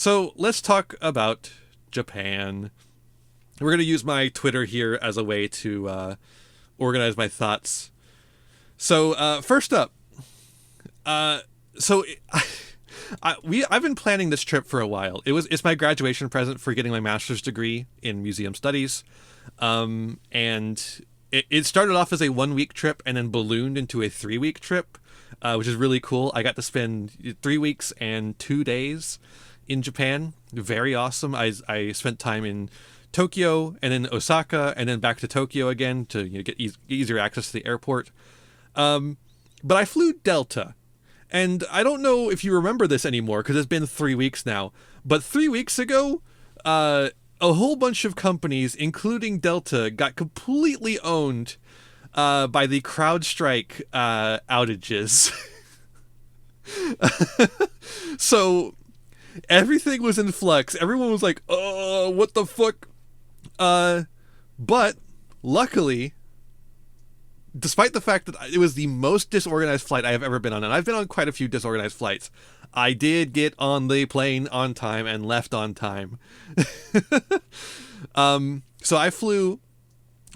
So let's talk about Japan. We're going to use my Twitter here as a way to organize my thoughts. So first up, uh, so I've been planning this trip for a while. It's my graduation present for getting my master's degree in museum studies, and it started off as a 1 week trip and then ballooned into a 3 week trip, which is really cool. I got to spend 3 weeks and 2 days in Japan. Very awesome. I spent time in Tokyo and then Osaka and then back to Tokyo again to get easier access to the airport. But I flew Delta. And I don't know if you remember this anymore because it's been 3 weeks now. But 3 weeks ago, a whole bunch of companies, including Delta, got completely owned by the CrowdStrike outages. So everything was in flux. Everyone was like, "Oh, what the fuck?" But luckily, despite the fact that it was the most disorganized flight I have ever been on, and I've been on quite a few disorganized flights, I did get on the plane on time and left on time. So I flew.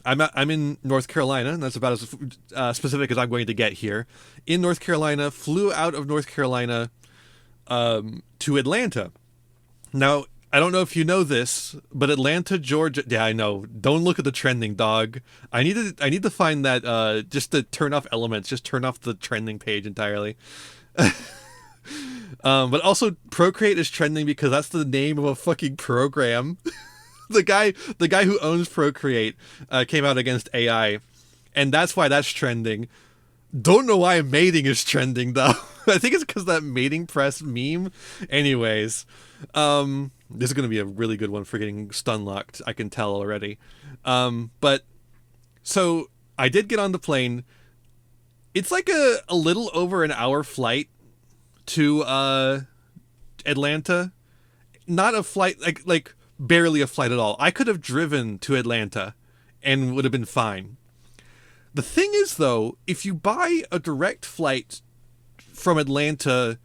I'm in North Carolina, and that's about as specific as I'm going to get here. In North Carolina, flew out of North Carolina to Atlanta. Now, I don't know if you know this, but Atlanta, Georgia. Yeah, I know. Don't look at the trending, dog. I need to find that just to turn off elements. Just turn off the trending page entirely. But also, Procreate is trending because that's the name of a fucking program. the guy who owns Procreate came out against AI, and that's why that's trending. Don't know why mating is trending though. I think it's because that mating press meme. Anyways, this is going to be a really good one for getting stun locked. I can tell already. But so I did get on the plane. It's like a little over an hour flight to Atlanta. Not a flight, like barely a flight at all. I could have driven to Atlanta and would have been fine. The thing is, though, if you buy a direct flight from Atlanta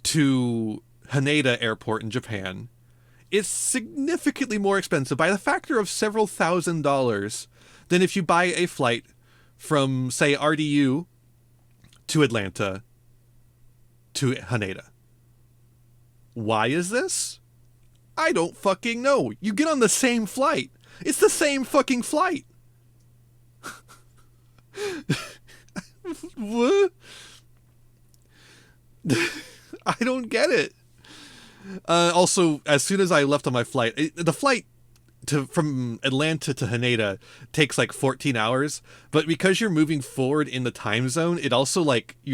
to Haneda Airport in Japan, it's significantly more expensive by the factor of several $1,000s than if you buy a flight from, say, RDU to Atlanta to Haneda. Why is this? I don't fucking know. You get on the same flight. It's the same fucking flight. What? I don't get it. Also, as soon as I left on my flight, the flight from Atlanta to Haneda takes like 14 hours, but because you're moving forward in the time zone, you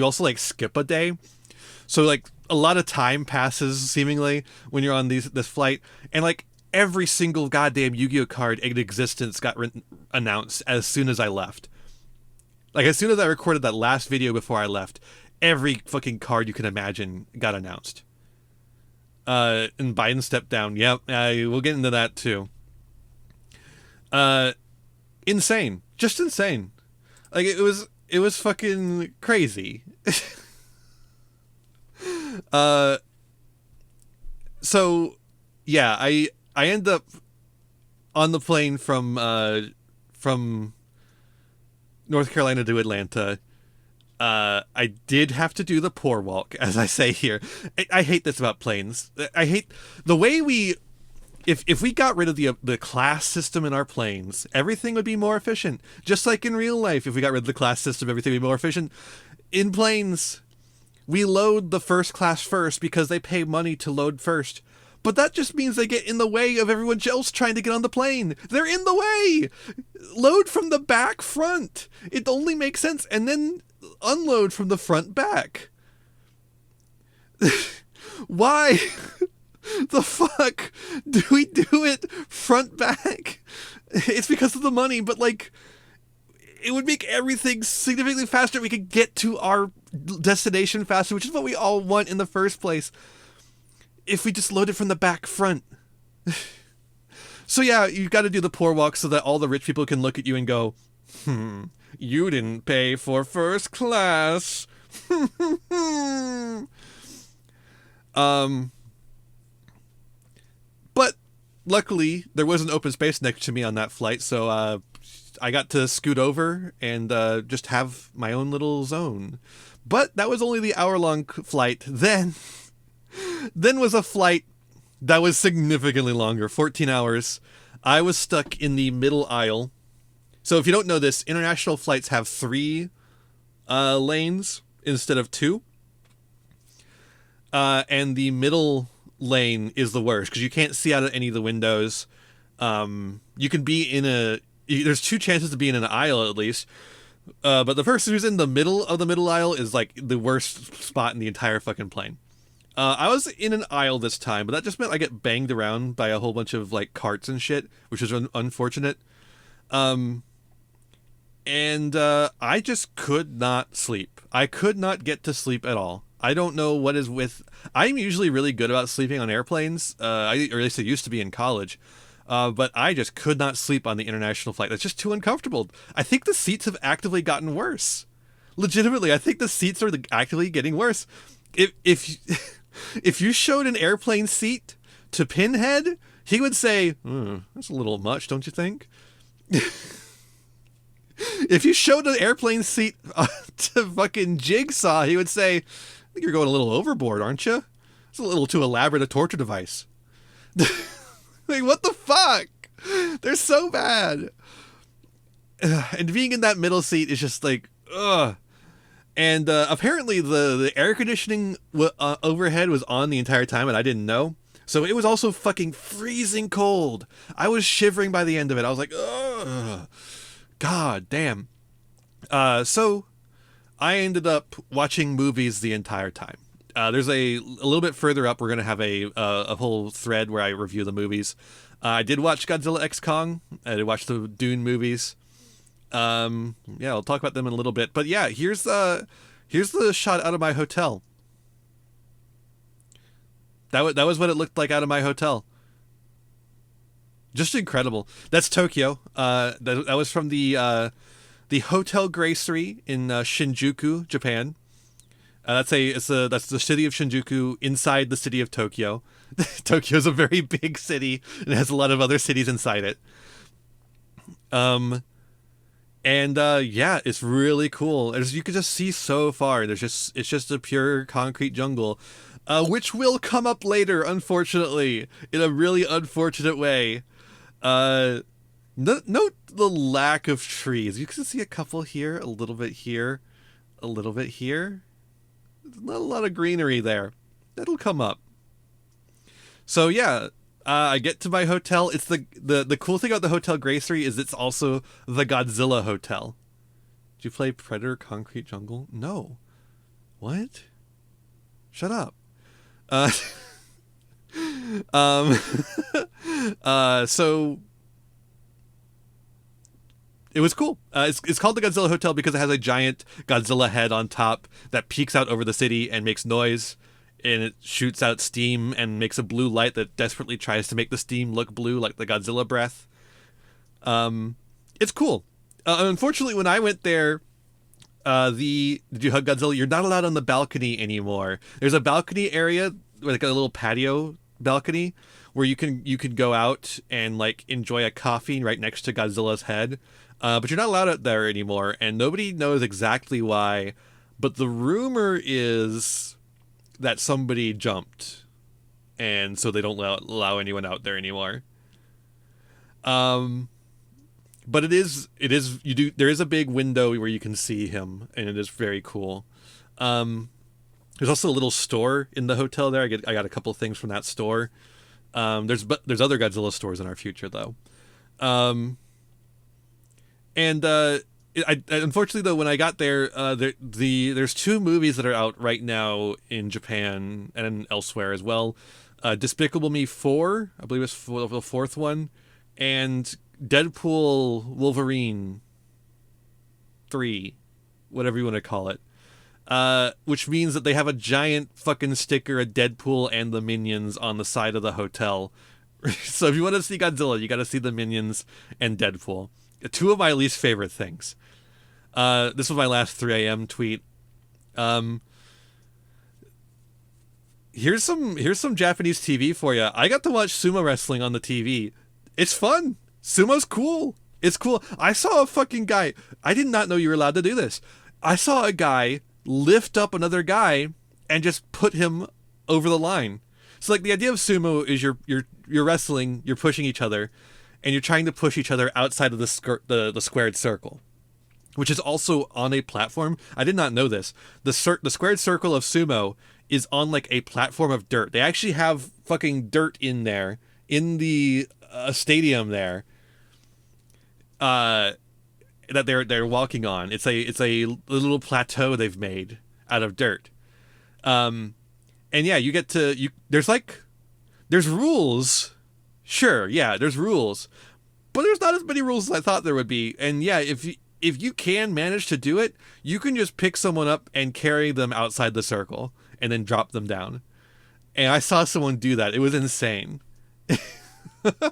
also skip a day. So like a lot of time passes seemingly when you're on this flight, and like every single goddamn Yu-Gi-Oh card in existence got announced as soon as I left. Like as soon as I recorded that last video before I left, every fucking card you can imagine got announced. And Biden stepped down. Yep, we'll get into that too. Insane, just insane. Like it was fucking crazy. So yeah, I end up on the plane from North Carolina to Atlanta. I did have to do the poor walk, as I say here. I hate this about planes. I hate the way if we got rid of the class system in our planes, everything would be more efficient. Just like in real life, if we got rid of the class system, everything would be more efficient. In planes, we load the first class first because they pay money to load first. But that just means they get in the way of everyone else trying to get on the plane. They're in the way! Load from the back front. It only makes sense. And then unload from the front back. Why the fuck do we do it front back? It's because of the money, but like it would make everything significantly faster. We could get to our destination faster, which is what we all want in the first place. If we just load it from the back front. So yeah, you got to do the poor walk so that all the rich people can look at you and go, you didn't pay for first class. luckily, there was an open space next to me on that flight, so I got to scoot over and just have my own little zone. But that was only the hour-long flight. Then was a flight that was significantly longer, 14 hours. I was stuck in the middle aisle. So if you don't know this, international flights have 3 lanes instead of 2. And the middle lane is the worst because you can't see out of any of the windows. You can be in there's 2 chances to be in an aisle at least. But the person who's in the middle of the middle aisle is like the worst spot in the entire fucking plane. I was in an aisle this time, but that just meant I get banged around by a whole bunch of like carts and shit, which is unfortunate. And I just could not sleep. I could not get to sleep at all. I don't know what is with... I'm usually really good about sleeping on airplanes, or at least I used to be in college. But I just could not sleep on the international flight. That's just too uncomfortable. I think the seats have actively gotten worse. Legitimately, I think the seats are actively getting worse. If you showed an airplane seat to Pinhead, he would say, that's a little much, don't you think? If you showed an airplane seat to fucking Jigsaw, he would say, I think you're going a little overboard, aren't you? It's a little too elaborate a torture device. Like, what the fuck? They're so bad. And being in that middle seat is just like, ugh. And apparently the air conditioning overhead was on the entire time, and I didn't know. So it was also fucking freezing cold. I was shivering by the end of it. I was like, ugh. God damn. So I ended up watching movies the entire time. There's a little bit further up, we're going to have a whole thread where I review the movies. I did watch Godzilla X Kong. I did watch the Dune movies. Yeah, I'll talk about them in a little bit. But yeah, here's the shot out of my hotel. That was what it looked like out of my hotel. Just incredible. That's Tokyo. That was from the Hotel Gracery in Shinjuku, Japan. That's the city of Shinjuku inside the city of Tokyo. Tokyo is a very big city and has a lot of other cities inside it. Yeah, it's really cool. As you can just see so far, it's just a pure concrete jungle, which will come up later, unfortunately, in a really unfortunate way. Note the lack of trees. You can see a couple here, a little bit here, a little bit here. Not a lot of greenery there. That'll come up. So yeah, I get to my hotel. It's the cool thing about the Hotel Gracery is it's also the Godzilla Hotel. Did you play Predator Concrete Jungle? No. What? Shut up. So it was cool. It's called the Godzilla Hotel because it has a giant Godzilla head on top that peeks out over the city and makes noise, and it shoots out steam and makes a blue light that desperately tries to make the steam look blue like the Godzilla breath. It's cool. Unfortunately, when I went there, Did You Hug Godzilla? You're not allowed on the balcony anymore. There's a balcony area, like a little patio balcony, where you can go out and like enjoy a coffee right next to Godzilla's head. But you're not allowed out there anymore, and nobody knows exactly why. But the rumor is that somebody jumped, and so they don't allow anyone out there anymore. But there is a big window where you can see him, and it is very cool. There's also a little store in the hotel there. I got a couple of things from that store. There's other Godzilla stores in our future though. Unfortunately though, when I got there, there's 2 movies that are out right now in Japan and elsewhere as well. Despicable Me 4, I believe it's the 4th one, and Deadpool Wolverine 3, whatever you want to call it. Which means that they have a giant fucking sticker of Deadpool and the Minions on the side of the hotel. So if you want to see Godzilla, you got to see the Minions and Deadpool. 2 of my least favorite things. This was my last 3 a.m. tweet. Here's some Japanese TV for you. I got to watch sumo wrestling on the TV. It's fun. Sumo's cool. It's cool. I saw a fucking guy. I did not know you were allowed to do this. I saw a guy lift up another guy and just put him over the line. So like the idea of sumo is you're wrestling, you're pushing each other, and you're trying to push each other outside of the squared circle, which is also on a platform. I did not know this. The squared circle of sumo is on like a platform of dirt. They actually have fucking dirt in there in the stadium there. That they're walking on. It's a little plateau they've made out of dirt. And yeah, there's rules. Sure, yeah, there's rules. But there's not as many rules as I thought there would be. And yeah, if you can manage to do it, you can just pick someone up and carry them outside the circle and then drop them down. And I saw someone do that. It was insane. It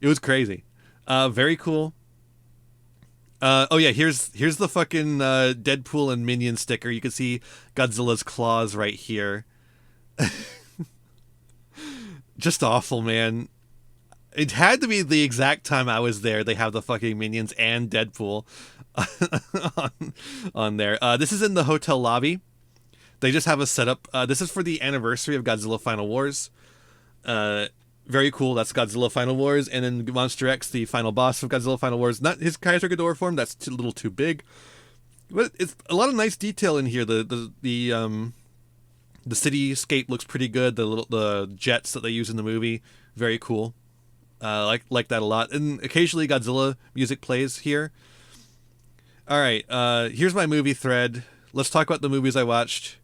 was crazy. Very cool. Oh yeah, here's the fucking Deadpool and Minion sticker. You can see Godzilla's claws right here. Just awful, man. It had to be the exact time I was there. They have the fucking Minions and Deadpool on there. This is in the hotel lobby. They just have a setup. This is for the anniversary of Godzilla Final Wars. Very cool. That's Godzilla Final Wars, and then Monster X, the final boss of Godzilla Final Wars. Not his Kaiser Ghidorah form. That's a little too big. But it's a lot of nice detail in here. The cityscape looks pretty good. The jets that they use in the movie, very cool. Like that a lot. And occasionally Godzilla music plays here. All right. Here's my movie thread. Let's talk about the movies I watched.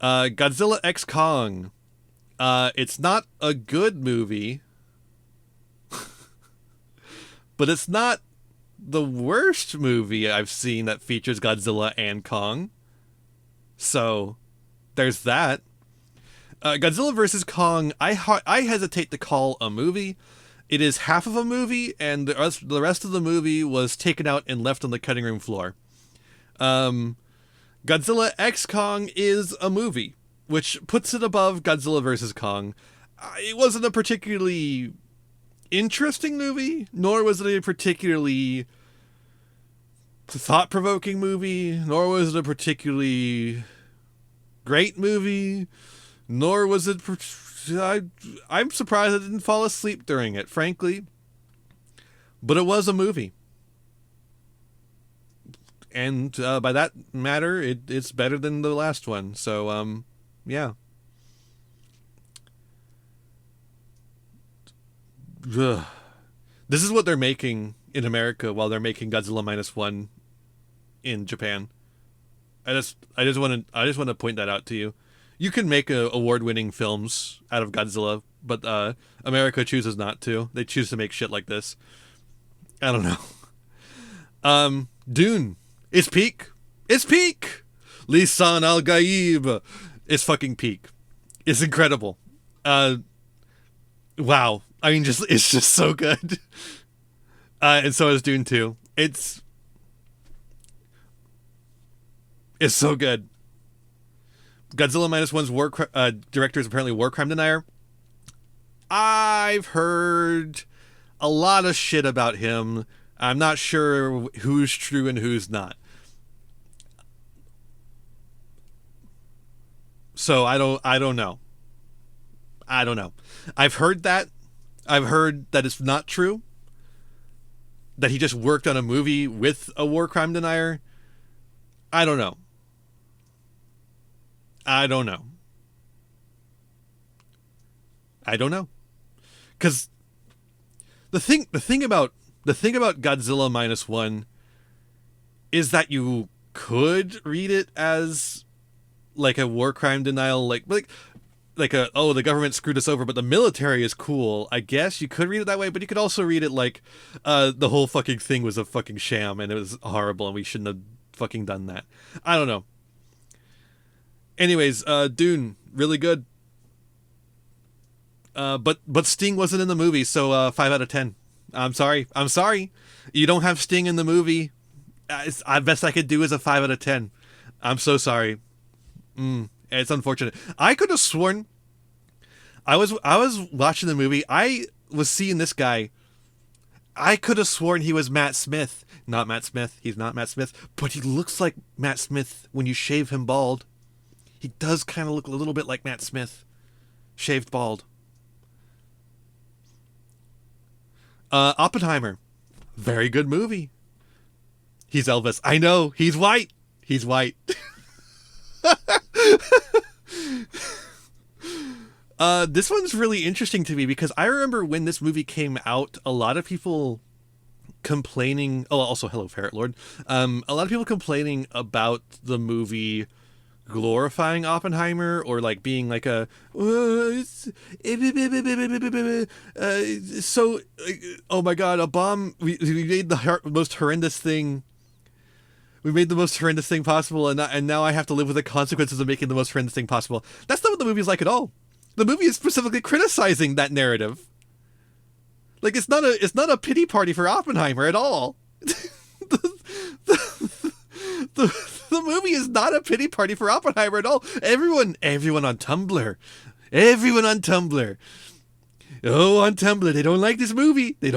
Godzilla X Kong. It's not a good movie, but it's not the worst movie I've seen that features Godzilla and Kong. So, there's that. Godzilla vs. Kong, I hesitate to call a movie. It is half of a movie, and the rest of the movie was taken out and left on the cutting room floor. Godzilla X Kong is a movie, which puts it above Godzilla vs. Kong. It wasn't a particularly interesting movie, nor was it a particularly thought-provoking movie, nor was it a particularly great movie, nor was it... I'm surprised I didn't fall asleep during it, frankly. But it was a movie. And by that matter, it's better than the last one. So, yeah. Ugh. This is what they're making in America while they're making Godzilla -1 in Japan. I just want to point that out to you. You can make award-winning films out of Godzilla, but America chooses not to. They choose to make shit like this. I don't know. Dune. It's peak. It's peak. Lisan al-Gaib. It's fucking peak. It's incredible. Wow. I mean, it's just so good. And so is Dune 2. It's so good. Godzilla -1's director is apparently war crime denier. I've heard a lot of shit about him. I'm not sure who's true and who's not. So I don't know. I don't know. I've heard that it's not true. That he just worked on a movie with a war crime denier. I don't know. I don't know. Because the thing about Godzilla -1 is that you could read it as like a war crime denial, like the government screwed us over, but the military is cool. I guess you could read it that way, but you could also read it like the whole fucking thing was a fucking sham and it was horrible and we shouldn't have fucking done that. I don't know. Anyways, Dune, really good. But Sting wasn't in the movie, so 5 out of 10. I'm sorry. You don't have Sting in the movie. Best I could do is a 5 out of 10. I'm so sorry. And And it's unfortunate. I could have sworn I was watching the movie. I was seeing this guy. I could have sworn he was Matt Smith. Not Matt Smith. He's not Matt Smith. But he looks like Matt Smith when you shave him bald. He does kind of look a little bit like Matt Smith. Shaved bald. Oppenheimer. Very good movie. He's Elvis. I know. He's white. He's white. This one's really interesting to me because I remember when this movie came out, a lot of people complaining. Oh, also, hello, Ferret Lord. A lot of people complaining about the movie glorifying Oppenheimer or like being like a so oh my god, a bomb. We made the most horrendous thing. We made the most horrendous thing possible, and now I have to live with the consequences of making the most horrendous thing possible. That's not what the movie's like at all. The movie is specifically criticizing that narrative. Like it's not a pity party for Oppenheimer at all. The movie is not a pity party for Oppenheimer at all. Everyone on Tumblr. Oh, on Tumblr, they don't like this movie. They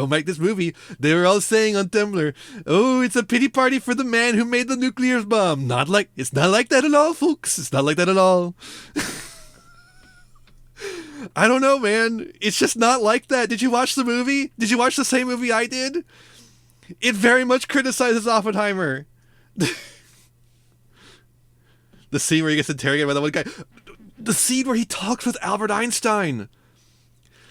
were all saying on Tumblr, oh, it's a pity party for the man who made the nuclear bomb. It's not like that at all, folks. It's not like that at all. I don't know, man. It's just not like that. Did you watch the movie? Did you watch the same movie I did? It very much criticizes Oppenheimer. The scene where he gets interrogated by the one guy. The scene where he talks with Albert Einstein.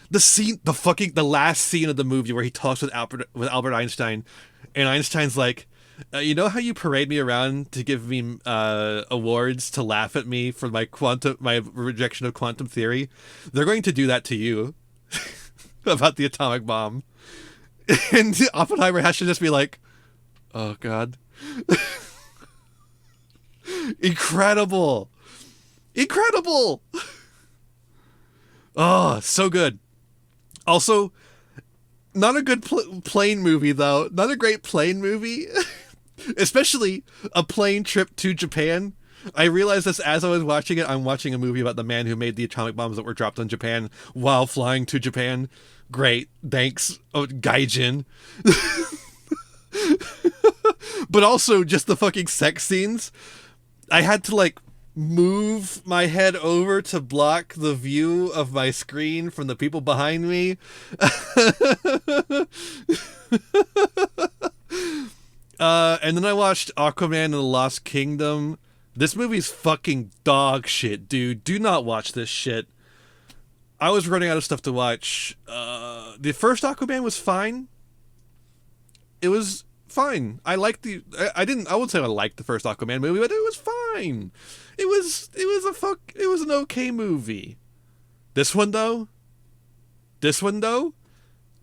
The last scene of the movie where he talks with Albert Einstein, and Einstein's like, you know how you parade me around to give me awards to laugh at me for my rejection of quantum theory? They're going to do that to you about the atomic bomb. And Oppenheimer has to just be like, oh god. Incredible. Oh, so good. Also, not a good plane movie, though. Not a great plane movie. Especially a plane trip to Japan. I realized this as I was watching it. I'm watching a movie about the man who made the atomic bombs that were dropped on Japan while flying to Japan. Great. Thanks, Gaijin. But also just the fucking sex scenes. I had to, like, move my head over to block the view of my screen from the people behind me. And then I watched Aquaman and the Lost Kingdom. This movie's fucking dog shit, dude. Do not watch this shit. I was running out of stuff to watch. The first Aquaman was fine. It was fine. I liked I wouldn't say I liked the first Aquaman movie, but it was fine. It was an okay movie. This one though,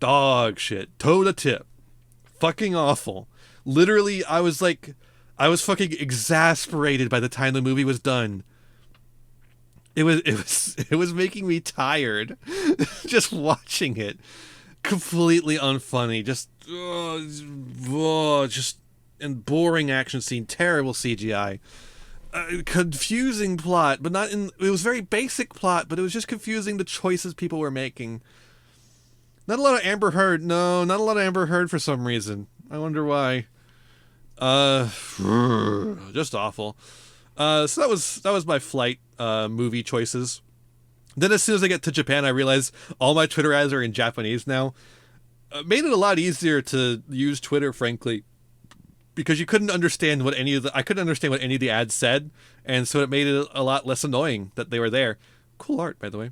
dog shit. Toe to tip. Fucking awful. Literally, I was fucking exasperated by the time the movie was done. It was making me tired just watching it. Completely unfunny. Just and boring action scene, terrible CGI. Confusing plot, but it was very basic plot, but it was just confusing the choices people were making. Not a lot of Amber Heard. No, not a lot of Amber Heard for some reason. I wonder why. Just awful. So that was my flight movie choices. Then as soon as I get to Japan, I realize all my Twitter ads are in Japanese now. Made it a lot easier to use Twitter, frankly, because you couldn't understand I couldn't understand what any of the ads said, and so it made it a lot less annoying that they were there. Cool art, by the way.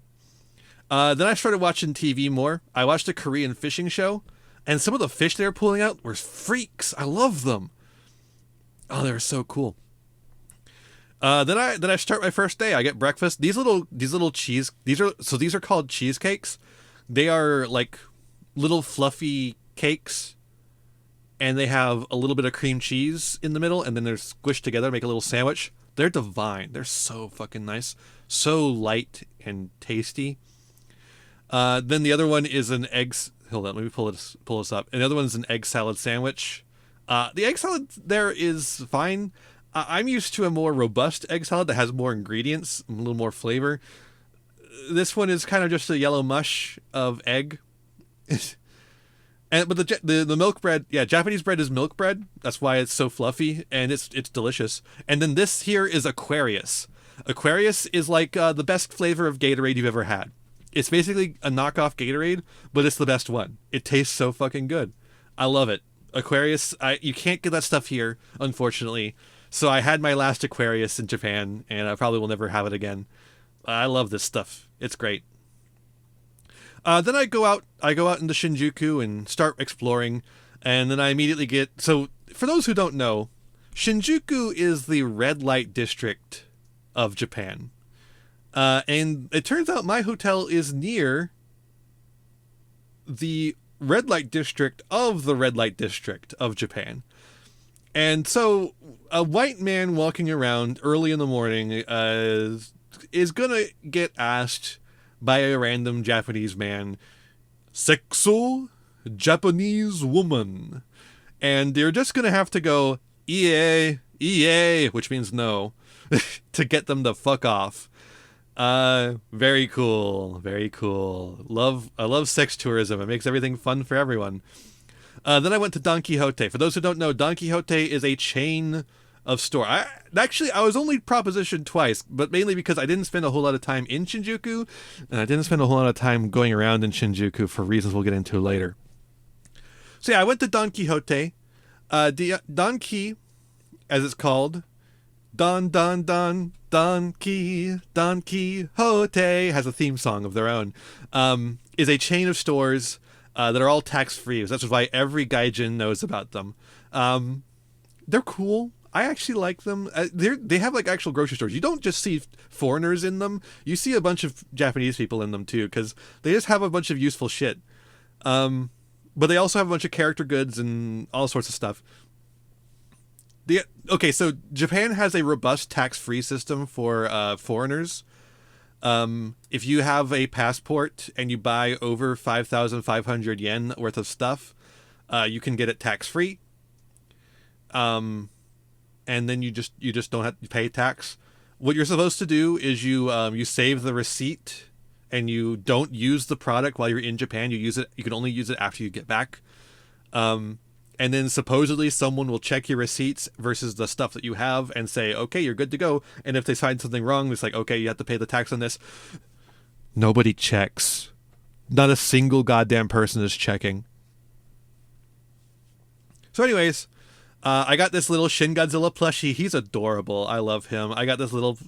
Then I started watching TV more. I watched a Korean fishing show, and some of the fish they were pulling out were freaks. I love them. Oh, they were so cool. Then I start my first day. I get breakfast. These are called cheesecakes. They are like little fluffy cakes, and they have a little bit of cream cheese in the middle, and then they're squished together to make a little sandwich. They're divine. They're so fucking nice. So light and tasty. Then the other one is an eggs. Hold on, let me pull this up. And the other one is an egg salad sandwich. The egg salad there is fine. I'm used to a more robust egg salad that has more ingredients, a little more flavor. This one is kind of just a yellow mush of egg. But the milk bread, yeah, Japanese bread is milk bread. That's why it's so fluffy and it's delicious. And then this here is Aquarius. Aquarius is like the best flavor of Gatorade you've ever had. It's basically a knockoff Gatorade, but it's the best one. It tastes so fucking good. I love it. Aquarius, you can't get that stuff here, unfortunately. So I had my last Aquarius in Japan, and I probably will never have it again. I love this stuff. It's great. Then I go out into Shinjuku and start exploring, and then I immediately get... So, for those who don't know, Shinjuku is the red light district of Japan. And it turns out my hotel is near the red light district of the red light district of Japan. And so a white man walking around early in the morning is gonna get asked by a random Japanese man, "Sexo Japanese woman," and they're just gonna have to go "Iie," which means no, to get them to fuck off. Very cool, very cool. I love sex tourism. It makes everything fun for everyone. Then I went to Don Quixote. For those who don't know, Don Quixote is a chain of store. I was only propositioned twice, but mainly because I didn't spend a whole lot of time in Shinjuku, and I didn't spend a whole lot of time going around in Shinjuku for reasons we'll get into later. So yeah, I went to Don Quixote. Don Quixote, as it's called, Don Quixote has a theme song of their own. Is a chain of stores that are all tax-free. So that's why every gaijin knows about them. They're cool. I actually like them. They have like actual grocery stores. You don't just see foreigners in them. You see a bunch of Japanese people in them too, because they just have a bunch of useful shit. But they also have a bunch of character goods and all sorts of stuff. So Japan has a robust tax-free system for foreigners. If you have a passport and you buy over 5,500 yen worth of stuff, you can get it tax-free. And then you just don't have to pay tax. What you're supposed to do is you save the receipt and you don't use the product while you're in Japan. You can only use it after you get back. And then supposedly someone will check your receipts versus the stuff that you have and say, okay, you're good to go. And if they find something wrong, it's like, okay, you have to pay the tax on this. Nobody checks. Not a single goddamn person is checking. So anyways, I got this little Shin Godzilla plushie. He's adorable. I love him. I got this little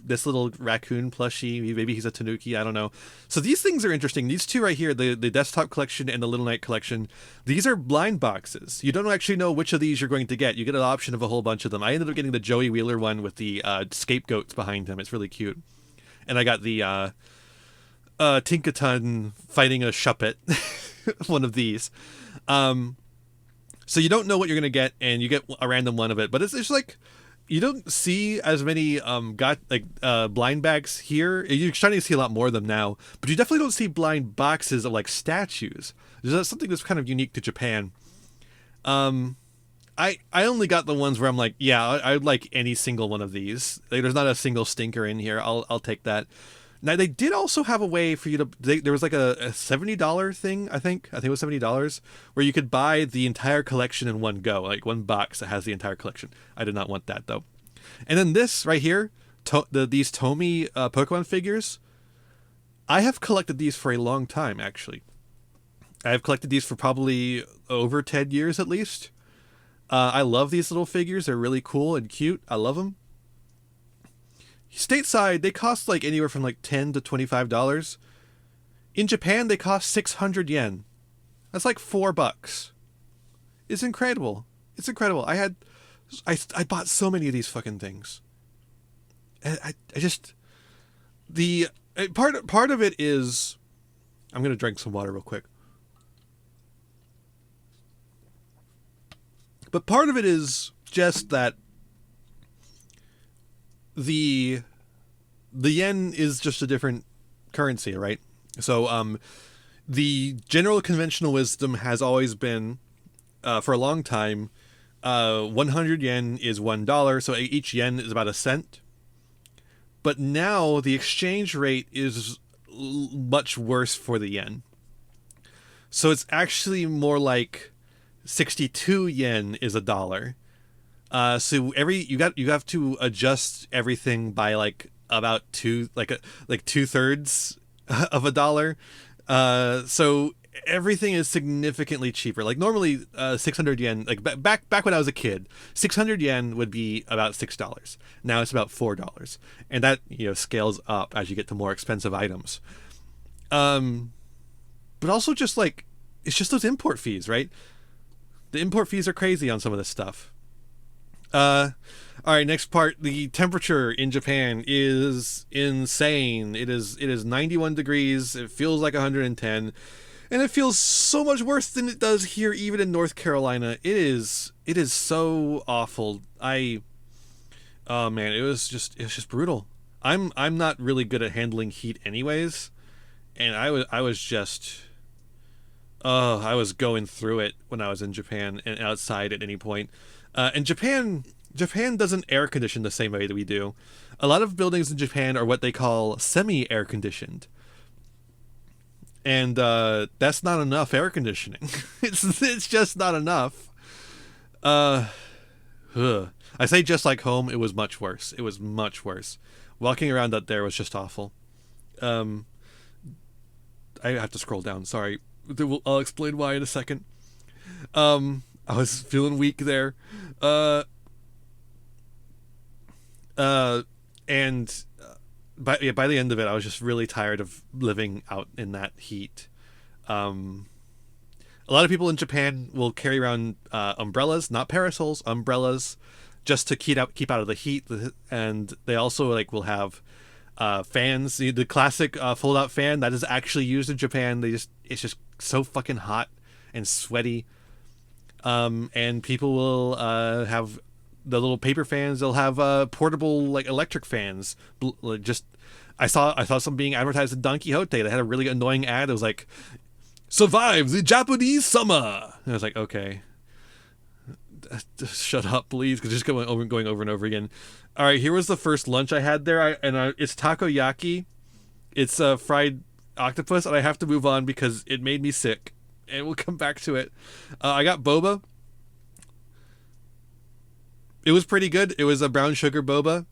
raccoon plushie. Maybe he's a tanuki. I don't know. So these things are interesting. These two right here, the desktop collection and the Little Knight collection, these are blind boxes. You don't actually know which of these you're going to get. You get an option of a whole bunch of them. I ended up getting the Joey Wheeler one with the scapegoats behind him. It's really cute. And I got the Tinkaton fighting a Shuppet, one of these. So you don't know what you're going to get, and you get a random one of it. But it's just like, you don't see as many blind bags here. You're starting to see a lot more of them now. But you definitely don't see blind boxes of like statues. That's something that's kind of unique to Japan. I only got the ones where I'm like, yeah, I would like any single one of these. Like, there's not a single stinker in here. I'll take that. Now, they did also have a way for you to... there was like a $70 thing, I think. I think it was $70, where you could buy the entire collection in one go. Like one box that has the entire collection. I did not want that, though. And then this right here, these Tomy Pokemon figures, I have collected these for a long time, actually. I have collected these for probably over 10 years at least. I love these little figures. They're really cool and cute. I love them. Stateside, they cost like anywhere from like $10 to $25. In Japan, they cost 600 yen. That's like $4. It's incredible. It's incredible. I bought so many of these fucking things. And I just... Part of it is... I'm going to drink some water real quick. But part of it is just that the yen is just a different currency, right? So the general conventional wisdom has always been, for a long time, 100 yen is $1, so each yen is about a cent. But now the exchange rate is much worse for the yen. So it's actually more like 62 yen is $1. So you have to adjust everything by like about two thirds of $1. So everything is significantly cheaper. Like normally, 600 yen. Like back when I was a kid, 600 yen would be about $6. Now it's about $4, and that scales up as you get to more expensive items. But also just like it's just those import fees, right? The import fees are crazy on some of this stuff. All right, next part. The temperature in Japan is insane. It is 91 degrees. It feels like 110. And it feels so much worse than it does here, even in North Carolina. It is so awful. Oh man, it was just brutal. I'm not really good at handling heat anyways, and I was going through it when I was in Japan and outside at any point. And Japan doesn't air condition the same way that we do. A lot of buildings in Japan are what they call semi-air conditioned. And that's not enough air conditioning. It's just not enough. I say just like home, it was much worse. It was much worse. Walking around out there was just awful. I have to scroll down, sorry. I'll explain why in a second. I was feeling weak there. And by the end of it, I was just really tired of living out in that heat. A lot of people in Japan will carry around umbrellas, not parasols, umbrellas, just to keep out of the heat. And they also will have fans. The classic fold-out fan that is actually used in Japan. It's just so fucking hot and sweaty. And people will have the little paper fans. They'll have portable electric fans. I saw some being advertised in Don Quixote. They had a really annoying ad. It was like, "Survive the Japanese summer." And I was like, okay, just shut up, please, because just going over and over again. All right, here was the first lunch I had there, it's takoyaki. It's fried octopus, and I have to move on because it made me sick. And we'll come back to it. I got boba. It was pretty good. It was a brown sugar boba.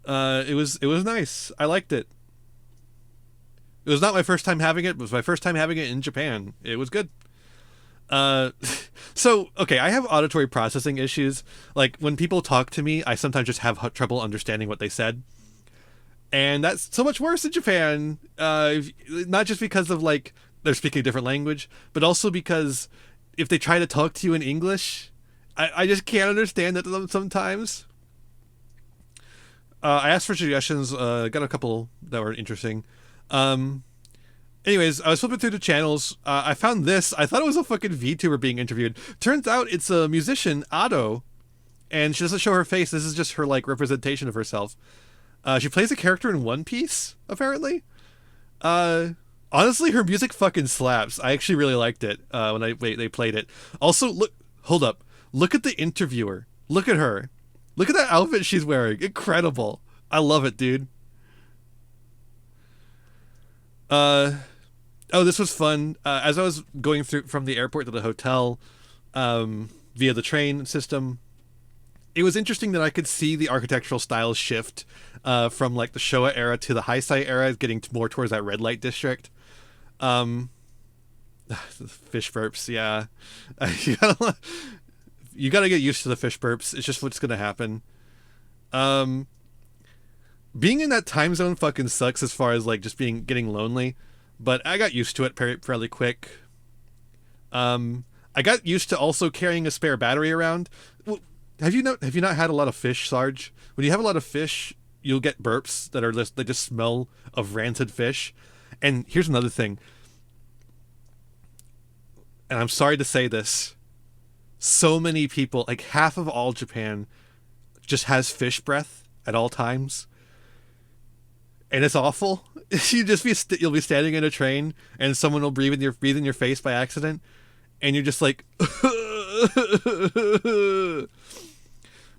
It was nice. I liked it. It was not my first time having it. It was my first time having it in Japan. It was good. So, okay, I have auditory processing issues. Like, when people talk to me, I sometimes just have trouble understanding what they said. And that's so much worse in Japan. Not just because of, they're speaking a different language, but also because if they try to talk to you in English, I just can't understand it sometimes. I asked for suggestions, got a couple that were interesting. Anyways, I was flipping through the channels. I found this. I thought it was a fucking VTuber being interviewed. Turns out it's a musician, Ado, and she doesn't show her face. This is just her representation of herself. She plays a character in One Piece, apparently. Honestly, her music fucking slaps. I actually really liked it when they played it. Also, hold up. Look at the interviewer. Look at her. Look at that outfit she's wearing. Incredible. I love it, dude. This was fun. As I was going through from the airport to the hotel via the train system, it was interesting that I could see the architectural styles shift from the Showa era to the Heisei era, getting more towards that red light district. Fish burps, yeah. You gotta get used to the fish burps. It's just what's gonna happen. Being in that time zone fucking sucks as far as just getting lonely, but I got used to it fairly quick. I got used to also carrying a spare battery around. Well, have you not had a lot of fish, Sarge? When you have a lot of fish, you'll get burps they just smell of rancid fish. And here's another thing. And I'm sorry to say this. So many people, half of all Japan, just has fish breath at all times. And it's awful. You'll be standing in a train and someone will breathe in your face by accident, and you're just like,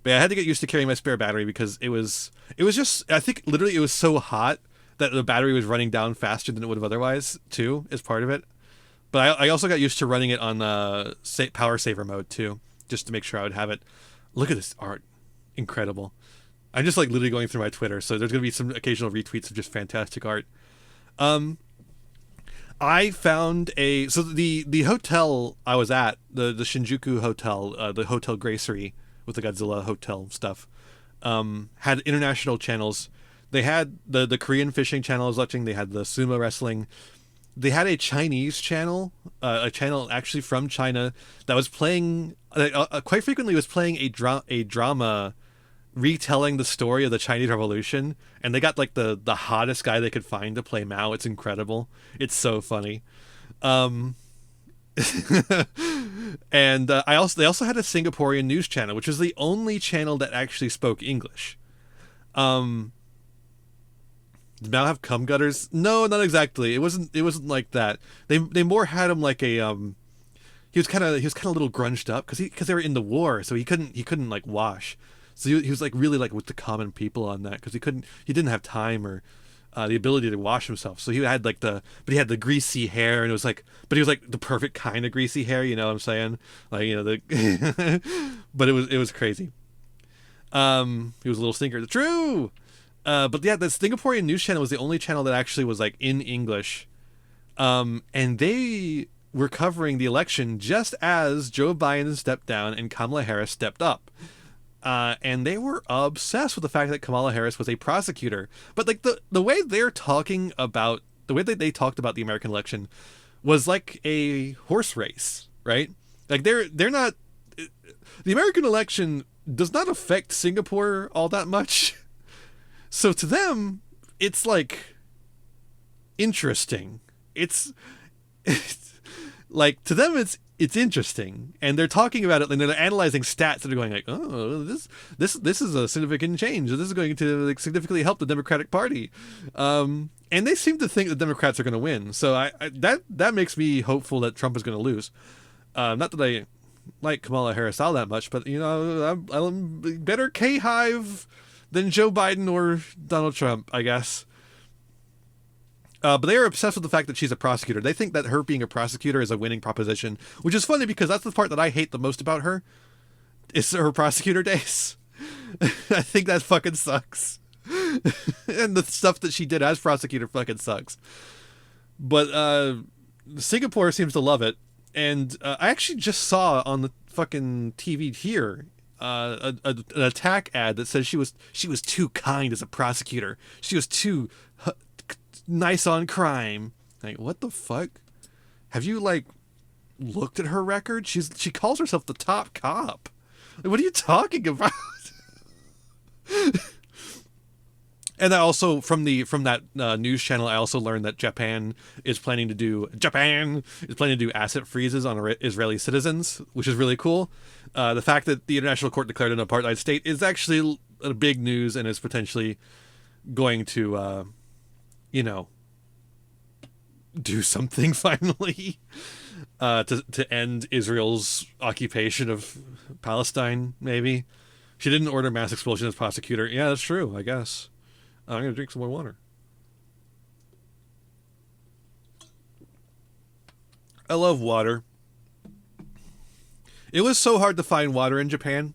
But yeah, I had to get used to carrying my spare battery because it was just, I think literally it was so hot that the battery was running down faster than it would have otherwise too, as part of it. But I also got used to running it on power saver mode too, just to make sure I would have it. Look at this art, incredible. I'm just like literally going through my Twitter, so there's gonna be some occasional retweets of just fantastic art. Um, I found the hotel I was at, the Shinjuku hotel, the Hotel Gracery with the Godzilla hotel stuff, had international channels. They had the Korean fishing channel I was watching. They had the sumo wrestling. They had a Chinese channel, a channel actually from China that was playing quite frequently was playing a drama retelling the story of the Chinese Revolution, and they got like the hottest guy they could find to play Mao. It's incredible. It's so funny. Um, and they also had a Singaporean news channel, which was the only channel that actually spoke English. Um, did Mao have cum gutters? No, not exactly. It wasn't like that. They more had him like a he was kind of a little grunged up because they were in the war, so he couldn't like wash. So he was like really like with the common people on that because he didn't have time or the ability to wash himself. So he had like but he had the greasy hair, and it was like, but he was like the perfect kind of greasy hair. You know what I'm saying? Like, you know, but it was crazy. He was a little stinker. True. But yeah, the Singaporean news channel was the only channel that actually was like in English. And they were covering the election just as Joe Biden stepped down and Kamala Harris stepped up. And they were obsessed with the fact that Kamala Harris was a prosecutor. But like the way they're talking about the way that they talked about the American election was like a horse race, right? Like they're not the American election does not affect Singapore all that much. So to them, it's like interesting. It's like to them it's interesting, and they're talking about it, and they're analyzing stats that are going like, oh, this is a significant change. This is going to like significantly help the Democratic Party, and they seem to think the Democrats are going to win. So that makes me hopeful that Trump is going to lose. Not that I like Kamala Harris all that much, but you know, I'm better K-Hive than Joe Biden or Donald Trump, I guess. But they are obsessed with the fact that she's a prosecutor. They think that her being a prosecutor is a winning proposition, which is funny because that's the part that I hate the most about her, is her prosecutor days. I think that fucking sucks. And the stuff that she did as prosecutor fucking sucks. But Singapore seems to love it. And I actually just saw on the fucking TV here an attack ad that says she was too kind as a prosecutor. She was too nice on crime. Like, what the fuck? Have you like looked at her record? She calls herself the top cop. Like, what are you talking about? And I also from that news channel, I also learned that Japan is planning to do asset freezes on Israeli citizens, which is really cool. The fact that the International Court declared an apartheid state is actually a big news and is potentially going to do something finally to end Israel's occupation of Palestine. Maybe she didn't order mass expulsion as prosecutor. Yeah, that's true. I guess I'm gonna drink some more water. I love water. It was so hard to find water in Japan.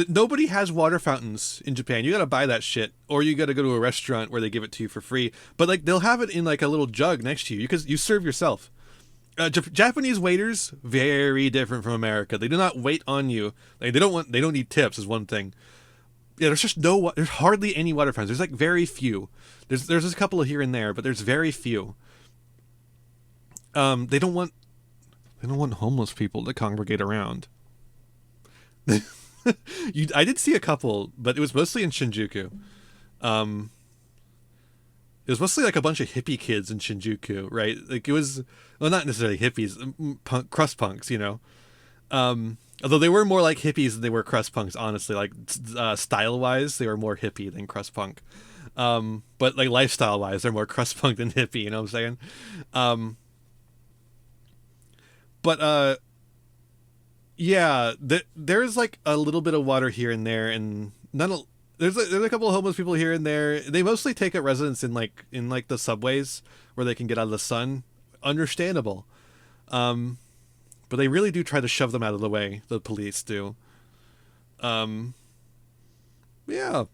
Nobody has water fountains in Japan. You gotta buy that shit, or you gotta go to a restaurant where they give it to you for free. But like they'll have it in like a little jug next to you because you serve yourself. Japanese waiters very different from America. They do not wait on you. Like they don't need tips is one thing. Yeah, there's just there's hardly any water fountains. There's like very few. There's a couple here and there, but there's very few. They don't want homeless people to congregate around. I did see a couple, but it was mostly in Shinjuku. It was mostly like a bunch of hippie kids in Shinjuku, right? Like it was, well, not necessarily hippies, crust punks, you know. Although they were more like hippies than they were crust punks, honestly. Like style wise, they were more hippie than crust punk. But like lifestyle wise, they're more crust punk than hippie. You know what I'm saying? But Yeah, there's like a little bit of water here and there, and there's a couple of homeless people here and there. They mostly take up residence in the subways where they can get out of the sun. Understandable, but they really do try to shove them out of the way. The police do. Um, yeah,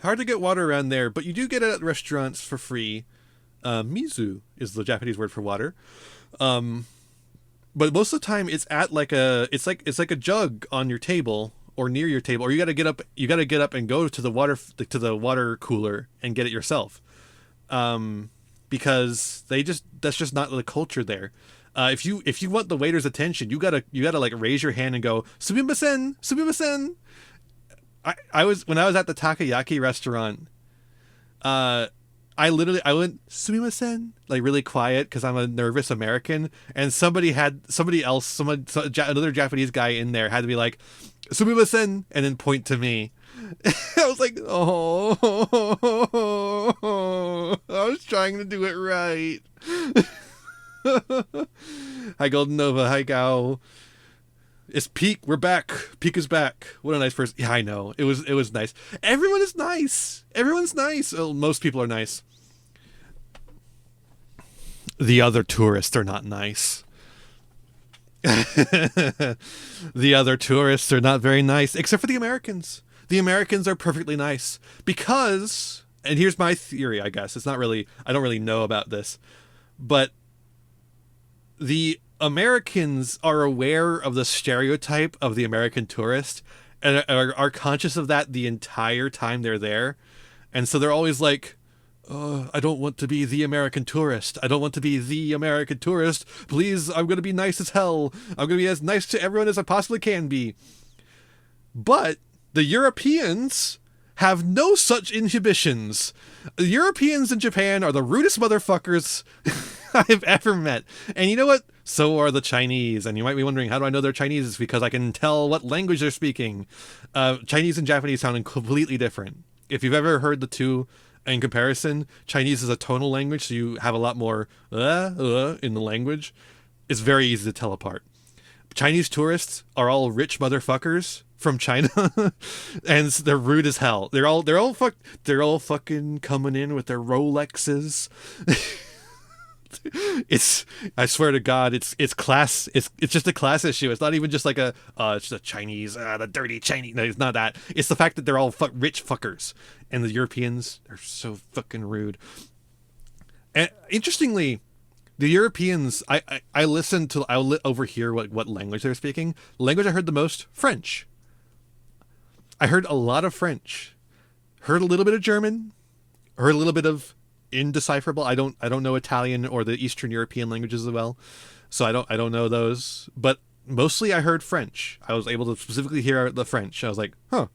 hard to get water around there, but you do get it at restaurants for free. Mizu is the Japanese word for water. Um, but most of the time it's at like a jug on your table or near your table, or you got to get up and go to the water cooler and get it yourself. Because that's just not the culture there. If you want the waiter's attention, you gotta like raise your hand and go sumimasen, sumimasen. I was when I was at the takoyaki restaurant. I went sumimasen like really quiet because I'm a nervous American, and another Japanese guy in there had to be like sumimasen and then point to me. I was like, oh, I was trying to do it right. Hi Golden Nova, hi Gao. It's Peak. We're back. Peak is back. What a nice person. Yeah, I know. It was nice. Everyone is nice. Everyone's nice. Well, most people are nice. The other tourists are not nice. The other tourists are not very nice, except for the Americans. The Americans are perfectly nice because, and here's my theory, I guess. I don't really know about this, but the Americans are aware of the stereotype of the American tourist and are conscious of that the entire time they're there. And so they're always like, I don't want to be the American tourist. I don't want to be the American tourist. Please, I'm going to be nice as hell. I'm going to be as nice to everyone as I possibly can be. But the Europeans have no such inhibitions. The Europeans in Japan are the rudest motherfuckers I've ever met. And you know what? So are the Chinese. And you might be wondering, how do I know they're Chinese? It's because I can tell what language they're speaking. Chinese and Japanese sound completely different. If you've ever heard the two in comparison, Chinese is a tonal language, so you have a lot more in the language. It's very easy to tell apart. Chinese tourists are all rich motherfuckers from China, and they're rude as hell. They're all fucking coming in with their Rolexes. I swear to God, it's class. It's just a class issue. It's not even just like it's the Chinese, the dirty Chinese. No, it's not that. It's the fact that they're all rich fuckers, and the Europeans are so fucking rude. And interestingly, the Europeans, I'll overhear what language they're speaking. The language I heard the most, French. I heard a lot of French. Heard a little bit of German. Heard a little bit of indecipherable. I don't know Italian or the Eastern European languages as well, so I don't know those. But mostly I heard French. I was able to specifically hear the French. I was like, a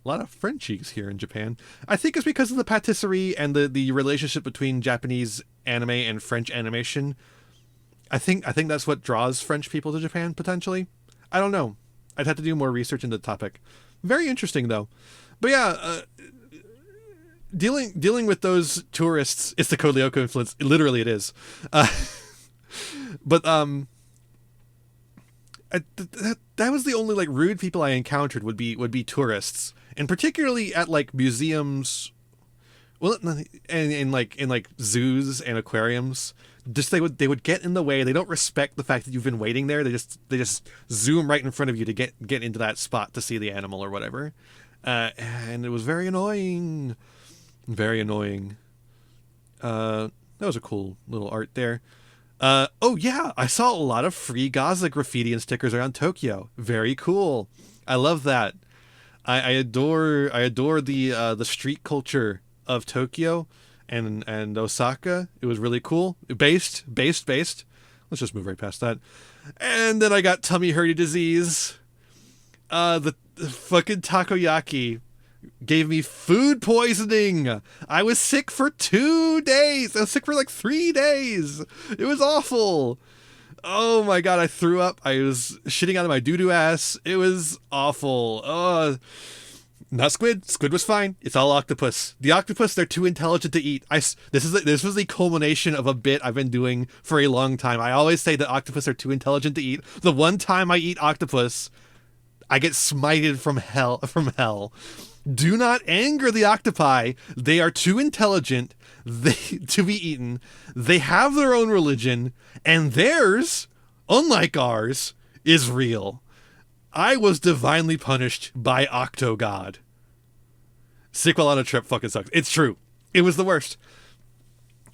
lot of Frenchies here in Japan. I think it's because of the patisserie and the relationship between Japanese anime and French animation. I think that's what draws French people to Japan, potentially. I don't know. I'd have to do more research into the topic. Very interesting though. But yeah, dealing with those tourists, it's the Code Lyoko influence. Literally, it is. But that was the only like rude people I encountered would be tourists, and particularly at like museums. Well, and in like zoos and aquariums, just they would get in the way. They don't respect the fact that you've been waiting there. They just zoom right in front of you to get into that spot to see the animal or whatever, and it was very annoying. Very annoying. That was a cool little art there. Oh yeah, I saw a lot of free Gaza graffiti and stickers around Tokyo. Very cool. I love that. I adore the street culture of Tokyo and Osaka. It was really cool. Based. Let's just move right past that. And then I got tummy hurty disease. The fucking takoyaki gave me food poisoning. I was sick for 2 days. I was sick for like 3 days. It was awful. Oh my God, I threw up. I was shitting out of my doo-doo ass. It was awful. Not squid. Squid was fine. It's all octopus. The octopus, they're too intelligent to eat. This was the culmination of a bit I've been doing for a long time. I always say that octopus are too intelligent to eat. The one time I eat octopus, I get smited from hell. Do not anger the octopi. They are too intelligent to be eaten. They have their own religion, and theirs, unlike ours, is real. I was divinely punished by Octogod. Sick while on a trip fucking sucks. It's true. It was the worst.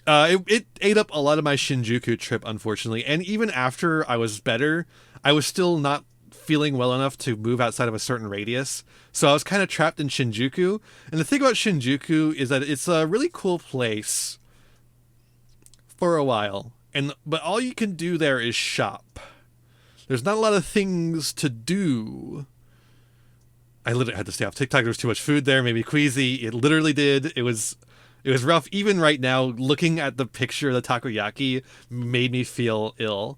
It ate up a lot of my Shinjuku trip, unfortunately. And even after I was better, I was still not feeling well enough to move outside of a certain radius. So I was kind of trapped in Shinjuku. And the thing about Shinjuku is that it's a really cool place for a while. But all you can do there is shop. There's not a lot of things to do. I literally had to stay off TikTok. There was too much food there, maybe queasy. It literally did. It was rough. Even right now, looking at the picture of the takoyaki made me feel ill.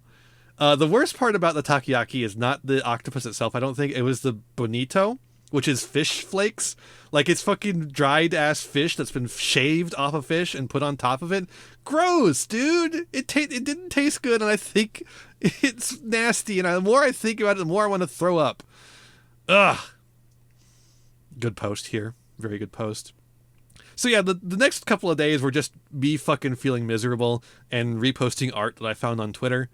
The worst part about the takoyaki is not the octopus itself. I don't think it was the bonito, which is fish flakes. Like, it's fucking dried ass fish that's been shaved off a fish and put on top of it. Gross, dude. It didn't taste good, and I think it's nasty. And the more I think about it, the more I want to throw up. Ugh. Good post here. Very good post. So yeah, the next couple of days were just me fucking feeling miserable and reposting art that I found on Twitter.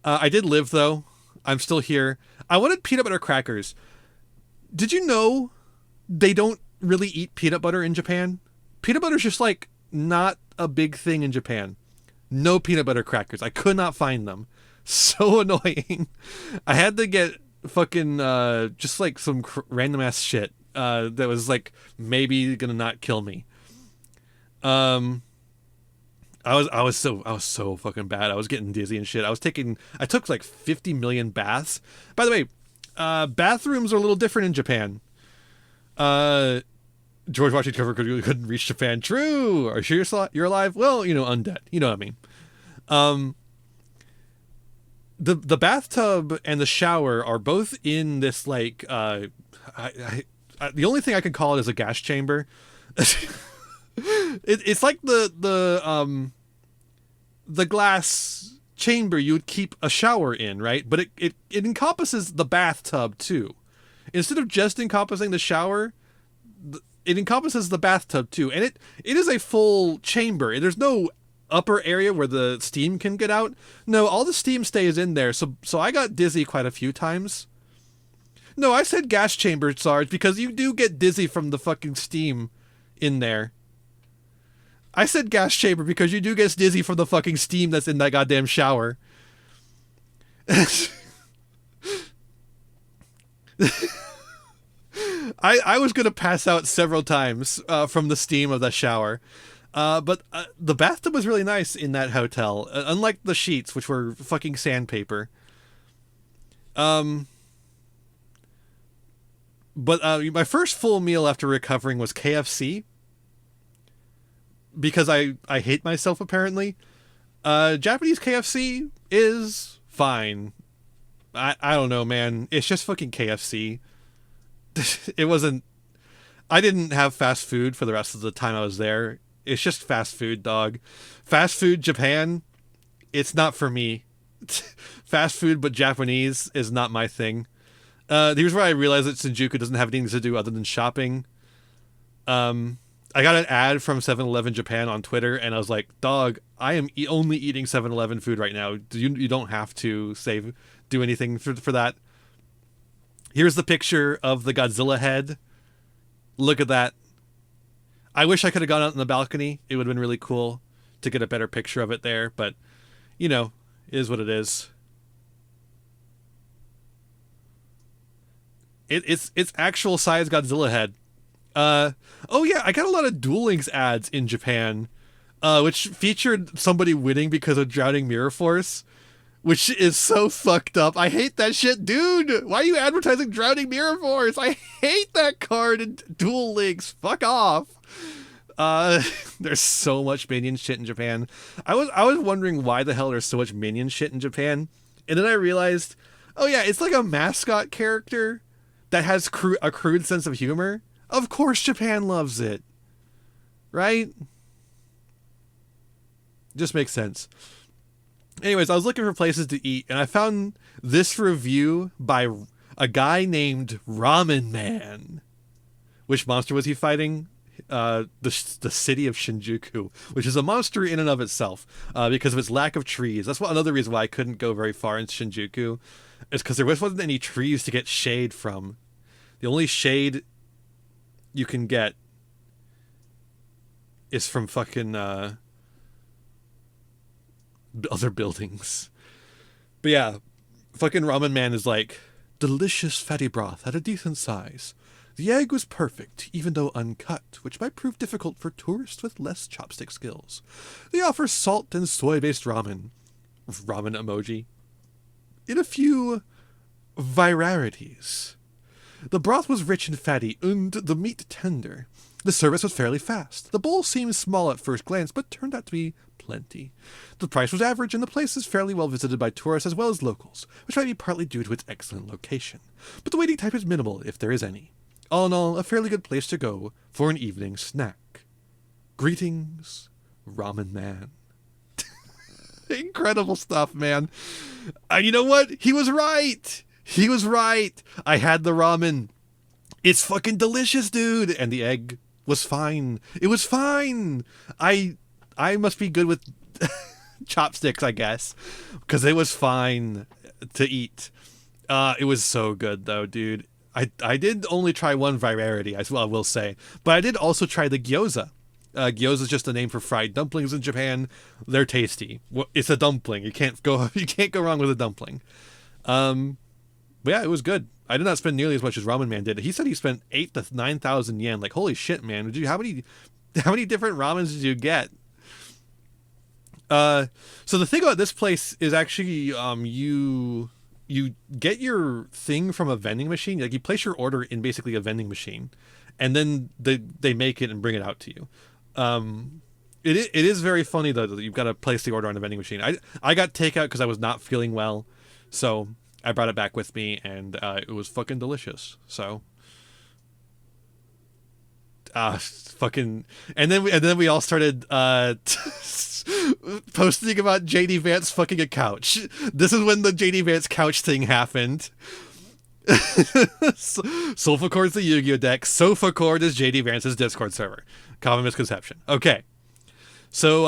I did live, though. I'm still here. I wanted peanut butter crackers. Did you know they don't really eat peanut butter in Japan? Peanut butter's just, like, not a big thing in Japan. No peanut butter crackers. I could not find them. So annoying. I had to get fucking, just, like, some random-ass shit that was, like, maybe gonna not kill me. I was so fucking bad. I was getting dizzy and shit. I took like 50 million baths. By the way, bathrooms are a little different in Japan. George Washington Carver couldn't reach Japan. True. Are you sure you're alive? Well, undead. You know what I mean. The bathtub and the shower are both in this, like, the only thing I can call it is a gas chamber. It's like the glass chamber you would keep a shower in, right? But it encompasses the bathtub too. Instead of just encompassing the shower, it encompasses the bathtub too. And it is a full chamber. There's no upper area where the steam can get out. No, all the steam stays in there. So I got dizzy quite a few times. No, I said gas chamber, Sarge, because you do get dizzy from the fucking steam in there. I said gas chamber because you do get dizzy from the fucking steam that's in that goddamn shower. I was going to pass out several times from the steam of that shower. But the bathtub was really nice in that hotel, unlike the sheets, which were fucking sandpaper. But my first full meal after recovering was KFC. Because I hate myself, apparently. Japanese KFC is fine. I don't know, man. It's just fucking KFC. It wasn't... I didn't have fast food for the rest of the time I was there. It's just fast food, dog. Fast food Japan, it's not for me. Fast food but Japanese is not my thing. Here's where I realized that Shinjuku doesn't have anything to do other than shopping. I got an ad from 7-Eleven Japan on Twitter, and I was like, dog, I am only eating 7-Eleven food right now. You don't have to do anything for that. Here's the picture of the Godzilla head. Look at that. I wish I could have gone out on the balcony. It would have been really cool to get a better picture of it there, but, it is what it is. It's actual size Godzilla head. Oh yeah, I got a lot of Duel Links ads in Japan, which featured somebody winning because of Drowning Mirror Force, which is so fucked up. I hate that shit, dude. Why are you advertising Drowning Mirror Force? I hate that card in Duel Links. Fuck off. There's so much minion shit in Japan. I was wondering why the hell there's so much minion shit in Japan, and then I realized, oh yeah, it's like a mascot character that has a crude sense of humor. Of course Japan loves it. Right? Just makes sense. Anyways, I was looking for places to eat, and I found this review by a guy named Ramen Man. Which monster was he fighting? The city of Shinjuku, which is a monster in and of itself, because of its lack of trees. That's another reason why I couldn't go very far in Shinjuku, is because there wasn't any trees to get shade from. The only shade you can get is from fucking other buildings. But yeah, fucking Ramen Man is like, delicious fatty broth at a decent size. The egg was perfect, even though uncut, which might prove difficult for tourists with less chopstick skills. They offer salt and soy-based ramen emoji, in a few varieties. The broth was rich and fatty, and the meat tender. The service was fairly fast. The bowl seemed small at first glance, but turned out to be plenty. The price was average, and the place is fairly well visited by tourists as well as locals, which might be partly due to its excellent location. But the waiting time is minimal, if there is any. All in all, a fairly good place to go for an evening snack. Greetings, Ramen Man. Incredible stuff, man. And you know what? He was right. He was right. I had the ramen. It's fucking delicious, dude. And the egg was fine. It was fine. I must be good with chopsticks, I guess, because it was fine to eat. It was so good, though, dude. I did only try one variety, I will say, but I did also try the gyoza. Gyoza is just a name for fried dumplings in Japan. They're tasty. It's a dumpling. You can't go wrong with a dumpling. But yeah, it was good. I did not spend nearly as much as Ramen Man did. He said he spent 8,000 to 9,000 yen. Like, holy shit, man! How many different ramens did you get? So the thing about this place is actually you get your thing from a vending machine. Like, you place your order in basically a vending machine, and then they make it and bring it out to you. It is very funny though that you've got to place the order on a vending machine. I got takeout because I was not feeling well, so I brought it back with me, and it was fucking delicious. So fucking, and then we all started posting about JD Vance fucking a couch. This is when the JD Vance couch thing happened. Sofa Chord's the Yu-Gi-Oh deck. Sofa Chord is JD Vance's Discord server. Common misconception. Okay, so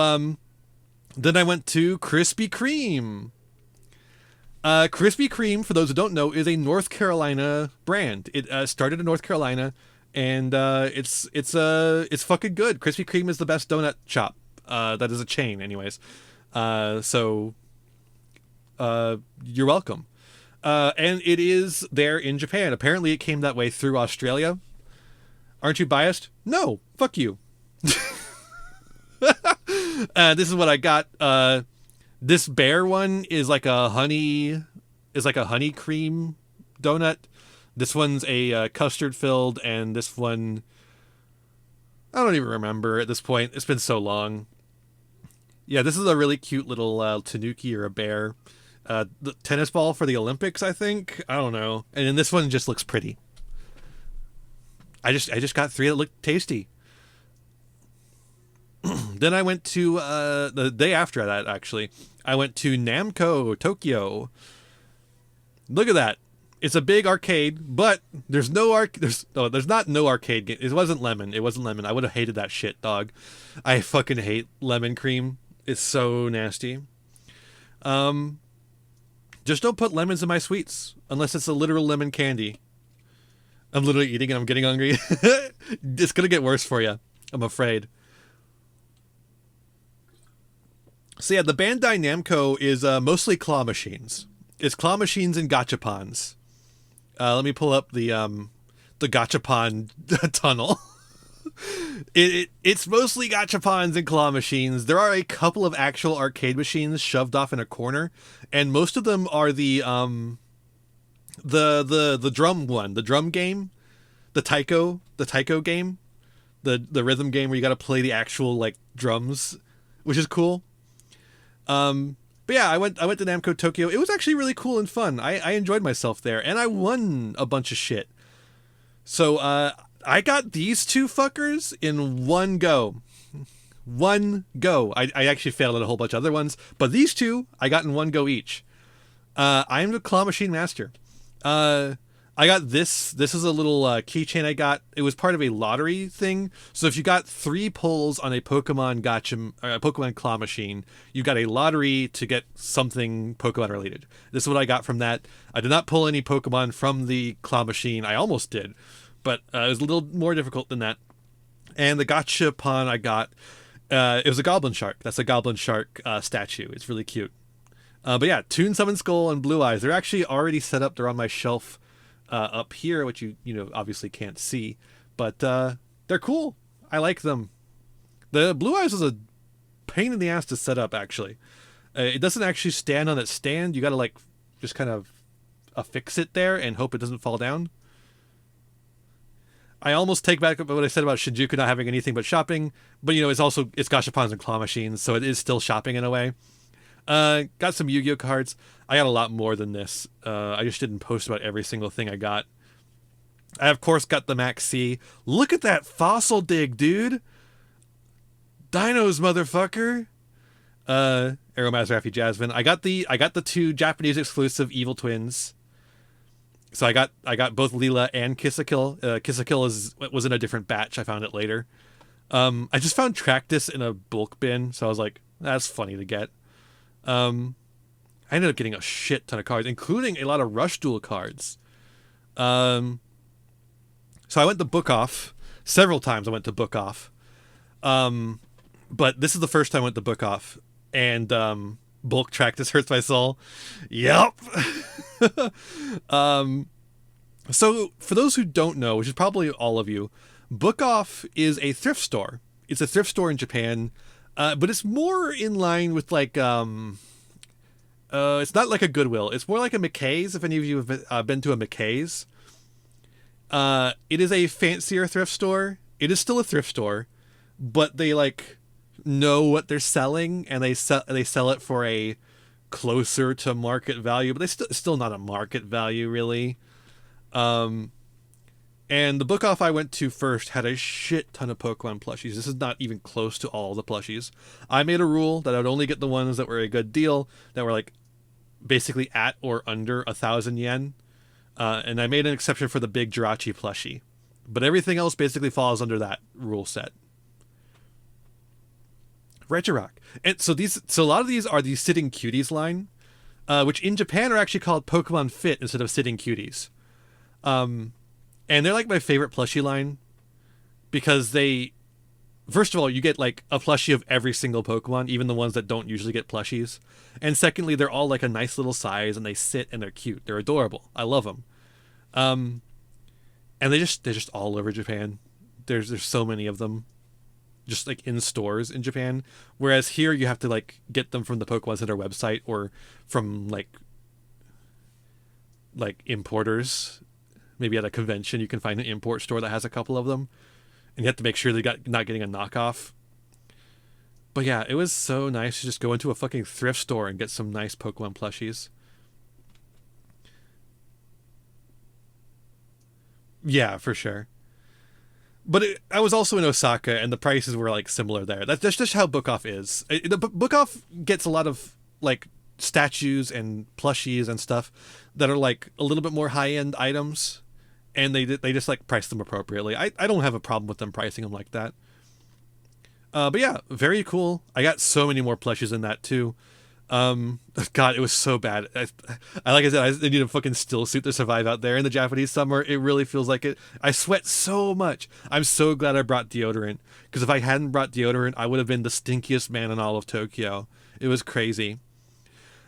then I went to Krispy Kreme. Krispy Kreme, for those who don't know, is a North Carolina brand. It started in North Carolina, and it's fucking good. Krispy Kreme is the best donut shop. That is a chain, anyways. So you're welcome. And it is there in Japan. Apparently, it came that way through Australia. Aren't you biased? No, fuck you. This is what I got. This bear one is like a honey cream donut. This one's a custard filled, and this one, I don't even remember at this point. It's been so long. Yeah, this is a really cute little tanuki or a bear. The tennis ball for the Olympics, I think. I don't know. And then this one just looks pretty. I just got 3 that looked tasty. Then I went to the day after that, actually. I went to Namco Tokyo. Look at that. It's a big arcade, but there's no there's not no arcade game. It wasn't lemon. I would have hated that shit, dog. I fucking hate lemon cream. It's so nasty. Just don't put lemons in my sweets unless it's a literal lemon candy. I'm literally eating and I'm getting hungry. It's gonna get worse for you, I'm afraid. So yeah, the Bandai Namco is mostly claw machines. It's claw machines and gachapons. Let me pull up the gachapon tunnel. It's mostly gachapons and claw machines. There are a couple of actual arcade machines shoved off in a corner, and most of them are the drum one, the drum game, the taiko game, the rhythm game where you got to play the actual like drums, which is cool. But yeah, I went to Namco Tokyo. It was actually really cool and fun. I enjoyed myself there, and I won a bunch of shit. So I got these two fuckers in one go. One go. I actually failed at a whole bunch of other ones, but these two I got in one go each. I am the Claw Machine Master. I got this. This is a little keychain I got. It was part of a lottery thing. So if you got 3 pulls on a Pokemon Gotcha, Pokemon Claw Machine, you got a lottery to get something Pokemon related. This is what I got from that. I did not pull any Pokemon from the Claw Machine. I almost did, but it was a little more difficult than that. And the Gachapon I got, it was a Goblin Shark. That's a Goblin Shark statue. It's really cute. But yeah, Toon Summon Skull and Blue Eyes. They're actually already set up. They're on my shelf up here, which you obviously can't see, but they're cool. I like them. The Blue Eyes is a pain in the ass to set up, actually. It doesn't actually stand on its stand. You gotta like just kind of affix it there and hope it doesn't fall down. I almost take back what I said about Shinjuku not having anything but shopping, but it's Gashapons and Claw Machines, so it is still shopping in a way. Got some Yu-Gi-Oh cards. I got a lot more than this. I just didn't post about every single thing I got. I of course got the Max C. Look at that fossil dig, dude. Dinos, motherfucker. Aeromass Raffy Jasmine. I got the 2 Japanese exclusive Evil Twins. So I got both Leela and Kiss-a-Kill. Kiss-a-Kill was in a different batch. I found it later. I just found Tractus in a bulk bin, so I was like, that's funny to get. I ended up getting a shit ton of cards, including a lot of Rush Duel cards. So I went to Book Off. Several times I went to Book Off. But this is the first time I went to Book Off. And bulk Tractus hurts my soul. Yep. So for those who don't know, which is probably all of you, Book Off is a thrift store. It's a thrift store in Japan. But it's more in line with like it's not like a Goodwill. It's more like a McKay's. If any of you have been to a McKay's, it is a fancier thrift store. It is still a thrift store, but they like know what they're selling and they sell it for a closer to market value. But they still not a market value really. And the Book Off I went to first had a shit ton of Pokemon plushies. This is not even close to all the plushies. I made a rule that I would only get the ones that were a good deal, that were like basically at or under 1,000 yen. And I made an exception for the big Jirachi plushie. But everything else basically falls under that rule set. Regirock. And so a lot of these are the Sitting Cuties line, which in Japan are actually called Pokemon Fit instead of Sitting Cuties. And they're like my favorite plushie line because first of all, you get like a plushie of every single Pokemon, even the ones that don't usually get plushies. And secondly, they're all like a nice little size and they sit and they're cute. They're adorable. I love them. And they're just all over Japan. There's so many of them just like in stores in Japan. Whereas here you have to like get them from the Pokemon Center website or from like importers. Maybe at a convention, you can find an import store that has a couple of them. And you have to make sure not getting a knockoff. But yeah, it was so nice to just go into a fucking thrift store and get some nice Pokemon plushies. Yeah, for sure. But I was also in Osaka, and the prices were like similar there. That's just how Book Off is. The Book Off gets a lot of like statues and plushies and stuff that are like a little bit more high-end items. And they just like price them appropriately. I don't have a problem with them pricing them like that. But yeah, very cool. I got so many more plushies in that too. God, it was so bad. Like I said, I need a fucking still suit to survive out there in the Japanese summer. It really feels like it. I sweat so much. I'm so glad I brought deodorant, because if I hadn't brought deodorant, I would have been the stinkiest man in all of Tokyo. It was crazy.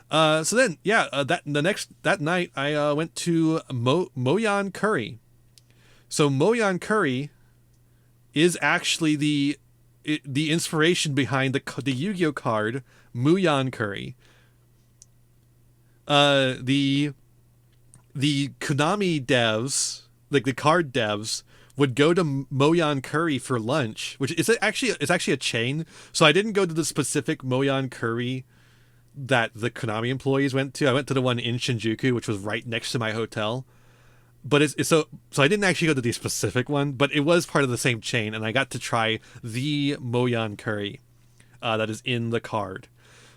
So then, yeah, that night I went to Moyan Curry. So Moyan Curry is actually the inspiration behind the Yu-Gi-Oh card Muyan Curry. The Konami devs, like the card devs, would go to Moyan Curry for lunch, which is actually a chain. So I didn't go to the specific Moyan Curry that the Konami employees went to. I went to the one in Shinjuku, which was right next to my hotel. but it's so I didn't actually go to the specific one, but it was part of the same chain, and I got to try the Moyan curry that is in the card.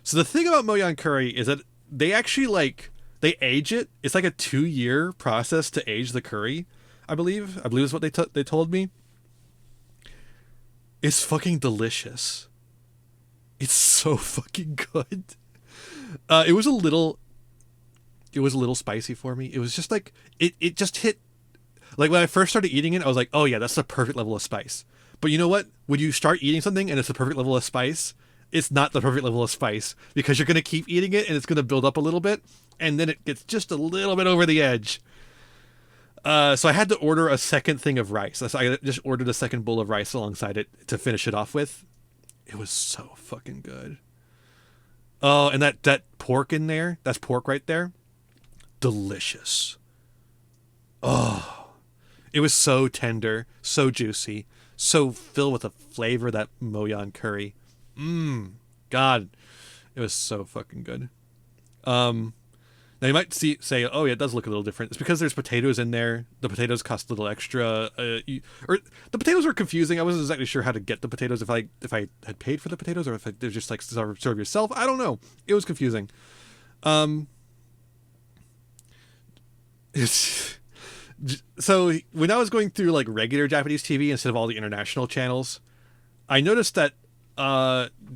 So the thing about Moyan curry is that they actually they age it. It's like a 2-year process to age the curry. I believe is what they told me. It's fucking delicious. It's so fucking good. It was a little spicy for me. It was just like it just hit, like when I first started eating it, I was like, oh yeah, that's the perfect level of spice. But you know what? When you start eating something and it's the perfect level of spice, it's not the perfect level of spice, because you're gonna keep eating it and it's gonna build up a little bit, and then it gets just a little bit over the edge. So I had to order a second thing of rice. So I just ordered a second bowl of rice alongside it to finish it off with. It was so fucking good. Oh, and that pork in there, that's pork right there. Delicious. Oh, it was so tender, so juicy, so filled with the flavor, that Moyan curry. God, it was so fucking good. Now you might say, oh yeah, it does look a little different. It's because there's potatoes in there. The potatoes cost a little extra. Or the potatoes were confusing. I wasn't exactly sure how to get the potatoes, if I had paid for the potatoes, or if they're just like serve yourself. I don't know. It was confusing. So when I was going through like regular Japanese TV instead of all the international channels, I noticed that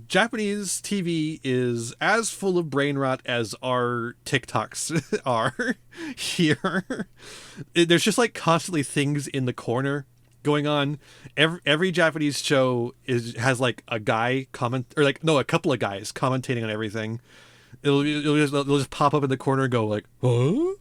Japanese TV is as full of brain rot as our TikToks are here. There's just like constantly things in the corner going on. Every Japanese show has like a guy a couple of guys commentating on everything. They'll just pop up in the corner and go like, huh?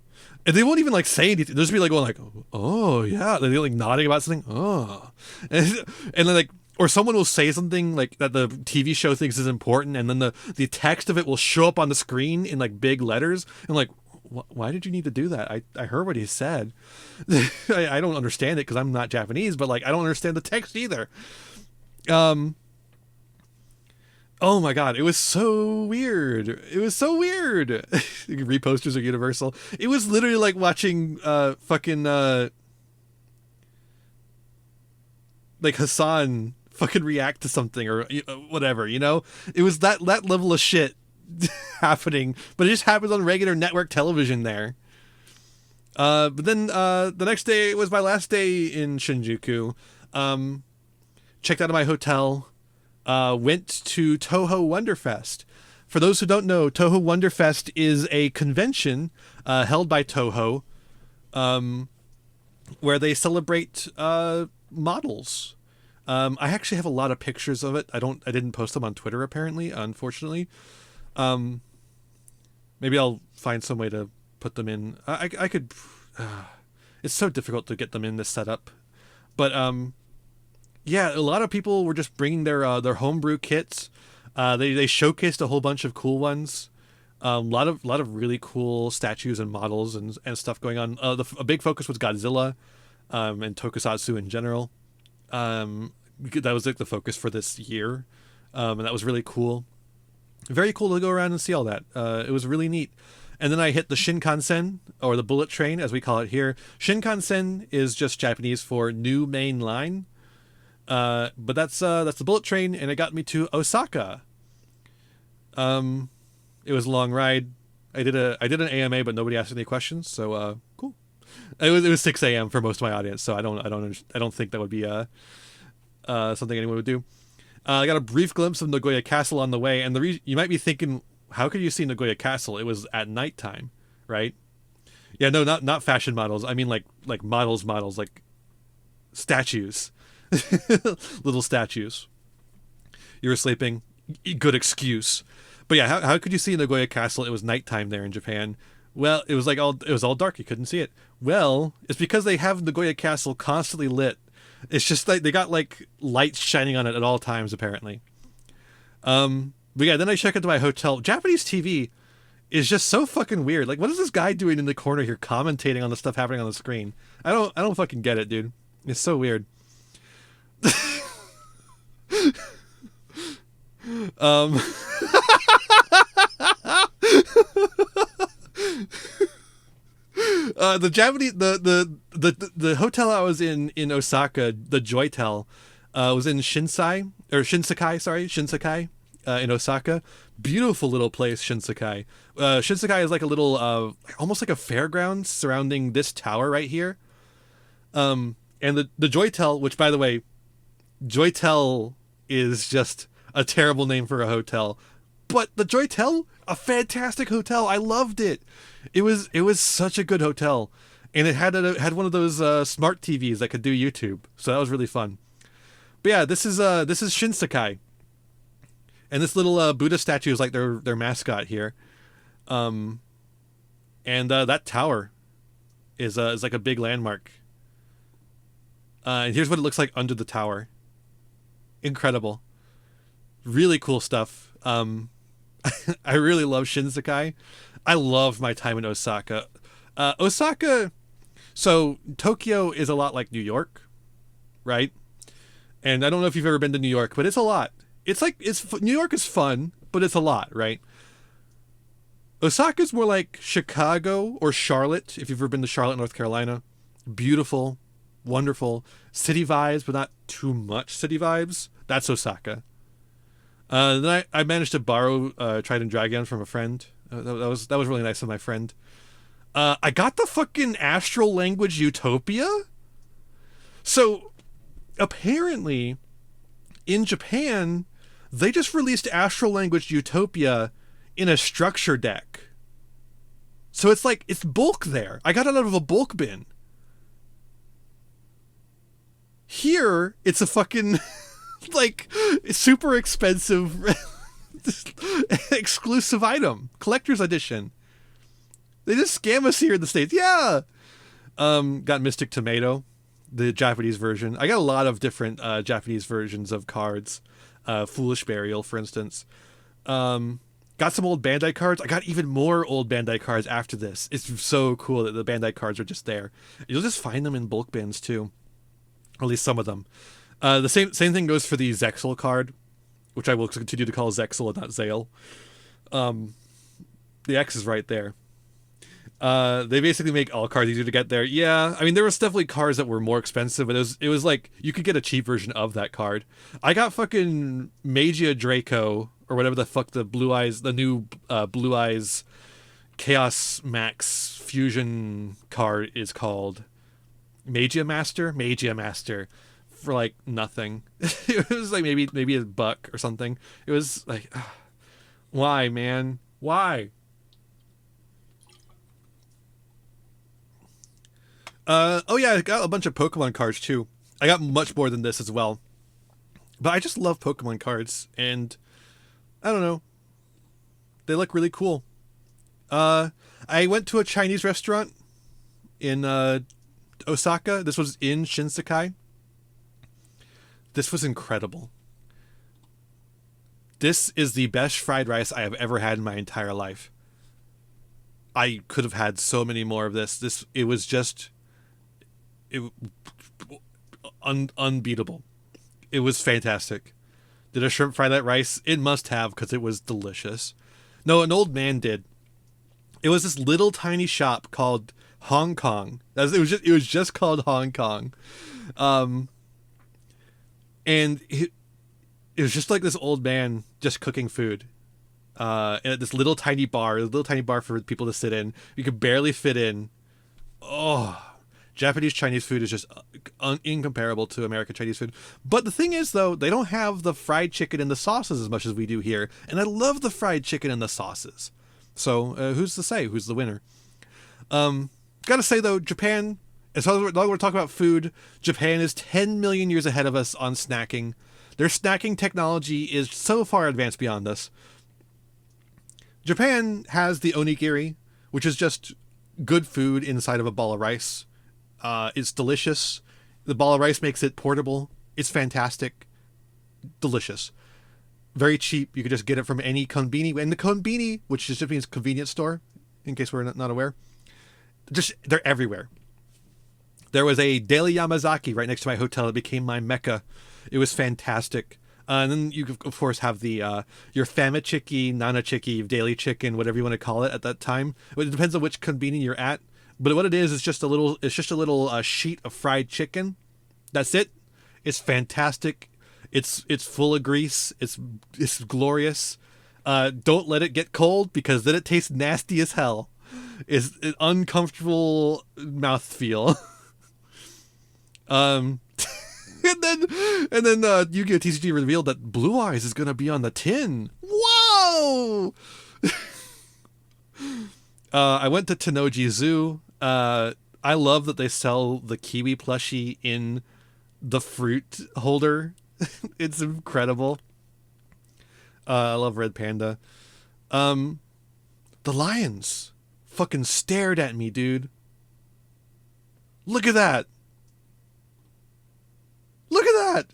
And they won't even like say anything. They'll just be like going like, oh yeah. They're like nodding about something. Oh, and then like, or someone will say something like that the TV show thinks is important, and then the text of it will show up on the screen in like big letters. And like, why did you need to do that? I heard what he said. I don't understand it because I'm not Japanese, but like I don't understand the text either. Oh my god, it was so weird. It was so weird. Reposters are universal. It was literally like watching fucking like Hassan fucking react to something or whatever, you know? It was that level of shit happening, but it just happens on regular network television there. But then the next day was my last day in Shinjuku. Checked out of my hotel. Went to Toho Wonderfest. For those who don't know, Toho Wonderfest is a convention held by Toho, where they celebrate models. I actually have a lot of pictures of it. I didn't post them on Twitter apparently, unfortunately. Maybe I'll find some way to put them in. I could. It's so difficult to get them in this setup, but yeah, a lot of people were just bringing their homebrew kits. They showcased a whole bunch of cool ones. A lot of really cool statues and models and stuff going on. A big focus was Godzilla, and Tokusatsu in general. That was like the focus for this year, and that was really cool. Very cool to go around and see all that. It was really neat. And then I hit the Shinkansen, or the bullet train as we call it here. Shinkansen is just Japanese for new main line. But that's the bullet train, and it got me to Osaka. It was a long ride. I did an AMA, but nobody asked any questions, so cool. It was 6 a.m. for most of my audience, so I don't think that would be something anyone would do. I got a brief glimpse of Nagoya Castle on the way, and you might be thinking, how could you see Nagoya Castle? It was at nighttime, right? Yeah, no, not fashion models. I mean like models, like statues. Little statues. You were sleeping. Good excuse. But yeah, how could you see Nagoya Castle? It was nighttime there in Japan. Well, it was all dark. You couldn't see it. Well, it's because they have Nagoya Castle constantly lit. It's just like they got like lights shining on it at all times, apparently. But yeah, then I check into my hotel. Japanese TV is just so fucking weird. Like, what is this guy doing in the corner here commentating on the stuff happening on the screen? I don't fucking get it, dude. It's so weird. The Japanese the the hotel I was in Osaka, the Joytel, was in Shinsekai, in Osaka. Beautiful little place, Shinsekai. Shinsekai is like a little, almost like a fairground surrounding this tower right here. And the Joytel, which by the way, Joytel is just a terrible name for a hotel, but the Joytel, a fantastic hotel. I loved it. It was such a good hotel, and it had one of those smart TVs that could do YouTube, so that was really fun. But yeah, this is Shinsekai, and this little Buddha statue is like their mascot here, and that tower is like a big landmark. And here's what it looks like under the tower. Incredible, really cool stuff. I really love Shinsekai. I love my time in Osaka. Osaka, so Tokyo is a lot like New York, right? And I don't know if you've ever been to New York, but it's a lot. New York is fun, but it's a lot, right? Osaka's more like Chicago or Charlotte, if you've ever been to Charlotte, North Carolina. Beautiful, wonderful. City vibes, but not too much city vibes. That's Osaka. Then I managed to borrow Trident Dragon from a friend. That was really nice of my friend. I got the fucking Astral Language Utopia. So apparently, in Japan, they just released Astral Language Utopia in a structure deck. So it's like, it's bulk there. I got it out of a bulk bin. Here, it's a fucking, like, super expensive exclusive item. Collector's edition. They just scam us here in the States. Yeah! Got Mystic Tomato, the Japanese version. I got a lot of different Japanese versions of cards. Foolish Burial, for instance. Got some old Bandai cards. I got even more old Bandai cards after this. It's so cool that the Bandai cards are just there. You'll just find them in bulk bins, too. Or at least some of them. The same thing goes for the Zexal card, which I will continue to call Zexal and not Zale. The X is right there. They basically make all cards easier to get there. Yeah, I mean, there was definitely cards that were more expensive, but it was like, you could get a cheap version of that card. I got fucking Magia Draco, or whatever the fuck the new Blue Eyes Chaos Max Fusion card is called. Magia Master, for like nothing. It was like maybe $1 or something. It was like, why, man? Why? Oh yeah, I got a bunch of Pokemon cards too. I got much more than this as well. But I just love Pokemon cards, and I don't know. They look really cool. I went to a Chinese restaurant in Osaka. This was in Shinsekai. This was incredible. This is the best fried rice I have ever had in my entire life. I could have had so many more of this. It was just unbeatable. It was fantastic. Did a shrimp fry that rice? It must have, because it was delicious. No, an old man did. It was this little tiny shop called Hong Kong. It was just called Hong Kong. And it was just like this old man just cooking food. At this little tiny bar for people to sit in. You could barely fit in. Oh, Japanese Chinese food is just incomparable to American Chinese food. But the thing is, though, they don't have the fried chicken and the sauces as much as we do here. And I love the fried chicken and the sauces. So who's to say who's the winner? Gotta say, though, Japan, as long as we're talking about food, Japan is 10 million years ahead of us on snacking. Their snacking technology is so far advanced beyond us. Japan has the onigiri, which is just good food inside of a ball of rice. It's delicious. The ball of rice makes it portable. It's fantastic. Delicious. Very cheap. You can just get it from any konbini. And the konbini, which just means convenience store, in case we're not aware, they're everywhere. There was a Daily Yamazaki right next to my hotel. It became my mecca. It was fantastic. And then you, of course, have the your Famichiki, Nanachiki, Daily Chicken, whatever you want to call it at that time. It depends on which konbini you're at. But what it is just a little. It's just a little sheet of fried chicken. That's it. It's fantastic. It's full of grease. It's glorious. Don't let it get cold because then it tastes nasty as hell. It's an uncomfortable mouthfeel. And then Yu-Gi-Oh! TCG revealed that Blue Eyes is gonna be on the tin. Whoa! I went to Tennoji Zoo. I love that they sell the kiwi plushie in the fruit holder. It's incredible. I love Red Panda. The lions fucking stared at me, dude. Look at that. Look at that.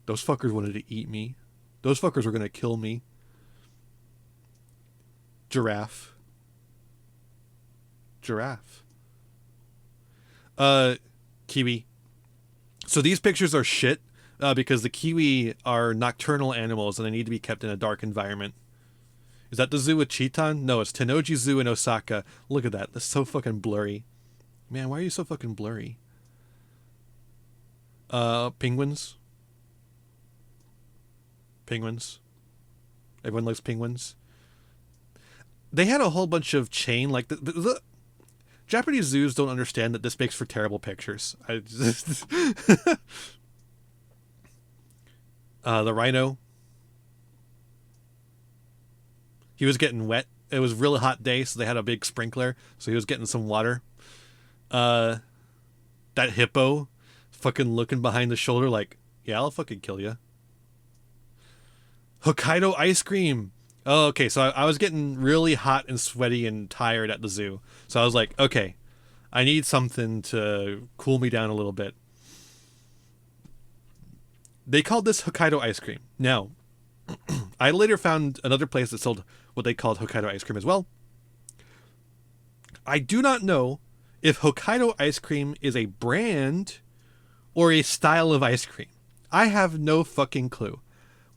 Those fuckers wanted to eat me. Those fuckers were gonna kill me. Giraffe. Kiwi. So these pictures are shit because the kiwi are nocturnal animals and they need to be kept in a dark environment. Is that the zoo with Chiton? No, it's Tennoji Zoo in Osaka. Look at that. That's so fucking blurry. Man, why are you so fucking blurry? Penguins. Penguins. Everyone likes penguins. They had a whole bunch of chain, like the Japanese zoos don't understand that this makes for terrible pictures. The rhino. He was getting wet. It was a really hot day, so they had a big sprinkler, so he was getting some water. That hippo, fucking looking behind the shoulder like, yeah, I'll fucking kill you. Hokkaido ice cream. Oh, okay, so I was getting really hot and sweaty and tired at the zoo. So I was like, okay, I need something to cool me down a little bit. They called this Hokkaido ice cream. Now, I later found another place that sold what they called Hokkaido ice cream as well. I do not know if Hokkaido ice cream is a brand or a style of ice cream. I have no fucking clue.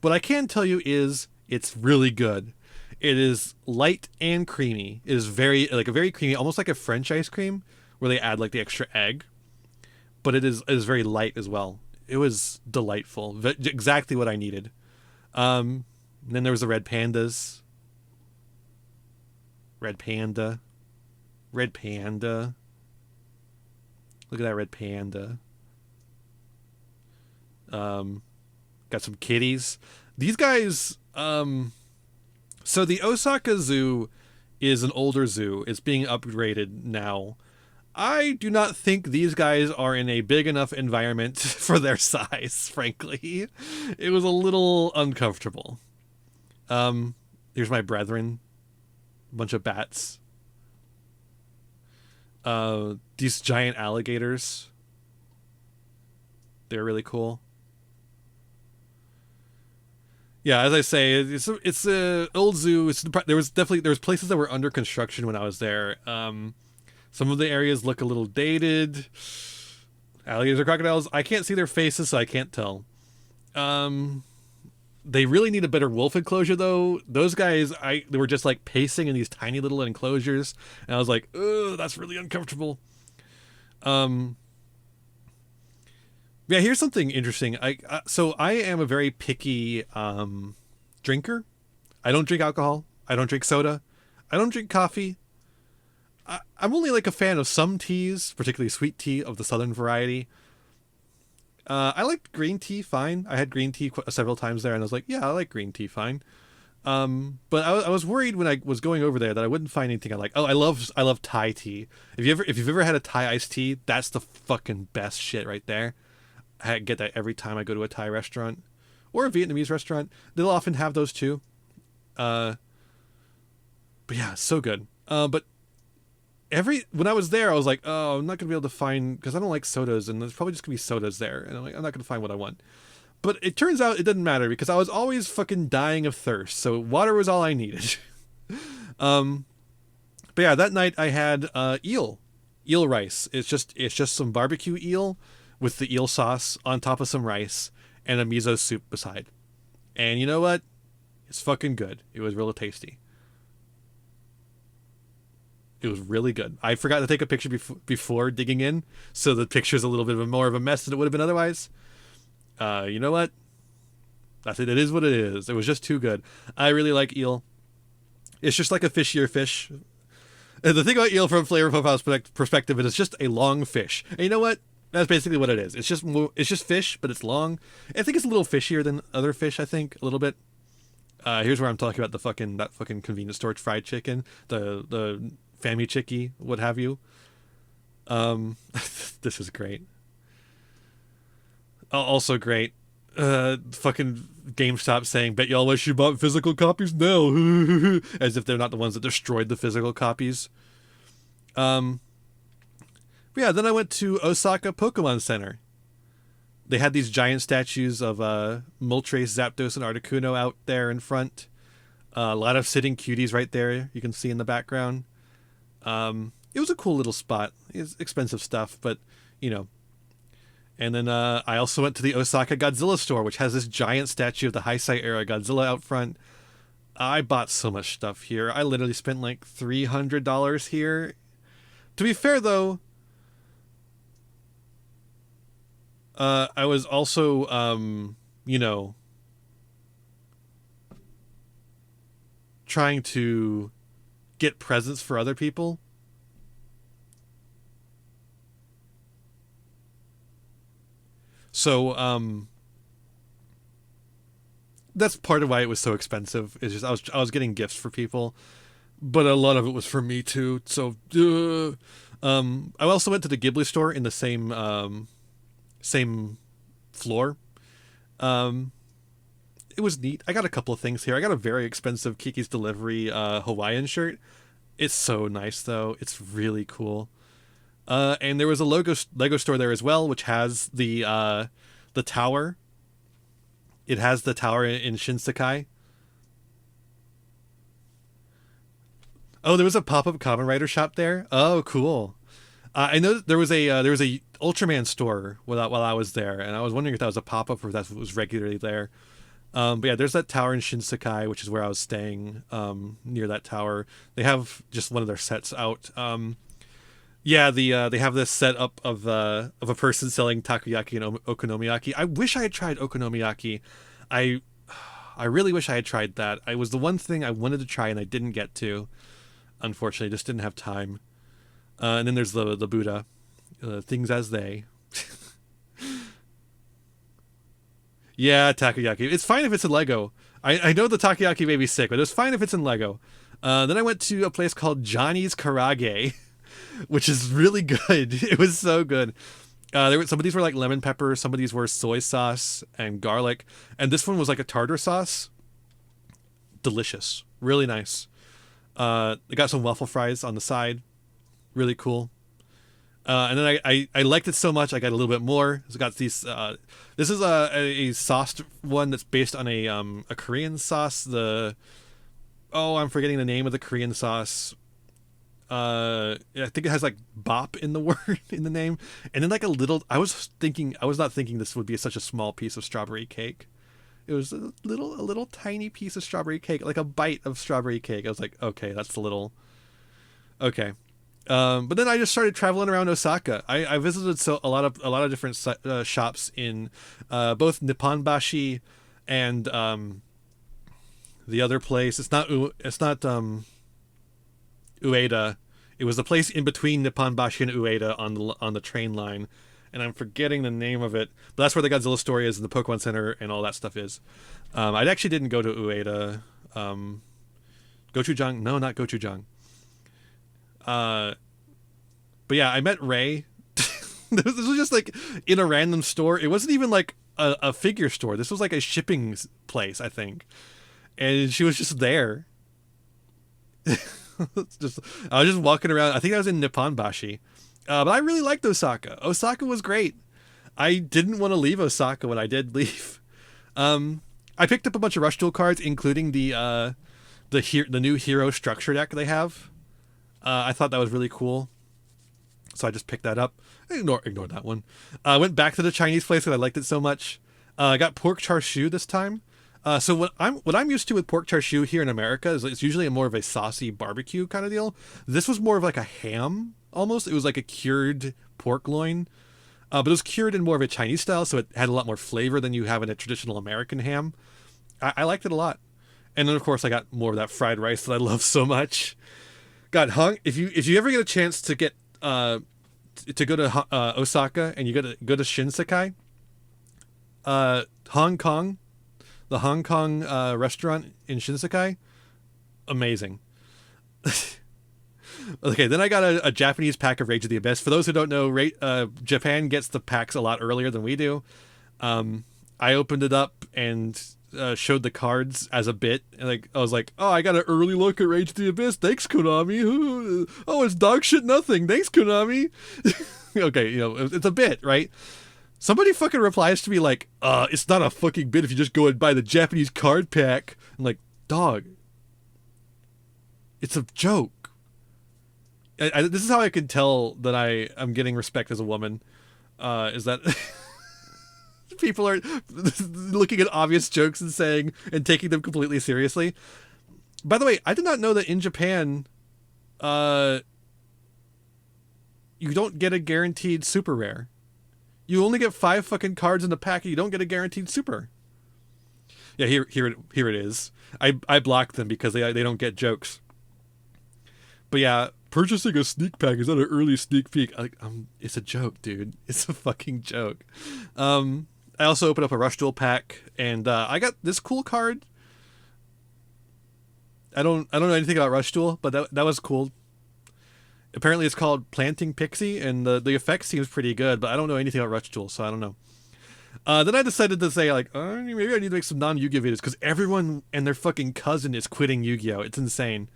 What I can tell you is it's really good. It is light and creamy. It is very creamy, almost like a French ice cream where they add like the extra egg. But it is very light as well. It was delightful. Exactly what I needed. And then there was the red pandas. Red panda. Look at that red panda. Got some kitties. These guys, so the Osaka Zoo is an older zoo. It's being upgraded now. I do not think these guys are in a big enough environment for their size, frankly. It was a little uncomfortable. Here's my brethren. A bunch of bats. These giant alligators. They're really cool. Yeah, as I say, it's a old zoo. There was places that were under construction when I was there. Some of the areas look a little dated. Alligators or crocodiles. I can't see their faces, so I can't tell. They really need a better wolf enclosure, though. Those guys, they were just like pacing in these tiny little enclosures, and I was like, ugh, that's really uncomfortable. Yeah, here's something interesting. So I am a very picky drinker. I don't drink alcohol. I don't drink soda. I don't drink coffee. I'm only like a fan of some teas, particularly sweet tea of the southern variety. I liked green tea fine. I had green tea several times there, and I was like, yeah, I like green tea fine. But I was worried when I was going over there that I wouldn't find anything I like. Oh, I love Thai tea. If you've ever had a Thai iced tea, that's the fucking best shit right there. I get that every time I go to a Thai restaurant or a Vietnamese restaurant. They'll often have those too. But yeah, so good. But when I was there, I was like, oh, I'm not gonna be able to find, because I don't like sodas, and there's probably just gonna be sodas there, and I'm not gonna find what I want. But it turns out it didn't matter because I was always fucking dying of thirst, so water was all I needed. But yeah, that night I had eel rice. It's just some barbecue eel with the eel sauce on top of some rice and a miso soup beside. And you know what? It's fucking good. It was really tasty. It was really good. I forgot to take a picture before digging in, so the picture's a little bit more of a mess than it would have been otherwise. You know what? That's it. It is what it is. It was just too good. I really like eel. It's just like a fishier fish. And the thing about eel from Flavor Profile's perspective is it's just a long fish. And you know what? That's basically what it is. It's just fish, but it's long. I think it's a little fishier than other fish, I think, a little bit. Here's where I'm talking about that fucking convenience store fried chicken, the Family Chicky, what have you. This is great. Also great. Fucking GameStop saying, "Bet y'all wish you bought physical copies now," as if they're not the ones that destroyed the physical copies. Yeah, then I went to Osaka Pokemon Center. They had these giant statues of Moltres, Zapdos, and Articuno out there in front. A lot of sitting cuties right there you can see in the background. It was a cool little spot. It's expensive stuff, but, you know. And then I also went to the Osaka Godzilla store, which has this giant statue of the Heisei era Godzilla out front. I bought so much stuff here. I literally spent like $300 here. To be fair, though, I was also, you know, trying to get presents for other people. So, that's part of why it was so expensive. It's just I was getting gifts for people, but a lot of it was for me too. So, I also went to the Ghibli store in the same floor. It was neat. I got a couple of things here. I got a very expensive Kiki's Delivery Hawaiian shirt. It's so nice though. It's really cool. And there was a Lego store there as well, which has the tower. It has the tower in Shinsekai. Oh, there was a pop-up Kamen Rider shop there. Oh, cool. I know there was a Ultraman store while I was there, and I was wondering if that was a pop-up or if that was regularly there. But yeah, there's that tower in Shinsekai, which is where I was staying, near that tower. They have just one of their sets out. Yeah, they have this set up of a person selling takoyaki and okonomiyaki. I wish I had tried okonomiyaki. I really wish I had tried that. It was the one thing I wanted to try and I didn't get to. Unfortunately, just didn't have time. And then there's the Buddha, things as they. Yeah, takoyaki. It's fine if it's in Lego. I know the takoyaki may be sick, but it's fine if it's in Lego. Then I went to a place called Johnny's Karage, which is really good. It was so good. Some of these were like lemon pepper, some of these were soy sauce and garlic, and this one was like a tartar sauce. Delicious, really nice. They got some waffle fries on the side, really cool. And then I liked it so much I got a little bit more. It's got these. This is a sauced one that's based on a Korean sauce. I'm forgetting the name of the Korean sauce. I think it has like bop in the word in the name, and then like a little. I was not thinking this would be such a small piece of strawberry cake. It was a little tiny piece of strawberry cake, like a bite of strawberry cake. I was like, okay, that's a little. Okay, but then I just started traveling around Osaka. I visited a lot of different shops in both Nipponbashi and the other place. It's not Ueda. It was the place in between Nipponbashi and Ueda on the train line, and I'm forgetting the name of it. But that's where the Godzilla store is, and the Pokemon Center, and all that stuff is. I actually didn't go to Ueda. Gochujang? No, not Gochujang. But yeah, I met Ray. This was just like in a random store. It wasn't even like a figure store. This was like a shipping place, I think. And she was just there. I was just walking around. I think I was in Nipponbashi. But I really liked Osaka. Osaka was great. I didn't want to leave Osaka when I did leave. I picked up a bunch of Rush Duel cards, including the new hero structure deck they have. I thought that was really cool, so I just picked that up. Ignore that one. I went back to the Chinese place because I liked it so much. I got pork char siu this time. So what I'm used to with pork char siu here in America is it's usually more of a saucy barbecue kind of deal. This was more of like a ham almost. It was like a cured pork loin, but it was cured in more of a Chinese style, so it had a lot more flavor than you have in a traditional American ham. I liked it a lot, and then of course I got more of that fried rice that I love so much. God, if you ever get a chance to get to go to Osaka and you go to Shinsekai, Hong Kong, the Hong Kong restaurant in Shinsekai, amazing. Okay, then I got a Japanese pack of Rage of the Abyss. For those who don't know, Japan gets the packs a lot earlier than we do. I opened it up and showed the cards as a bit. And like I was like, oh, I got an early look at Rage of the Abyss. Thanks, Konami. Oh, it's dog shit nothing. Thanks, Konami. Okay, it's a bit, right? Somebody fucking replies to me like, it's not a fucking bit if you just go and buy the Japanese card pack. I'm like, dog, it's a joke. This is how I can tell that I'm getting respect as a woman, is that people are looking at obvious jokes and taking them completely seriously. By the way, I did not know that in Japan, you don't get a guaranteed super rare. You only get 5 fucking cards in the pack, and you don't get a guaranteed super. Yeah, here it is. I blocked them because they don't get jokes. But yeah, purchasing a sneak pack is not an early sneak peek. It's a joke, dude. It's a fucking joke. I also opened up a Rush Duel pack, and I got this cool card. I don't know anything about Rush Duel, but that was cool. Apparently it's called Planting Pixie, and the effect seems pretty good, but I don't know anything about Rush Duel, so I don't know. Then I decided to say, like, maybe I need to make some non-Yu-Gi-Oh videos, because everyone and their fucking cousin is quitting Yu-Gi-Oh! It's insane.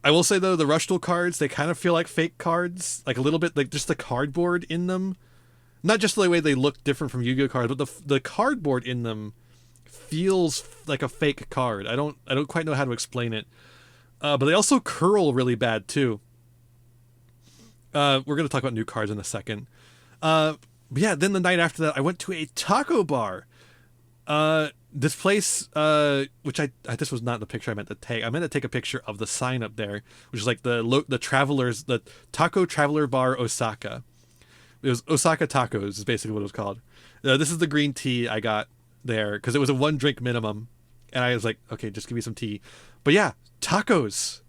I will say, though, the Rush Duel cards, they kind of feel like fake cards, like a little bit, like just the cardboard in them. Not just the way they look different from Yu-Gi-Oh! Cards, but the cardboard in them feels like a fake card. I don't quite know how to explain it. But they also curl really bad, too. We're going to talk about new cards in a second. But yeah, then the night after that, I went to a taco bar. This place, which this was not the picture I meant to take. I meant to take a picture of the sign up there, which is like the Taco Traveler Bar Osaka. It was Osaka Tacos is basically what it was called. This is the green tea I got there because it was a 1 drink minimum. And I was like, okay, just give me some tea. But yeah, tacos.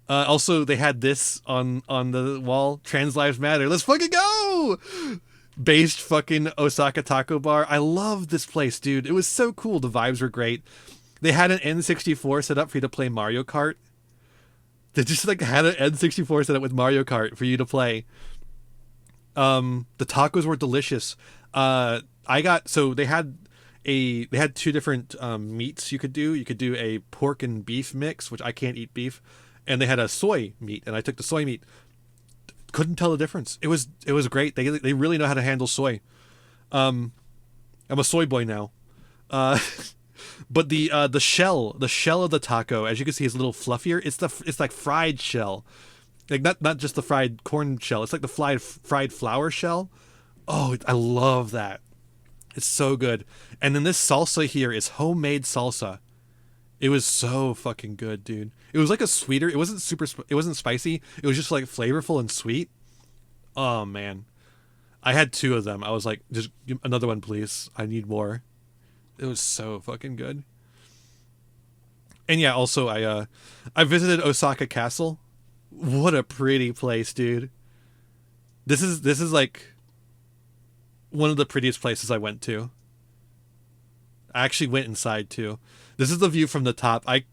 Also, they had this on the wall. Trans Lives Matter. Let's fucking go! Based fucking Osaka Taco Bar. I love this place, dude. It was so cool. The vibes were great. They had an N64 set up for you to play Mario Kart. They just like had an N64 set up with Mario Kart for you to play. The tacos were delicious. They had 2 different meats you could do. You could do a pork and beef mix, which I can't eat beef, and they had a soy meat, and I took the soy meat. Couldn't tell the difference. It was great. They really know how to handle soy. I'm a soy boy now. But the shell of the taco, as you can see, is a little fluffier. It's like fried shell, like not just the fried corn shell. It's like the fried flour shell. Oh, I love that. It's so good. And then this salsa here is homemade salsa. It was so fucking good, dude. It was like a sweeter. It wasn't spicy. It was just like flavorful and sweet. Oh man, I had 2 of them. I was like, just give another one, please. I need more. It was so fucking good. And yeah, also I visited Osaka Castle. What a pretty place, dude. This is like one of the prettiest places I went to. I actually went inside too. This is the view from the top. I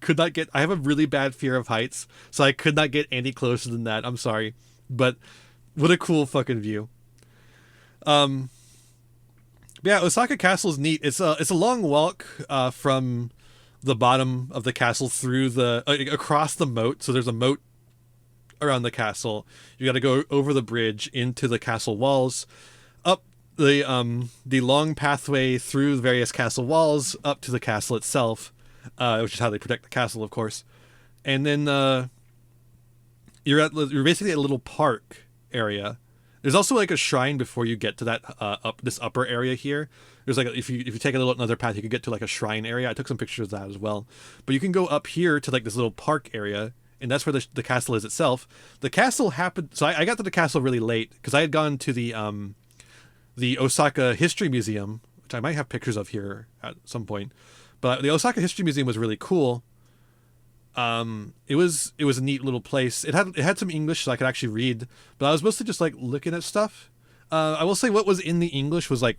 have a really bad fear of heights, so I could not get any closer than that. I'm sorry. But what a cool fucking view. Yeah, Osaka Castle is neat. It's a long walk from the bottom of the castle through across the moat. So there's a moat around the castle. You got to go over the bridge into the castle walls, up the long pathway through the various castle walls up to the castle itself, which is how they protect the castle, of course. And then you're basically at a little park area. There's also like a shrine before you get to that this upper area here. There's like if you take another path, you could get to like a shrine area. I took some pictures of that as well. But you can go up here to like this little park area, and that's where the castle is itself. The castle happened. So I got to the castle really late because I had gone to the Osaka History Museum, which I might have pictures of here at some point. But the Osaka History Museum was really cool. It was a neat little place. It had some English, so I could actually read, but I was mostly just like looking at stuff. I will say what was in the English was like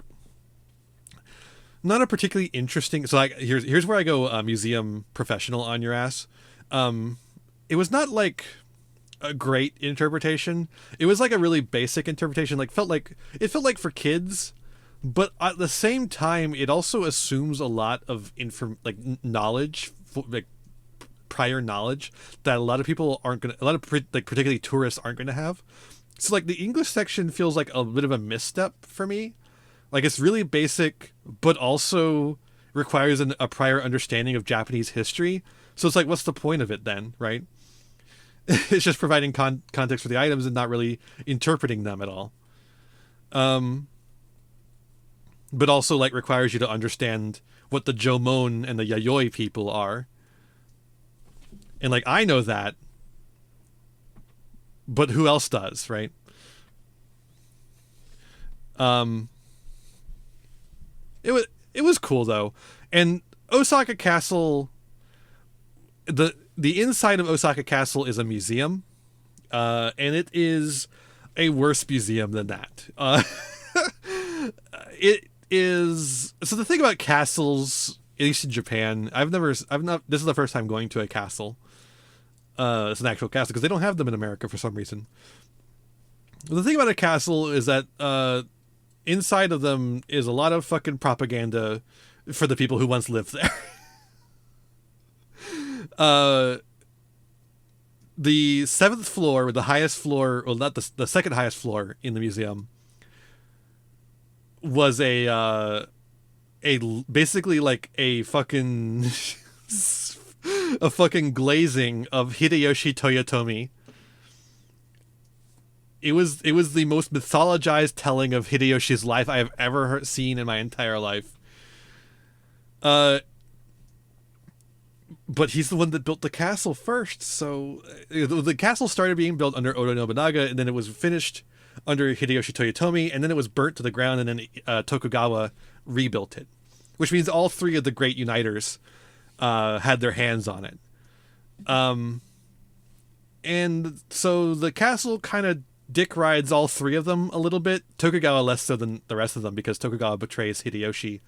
not a particularly interesting. So like here's where I go museum professional on your ass. It was not like a great interpretation. It was like a really basic interpretation. Like it felt like for kids, but at the same time, it also assumes a lot of knowledge, like prior knowledge that a lot of people aren't gonna, particularly tourists aren't gonna have. So like the English section feels like a bit of a misstep for me. Like it's really basic, but also requires a prior understanding of Japanese history. So it's like, what's the point of it then, right? It's just providing context for the items and not really interpreting them at all. But also like requires you to understand what the Jomon and the Yayoi people are. And like I know that, but who else does, right? It was cool though. And Osaka Castle, the inside of Osaka Castle is a museum, and it is a worse museum than that. It is. So the thing about castles, at least in Japan, I've not. This is the first time going to a castle. It's an actual castle because they don't have them in America for some reason. The thing about a castle is that inside of them is a lot of fucking propaganda for the people who once lived there. The 7th floor, the highest floor, well, not the second highest floor in the museum, was basically like a fucking a fucking glazing of Hideyoshi Toyotomi. It was the most mythologized telling of Hideyoshi's life I have ever seen in my entire life. But he's the one that built the castle first. So the castle started being built under Oda Nobunaga, and then it was finished under Hideyoshi Toyotomi, and then it was burnt to the ground, and then Tokugawa rebuilt it. Which means all three of the great uniters had their hands on it. And so the castle kind of dick rides all three of them a little bit. Tokugawa less so than the rest of them, because Tokugawa betrays Hideyoshi.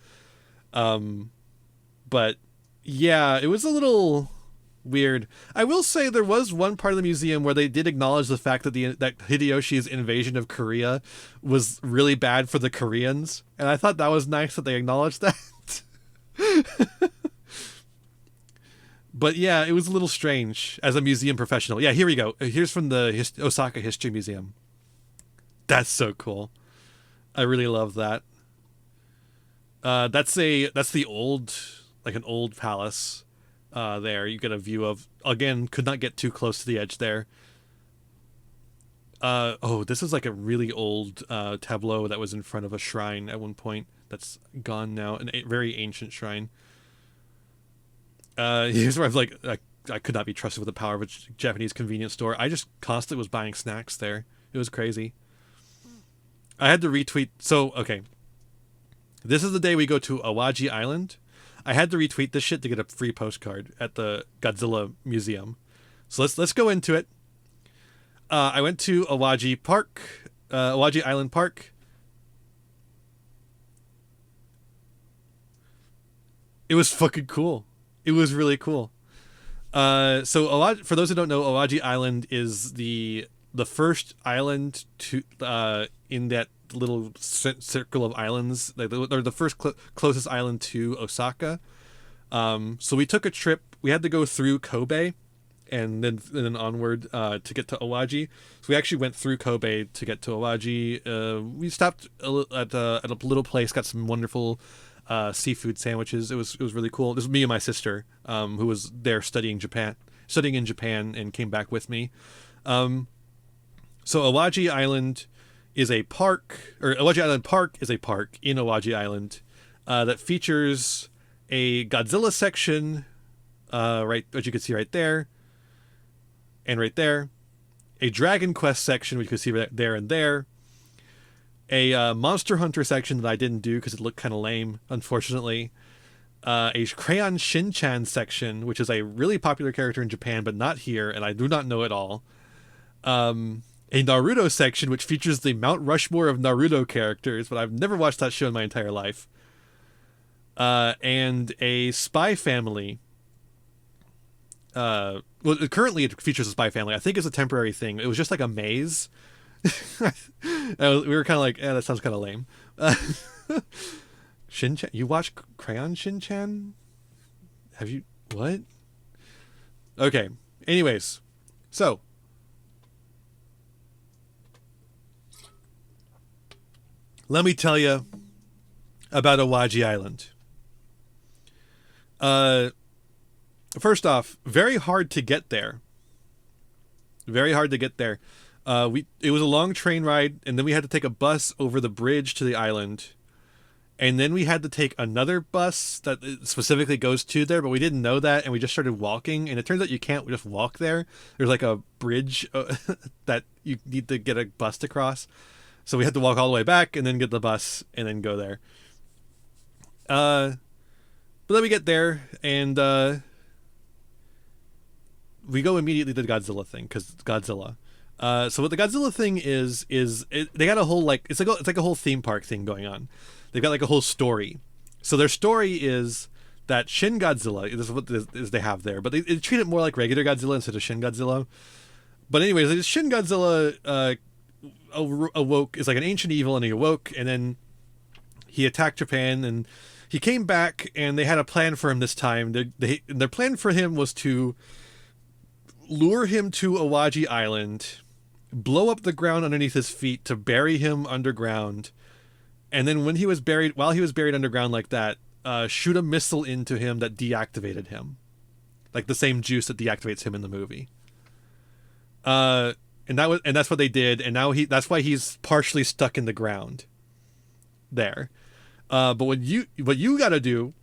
But yeah, it was a little weird. I will say there was one part of the museum where they did acknowledge the fact that that Hideyoshi's invasion of Korea was really bad for the Koreans, and I thought that was nice that they acknowledged that. But yeah, it was a little strange as a museum professional. Yeah, here we go. Here's from the Osaka History Museum. That's so cool. I really love that. That's the old, like an old palace. There you get a view of, again, could not get too close to the edge there. This is like a really old tableau that was in front of a shrine at one point that's gone now, a very ancient shrine. Here's where I'm like, I could not be trusted with the power of a Japanese convenience store. I just constantly was buying snacks there. It was crazy. I had to retweet. So, okay. This is the day we go to Awaji Island. I had to retweet this shit to get a free postcard at the Godzilla Museum. So let's go into it. I went to Awaji Island Park. It was fucking cool. It was really cool. So for those who don't know, Awaji Island is the first island to in that little circle of islands. They're the first closest island to Osaka. So we took a trip. We had to go through Kobe, and then onward to get to Awaji. So we actually went through Kobe to get to Awaji. We stopped at a little place, got some wonderful seafood sandwiches. It was really cool. This was me and my sister, who was there studying in Japan and came back with me. So Awaji Island is a park, or Awaji Island Park is a park in Awaji Island that features a Godzilla section, right, which you can see right there, and right there, a Dragon Quest section, which you can see right there and there, a Monster Hunter section that I didn't do because it looked kind of lame, unfortunately, a Crayon Shin-chan section, which is a really popular character in Japan, but not here, and I do not know it all. A Naruto section, which features the Mount Rushmore of Naruto characters, but I've never watched that show in my entire life. And a Spy Family. Well, currently it features a Spy Family. I think it's a temporary thing. It was just like a maze. We were kind of like, that sounds kind of lame. Shin-chan? You watch Crayon Shin-chan? Have you... What? Okay. Anyways. So. Let me tell you about Awaji Island. First off, very hard to get there. Very hard to get there. It was a long train ride, and then we had to take a bus over the bridge to the island. And then we had to take another bus that specifically goes to there, but we didn't know that, and we just started walking. And it turns out you can't just walk there. There's like a bridge that you need to get a bus to cross. So we had to walk all the way back and then get the bus and then go there. But then we get there and we go immediately to the Godzilla thing because it's Godzilla. So what the Godzilla thing is they got a whole it's like a whole theme park thing going on. They've got like a whole story. So their story is that Shin Godzilla, this is what they have there, but they treat it more like regular Godzilla instead of Shin Godzilla. But anyways, Shin Godzilla awoke, is like an ancient evil, and he awoke, and then he attacked Japan, and he came back, and they had a plan for him this time. Their plan for him was to lure him to Awaji Island, blow up the ground underneath his feet to bury him underground, and then while he was buried underground like that, shoot a missile into him that deactivated him, like the same juice that deactivates him in the movie. And that's what they did, and now that's why he's partially stuck in the ground there. But what you got to do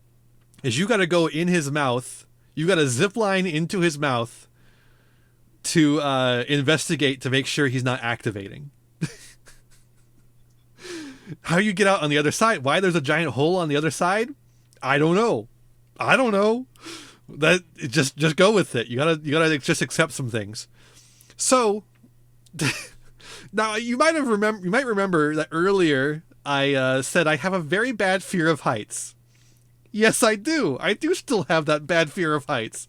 is you got to go in his mouth. You got to zip line into his mouth to investigate to make sure he's not activating. How you get out on the other side? Why there's a giant hole on the other side? I don't know. That just go with it. You gotta just accept some things. So now you might remember that earlier I said I have a very bad fear of heights. Yes, I do. I do still have that bad fear of heights.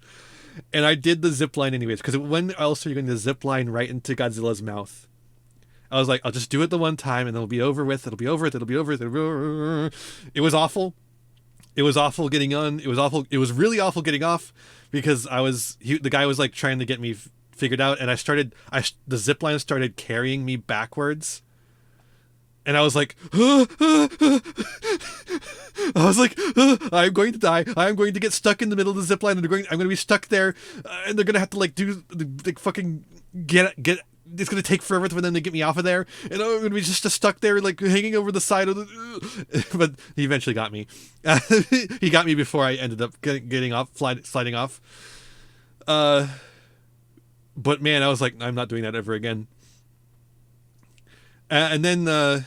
And I did the zip line anyways, because when else are you going to zip line right into Godzilla's mouth? I was like, I'll just do it the one time and then it'll be over with. It was awful. It was awful getting on. It was awful. It was really awful getting off because the guy was like trying to get me figured out, and the zip line started carrying me backwards. And I was like, I'm going to die. I'm going to get stuck in the middle of the zip line, and I'm going to be stuck there, and they're going to have to fucking get. It's going to take forever for them to get me off of there, and I'm going to be just stuck there, like hanging over the side of the. But he eventually got me. He got me before I ended up getting off, sliding off. But man, I was like, I'm not doing that ever again. And then.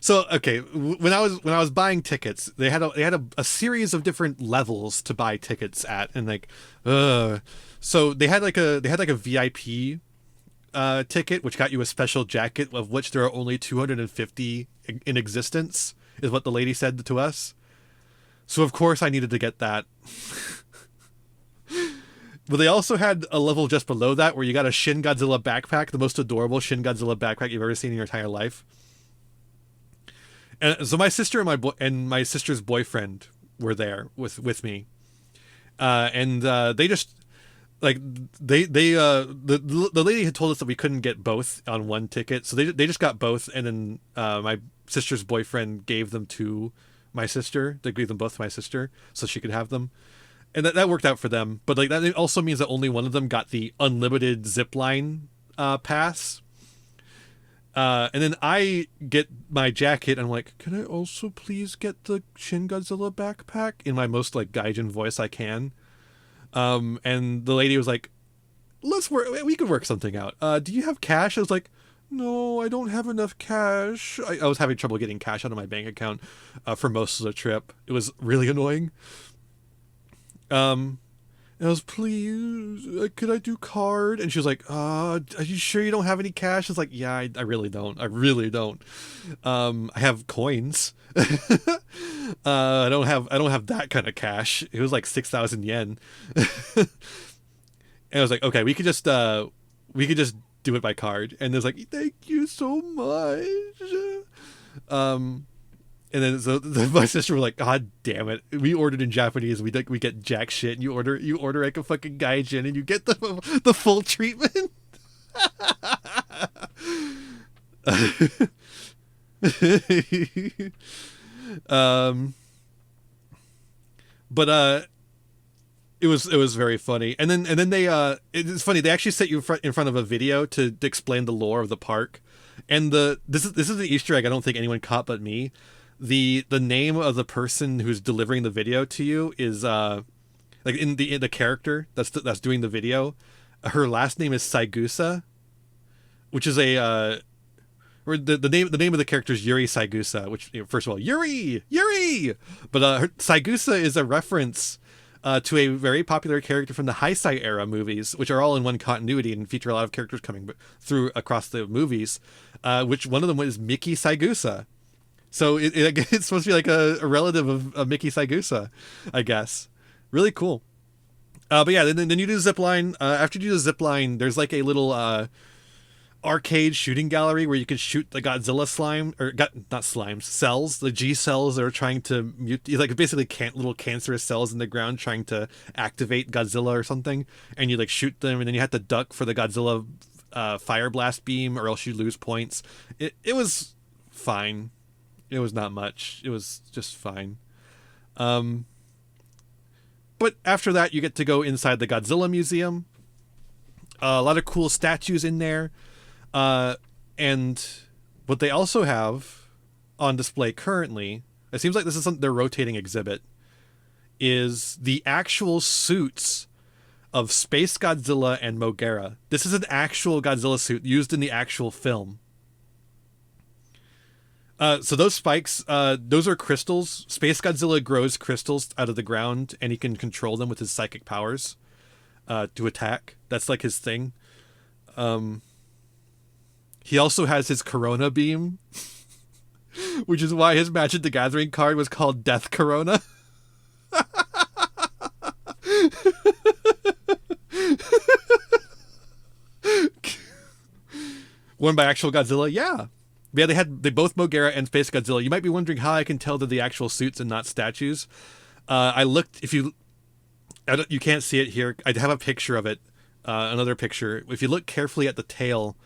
So okay, when I was buying tickets, they had a series of different levels to buy tickets at, and so they had like a VIP ticket, which got you a special jacket, of which there are only 250 in existence, is what the lady said to us. So of course I needed to get that. But they also had a level just below that where you got a Shin Godzilla backpack, the most adorable Shin Godzilla backpack you've ever seen in your entire life. And so my sister and my sister's boyfriend were there with me, and they just like the lady had told us that we couldn't get both on one ticket, so they just got both, and then my sister's boyfriend gave them to my sister. They gave them both to my sister so she could have them, and that worked out for them. But like that also means that only one of them got the unlimited zipline pass. And then I get my jacket, and I'm like, can I also please get the Shin Godzilla backpack in my most like gaijin voice I can? And the lady was like, let's work. We could work something out. Do you have cash? I was like, no, I don't have enough cash. I was having trouble getting cash out of my bank account for most of the trip. It was really annoying. And I was, please, could I do card? And she was like, are you sure you don't have any cash? I was like, yeah, I really don't. I really don't. I have coins. I don't have that kind of cash. It was like 6,000 yen. And I was like, okay, we could just do it by card. And there's like, thank you so much. And then my sister was like, God damn it! We ordered in Japanese. We get jack shit. And you order like a fucking gaijin, and you get the full treatment. But it was very funny. And then they it's funny, they actually set you in front of a video to explain the lore of the park. And this is an Easter egg I don't think anyone caught but me. The name of the person who's delivering the video to you is like in the character that's doing the video, her last name is Saigusa, which is a or the name of the character is Yuri Saigusa, which, first of all, Yuri, but Saigusa is a reference to a very popular character from the Heisei era movies, which are all in one continuity and feature a lot of characters coming through across the movies, which one of them was Miki Saigusa. So it's supposed to be like a relative of Miki Saigusa, I guess. Really cool. But yeah, then you do the zip line. After you do the zip line, there's like a little arcade shooting gallery where you can shoot the Godzilla cells, the G cells that are trying to like basically little cancerous cells in the ground trying to activate Godzilla or something, and you like shoot them, and then you have to duck for the Godzilla fire blast beam, or else you lose points. It was fine. It was not much. It was just fine. But after that, you get to go inside the Godzilla Museum. A lot of cool statues in there. And what they also have on display currently, it seems like this is their rotating exhibit, is the actual suits of Space Godzilla and Mogera. This is an actual Godzilla suit used in the actual film. So those spikes, those are crystals. Space Godzilla grows crystals out of the ground, and he can control them with his psychic powers to attack. That's like his thing. He also has his Corona beam, which is why his Magic the Gathering card was called Death Corona. Won by actual Godzilla? Yeah. Yeah, they both Mogera and Space Godzilla. You might be wondering how I can tell they're the actual suits and not statues. I looked. You can't see it here. I have a picture of it. Another picture. If you look carefully at the tail,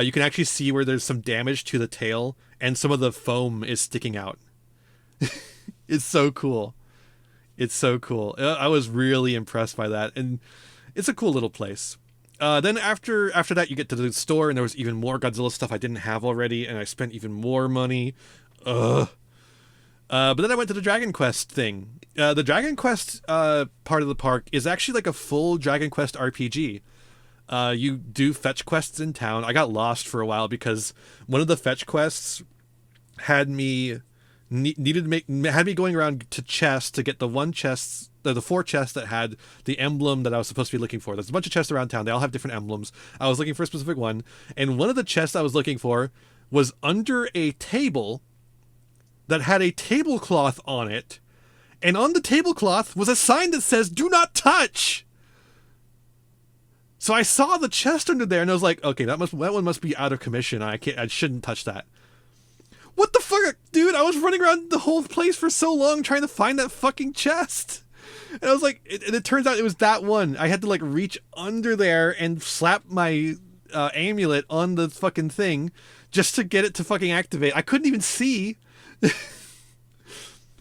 you can actually see where there's some damage to the tail, and some of the foam is sticking out. It's so cool. It's so cool. I was really impressed by that, and it's a cool little place. Then after that, you get to the store, and there was even more Godzilla stuff I didn't have already, and I spent even more money. But then I went to the Dragon Quest thing. The Dragon Quest part of the park is actually like a full Dragon Quest RPG. You do fetch quests in town. I got lost for a while because one of the fetch quests had me had me going around to chests to get the one chest. The 4 chests that had the emblem that I was supposed to be looking for. There's a bunch of chests around town. They all have different emblems. I was looking for a specific one. And one of the chests I was looking for was under a table that had a tablecloth on it. And on the tablecloth was a sign that says, "Do not touch." So I saw the chest under there and I was like, okay, that one must be out of commission. I shouldn't touch that. What the fuck, dude? I was running around the whole place for so long trying to find that fucking chest. And I was like, it turns out it was that one. I had to like reach under there and slap my amulet on the fucking thing just to get it to fucking activate. I couldn't even see.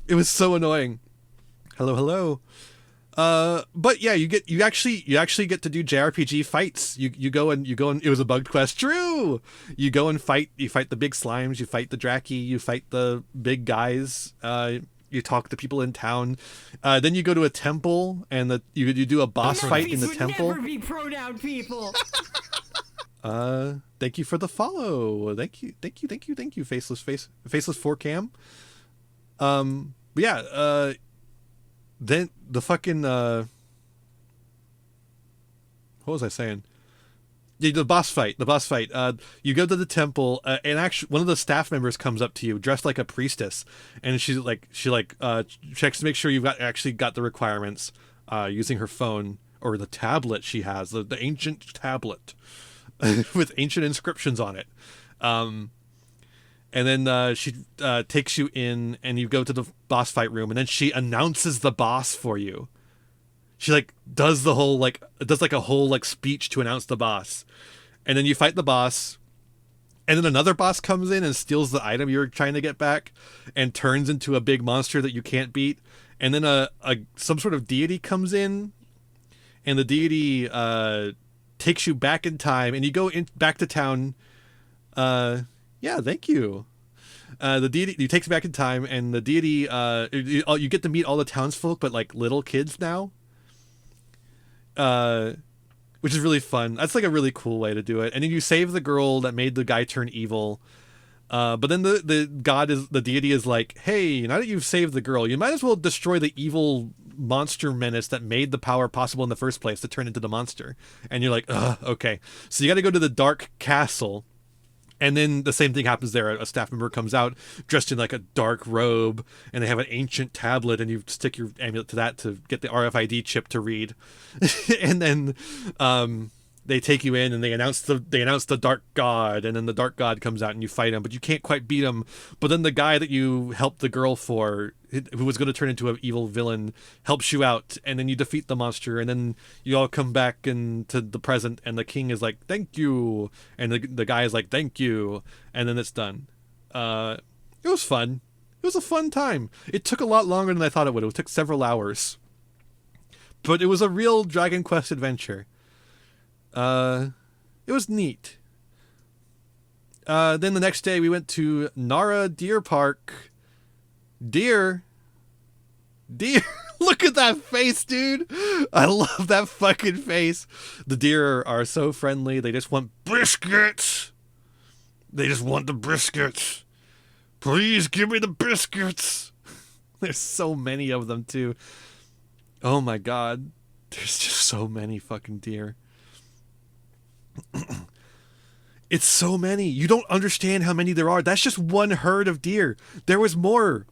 It was so annoying. Hello. But yeah, you actually get to do JRPG fights. You go and it was a bugged quest. True. You fight the big slimes, you fight the Draki, you fight the big guys. You talk to people in town. Then you go to a temple and you do a boss fight in the temple. Never be pronoun people. Thank you for the follow. Thank you, faceless 4cam. But yeah, then the fucking what was I saying? Yeah, the boss fight. You go to the temple, and actually, one of the staff members comes up to you dressed like a priestess, and she checks to make sure you've actually got the requirements, using her phone or the tablet she has, the ancient tablet with ancient inscriptions on it. And then she takes you in, and you go to the boss fight room, and then she announces the boss for you. She does a whole speech to announce the boss, and then you fight the boss, and then another boss comes in and steals the item you were trying to get back, and turns into a big monster that you can't beat. And then some sort of deity comes in, and the deity takes you back in time, and you go back to town. Yeah, thank you. The deity takes you back in time, and the deity you get to meet all the townsfolk, but little kids now. Which is really fun. That's a really cool way to do it. And then you save the girl that made the guy turn evil. But then the deity is like, hey, now that you've saved the girl, you might as well destroy the evil monster menace that made the power possible in the first place to turn into the monster. And you're like, ugh, okay. So you got to go to the dark castle. And then the same thing happens there. A staff member comes out dressed in a dark robe, and they have an ancient tablet, and you stick your amulet to that to get the RFID chip to read. And then they take you in, and they announce the dark god, and then the dark god comes out and you fight him, but you can't quite beat him. But then the guy that you helped the girl for, who was going to turn into an evil villain, helps you out, and then you defeat the monster, and then you all come back into the present, and the king is like, thank you, and the guy is like, thank you, and then it's done. It was fun. It was a fun time. It took a lot longer than I thought it would. It took several hours, but it was a real Dragon Quest adventure. It was neat. Then the next day we went to Nara Deer Park. Deer. Look at that face, dude. I love that fucking face. The deer are so friendly. They just want biscuits. They just want the biscuits. Please give me the biscuits. There's so many of them too. Oh my god. There's just so many fucking deer. It's so many. You don't understand how many there are. That's just one herd of deer. There was more.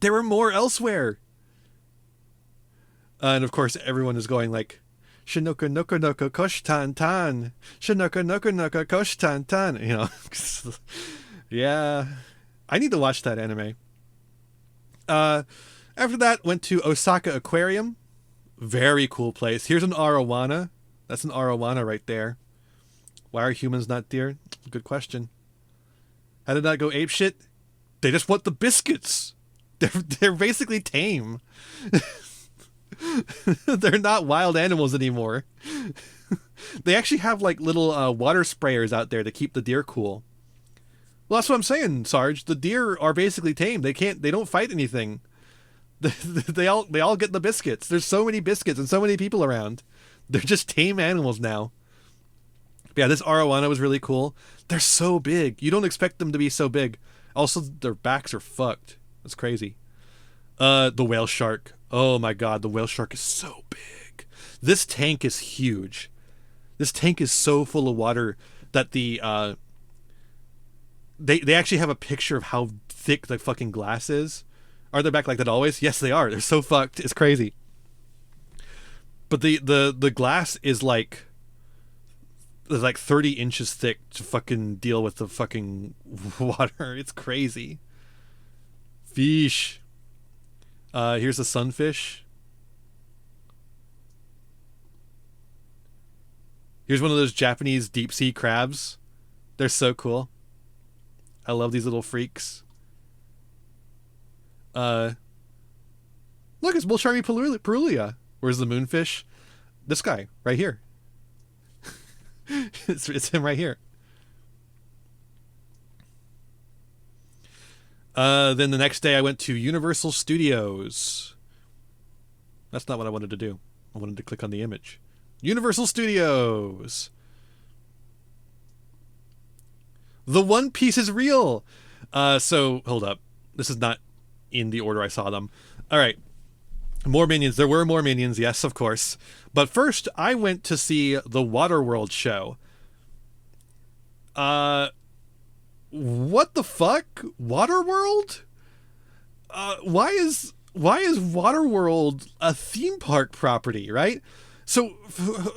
There were more elsewhere. And of course, everyone is going Shinoka Noko Noko Kosh Tan Tan. Shinoka Noko Noko Kosh Tan Tan. Yeah. I need to watch that anime. After that, went to Osaka Aquarium. Very cool place. Here's an arowana. That's an arowana right there. Why are humans not deer? Good question. How did that go apeshit? They just want the biscuits. They're basically tame. They're not wild animals anymore. They actually have little water sprayers out there to keep the deer cool. Well, that's what I'm saying, Sarge. The deer are basically tame. They don't fight anything. They all get the biscuits. There's so many biscuits and so many people around. They're just tame animals now. But yeah, this arowana was really cool. They're so big. You don't expect them to be so big. Also, their backs are fucked. That's crazy. The whale shark. Oh my god, the whale shark is so big. This tank is huge. This tank is so full of water that they actually have a picture of how thick the fucking glass is. Are they back like that always? Yes, they are. They're so fucked. It's crazy. But the glass is like 30 inches thick to fucking deal with the fucking water. It's crazy. Fish. Here's a sunfish. Here's one of those Japanese deep sea crabs. They're so cool. I love these little freaks. Look, it's Bullsharmy Perulia. Where's the moonfish? This guy right here. It's him right here. Then the next day I went to Universal Studios. That's not what I wanted to do. I wanted to click on the image. Universal Studios. The One Piece is real. So hold up. This is not in the order I saw them. All right. More Minions. There were more Minions, yes, of course. But first, I went to see the Waterworld show. What the fuck? Waterworld? Why is Waterworld a theme park property, right? So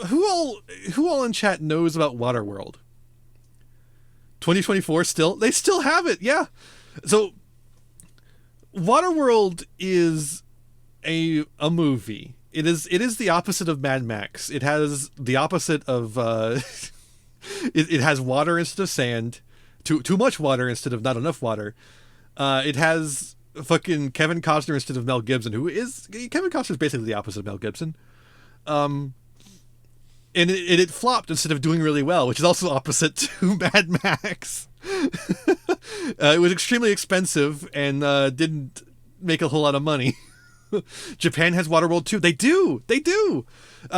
who all in chat knows about Waterworld? 2024 still? They still have it, yeah. So Waterworld is a movie. It is the opposite of Mad Max. It has the opposite of it has water instead of sand. Too much water instead of not enough water. It has fucking Kevin Costner instead of Mel Gibson, Kevin Costner is basically the opposite of Mel Gibson. And it flopped instead of doing really well, which is also opposite to Mad Max. It was extremely expensive and didn't make a whole lot of money. Japan has Waterworld too. They do.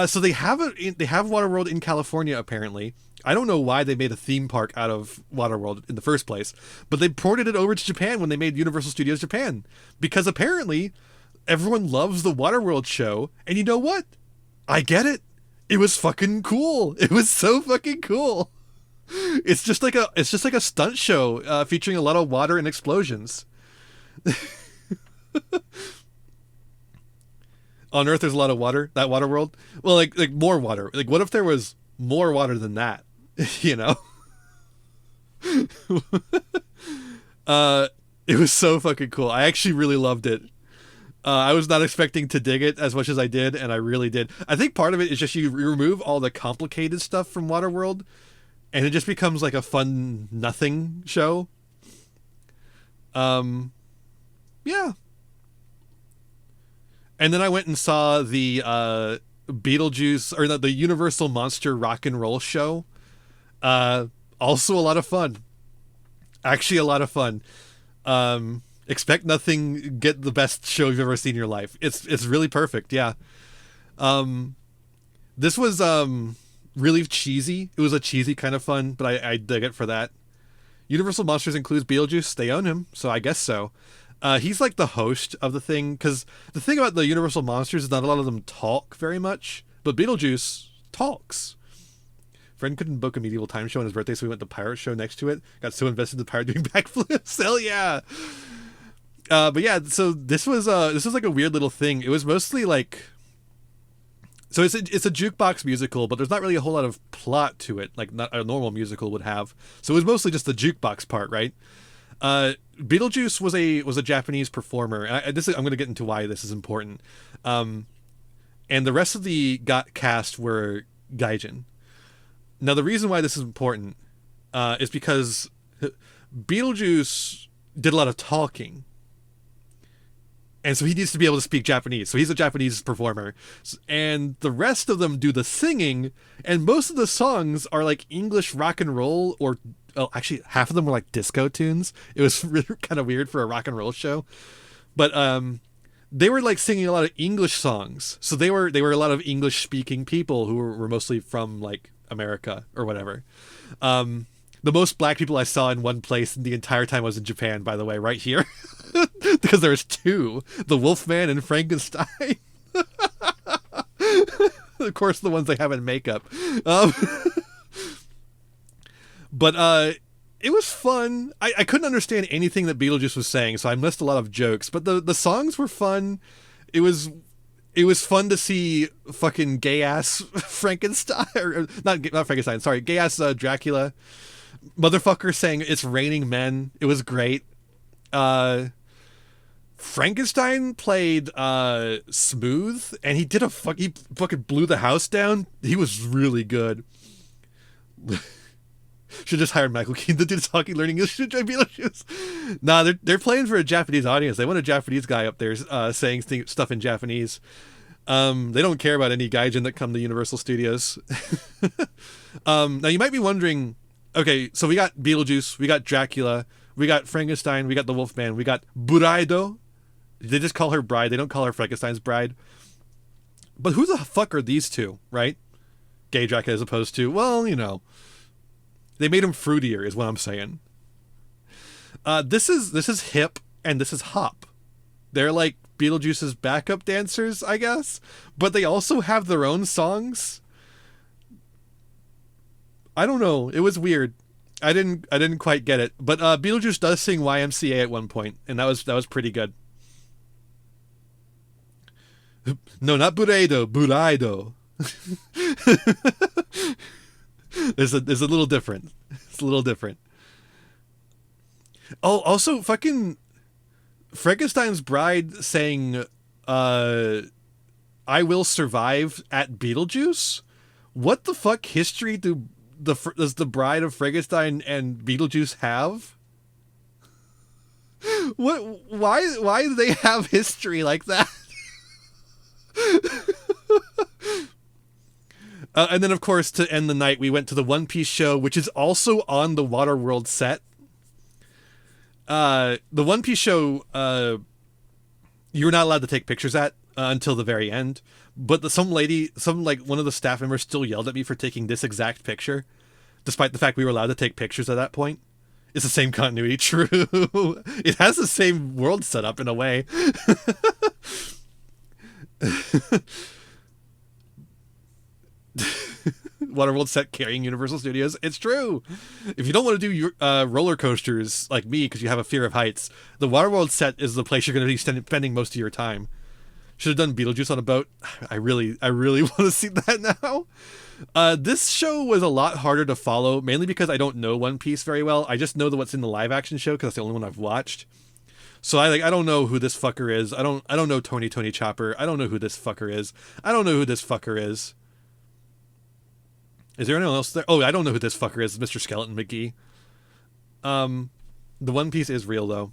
So they have Waterworld in California apparently. I don't know why they made a theme park out of Waterworld in the first place, but they ported it over to Japan when they made Universal Studios Japan, because apparently everyone loves the Waterworld show. And you know what? I get it. It was fucking cool. It was so fucking cool. It's just like a stunt show featuring a lot of water and explosions. On Earth, there's a lot of water. That Waterworld. Well, like more water. Like, what if there was more water than that? You know. It was so fucking cool. I actually really loved it. I was not expecting to dig it as much as I did, and I really did. I think part of it is just you remove all the complicated stuff from Waterworld, and it just becomes like a fun nothing show. Yeah. And then I went and saw the Beetlejuice, or the Universal Monster Rock and Roll show. Also a lot of fun. Actually a lot of fun. Expect nothing, get the best show you've ever seen in your life. It's really perfect, yeah. This was really cheesy. It was a cheesy kind of fun, but I dig it for that. Universal Monsters includes Beetlejuice. They own him, so I guess so. He's like the host of the thing, because the thing about the Universal Monsters is not a lot of them talk very much, but Beetlejuice talks. Friend couldn't book a medieval time show on his birthday, so we went to Pirate Show next to it. Got so invested in the pirate doing backflips. Hell yeah! But yeah, so this was like a weird little thing. It was mostly like, so it's a jukebox musical, but there's not really a whole lot of plot to it, like not a normal musical would have. So it was mostly just the jukebox part, right? Beetlejuice was a Japanese performer. I'm going to get into why this is important. And the rest of the cast were gaijin. Now, the reason why this is important is because Beetlejuice did a lot of talking. And so he needs to be able to speak Japanese. So he's a Japanese performer. And the rest of them do the singing. And most of the songs are like English rock and roll, or actually half of them were like disco tunes. It was really kind of weird for a rock and roll show. But they were like singing a lot of English songs. So they were a lot of English speaking people who were mostly from like America or whatever. The most black people I saw in one place in the entire time I was in Japan, by the way, right here. Because there's two, the Wolfman and Frankenstein. Of course, the ones they have in makeup. But it was fun. I couldn't understand anything that Beetlejuice was saying, so I missed a lot of jokes. But the songs were fun. It was fun to see fucking gay ass Frankenstein, or not Frankenstein. Sorry, gay ass Dracula. Motherfucker saying "It's raining men." It was great. Frankenstein played smooth, and he fucking blew the house down. He was really good. Should just hired Michael Keaton to do the talking, learning English to Beetlejuice. Nah, they're playing for a Japanese audience. They want a Japanese guy up there saying stuff in Japanese. They don't care about any gaijin that come to Universal Studios. Now you might be wondering, okay, so we got Beetlejuice, we got Dracula, we got Frankenstein, we got the Wolfman, we got Buraido. They just call her Bride. They don't call her Frankenstein's bride. But who the fuck are these two, right? Gay Dracula as opposed to, well, you know, they made him fruitier, is what I'm saying. This is hip and this is hop. They're like Beetlejuice's backup dancers, I guess, but they also have their own songs. I don't know. It was weird. I didn't quite get it. But Beetlejuice does sing YMCA at one point, and that was pretty good. No, not Buraido, Buraido. There's a little different. It's a little different. Oh, also fucking Frankenstein's bride saying I will survive at Beetlejuice? What the fuck history does the bride of Frankenstein and Beetlejuice have? Why do they have history like that? And then, of course, to end the night, we went to the One Piece show, which is also on the Waterworld set. The One Piece show, you're not allowed to take pictures at until the very end. But one of the staff members still yelled at me for taking this exact picture, despite the fact we were allowed to take pictures at that point. It's the same continuity, true. It has the same world setup in a way. Waterworld set carrying Universal Studios. It's true. If you don't want to do roller coasters like me because you have a fear of heights, the Waterworld set is the place you're going to be spending most of your time. Should have done Beetlejuice on a boat. I really want to see that now. This show was a lot harder to follow, mainly because I don't know One Piece very well. I just know what's in the live action show because that's the only one I've watched. So I don't know who this fucker is. I don't know Tony Chopper. I don't know who this fucker is. I don't know who this fucker is. Is there anyone else there? Oh, I don't know who this fucker is. Mr. Skeleton McGee. The One Piece is real though.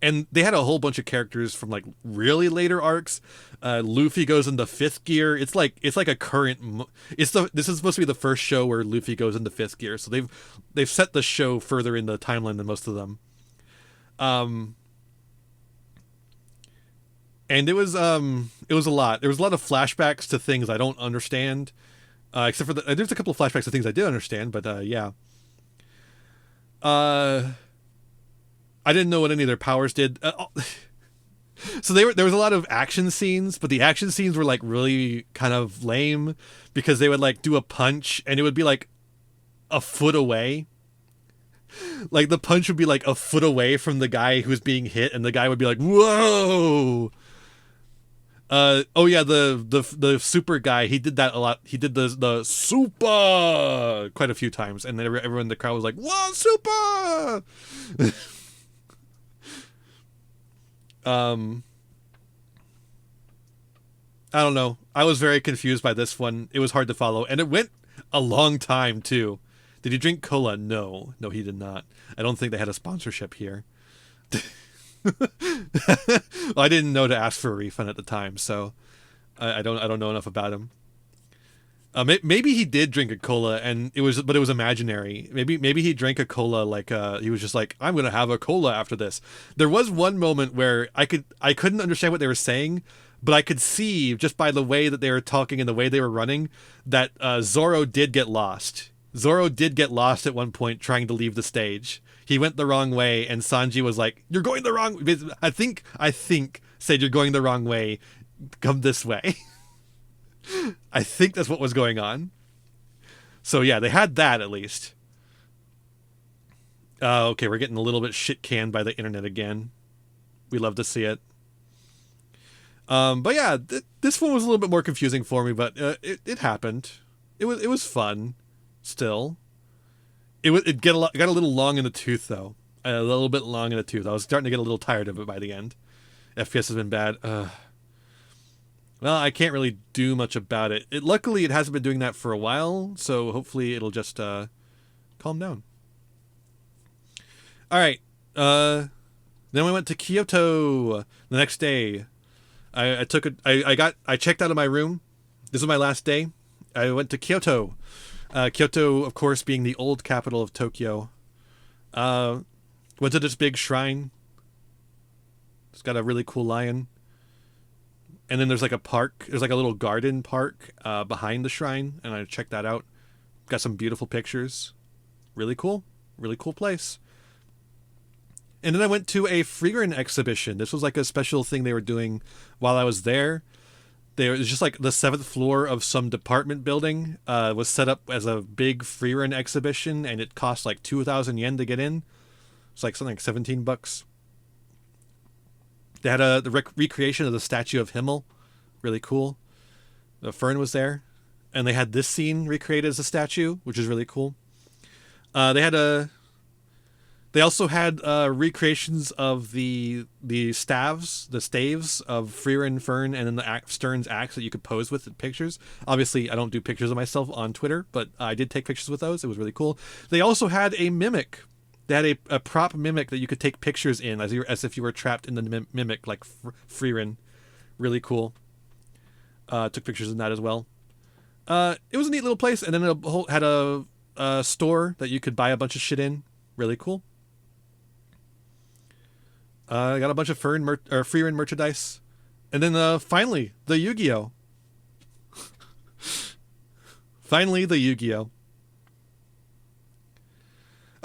And they had a whole bunch of characters from like really later arcs. Luffy goes into fifth gear. It's like a current. This is supposed to be the first show where Luffy goes into fifth gear. So they've set the show further in the timeline than most of them. And it was a lot. There was a lot of flashbacks to things I don't understand. Except for there's a couple of flashbacks to things I did understand, but yeah. I didn't know what any of their powers did. So there was a lot of action scenes, but the action scenes were like really kind of lame because they would like do a punch and it would be like a foot away. Like the punch would be like a foot away from the guy who's being hit, and the guy would be like, "Whoa!" Oh yeah, the super guy, he did that a lot. He did the super quite a few times, and then everyone in the crowd was like, "Whoa, super!" I don't know. I was very confused by this one. It was hard to follow, and it went a long time too. Did he drink cola? No, he did not. I don't think they had a sponsorship here. Well, I didn't know to ask for a refund at the time, so I don't know enough about him. Maybe he did drink a cola, but it was imaginary. Maybe he drank a cola like he was just like, I'm gonna have a cola after this. There was one moment where I couldn't understand what they were saying, but I could see just by the way that they were talking and the way they were running that Zoro did get lost. Zoro did get lost at one point trying to leave the stage. He went the wrong way, and Sanji was like, "You're going the wrong way." I think said, "You're going the wrong way. Come this way." I think that's what was going on. So yeah, they had that at least. Okay, we're getting a little bit shit canned by the internet again. We love to see it. But yeah, this one was a little bit more confusing for me, but it happened. It was fun. Still, it got a little long in the tooth though. A little bit long in the tooth. I was starting to get a little tired of it by the end. FPS has been bad. Well, I can't really do much about it. Luckily, it hasn't been doing that for a while, so hopefully it'll just calm down. All right. Then we went to Kyoto the next day. I checked out of my room. This was my last day. I went to Kyoto. Kyoto, of course, being the old capital of Tokyo. Went to this big shrine. It's got a really cool lion. And then there's like a park. There's like a little garden park behind the shrine, and I checked that out. Got some beautiful pictures. Really cool. Really cool place. And then I went to a Frieren exhibition. This was like a special thing they were doing while I was there. It was just like the 7th floor of some department building was set up as a big Frieren exhibition, and it cost like 2,000 yen to get in. It's like something like $17. They had the recreation of the statue of Himmel. Really cool. The Fern was there. And they had this scene recreated as a statue, which is really cool. They also had recreations of the staves of Frieren Fern, and then the Stern's axe that you could pose with in pictures. Obviously, I don't do pictures of myself on Twitter, but I did take pictures with those. It was really cool. They also had a mimic. They had a prop mimic that you could take pictures in as if you were trapped in the mimic, like Frieren. Really cool. Took pictures in that as well. It was a neat little place, and then it had a store that you could buy a bunch of shit in. Really cool. I got a bunch of Frieren merchandise. And then finally, the Yu-Gi-Oh! Finally, the Yu-Gi-Oh!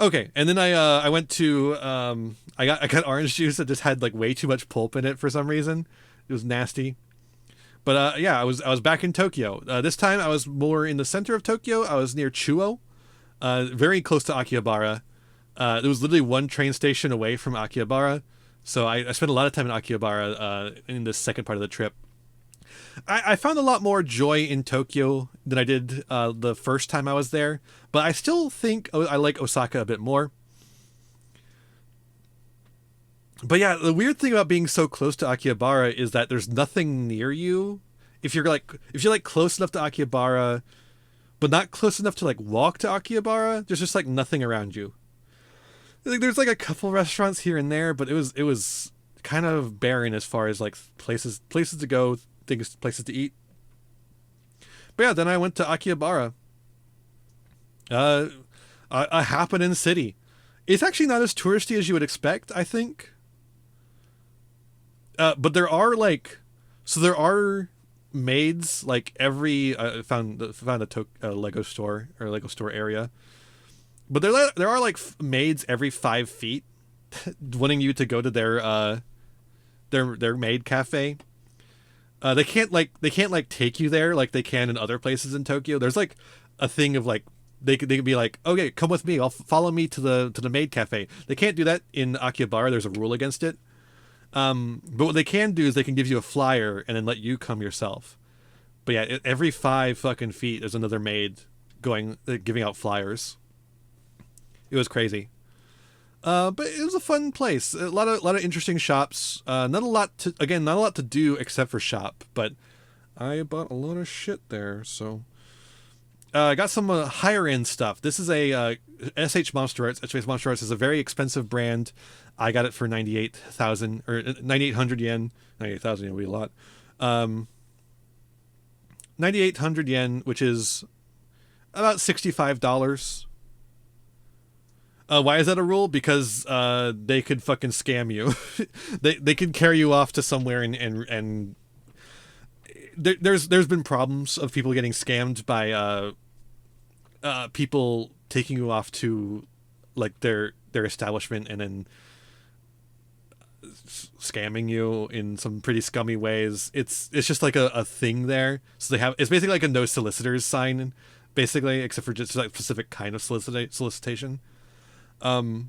Okay, and then I went to I got orange juice that just had like way too much pulp in it for some reason. It was nasty. But yeah, I was back in Tokyo. This time I was more in the center of Tokyo. I was near Chuo, very close to Akihabara. There was literally one train station away from Akihabara. So I spent a lot of time in Akihabara in the second part of the trip. I found a lot more joy in Tokyo than I did the first time I was there, but I still think I like Osaka a bit more. But yeah, the weird thing about being so close to Akihabara is that there's nothing near you. If you're like close enough to Akihabara, but not close enough to like walk to Akihabara, there's just like nothing around you. Like, there's like a couple restaurants here and there, but it was kind of barren as far as like places to go, places to eat. But yeah, then I went to Akihabara. A happening city. It's actually not as touristy as you would expect, I think. But there are maids like every. I found a Lego store or Lego store area. But there are like maids every 5 feet, wanting you to go to their maid cafe. They can't take you there like they can in other places in Tokyo. There's like a thing of like they could be like, okay, come with me. Follow me to the maid cafe. They can't do that in Akihabara. There's a rule against it. But what they can do is they can give you a flyer and then let you come yourself. But yeah, every 5 fucking feet there's another maid giving out flyers. It was crazy. But it was a fun place. A lot of interesting shops. Not a lot to do except for shop. But I bought a lot of shit there. So I got some higher end stuff. This is a SH Monster Arts. SH Monster Arts is a very expensive brand. I got it for 98,000 or 9,800 yen. 98,000 yen would be a lot. 9,800 yen, which is about $65. Why is that a rule? Because they could fucking scam you. they could carry you off to somewhere and there's been problems of people getting scammed by people taking you off to like their establishment and then scamming you in some pretty scummy ways. It's just like a thing there. So it's basically like a no solicitors sign, basically, except for just like specific kind of solicitation. But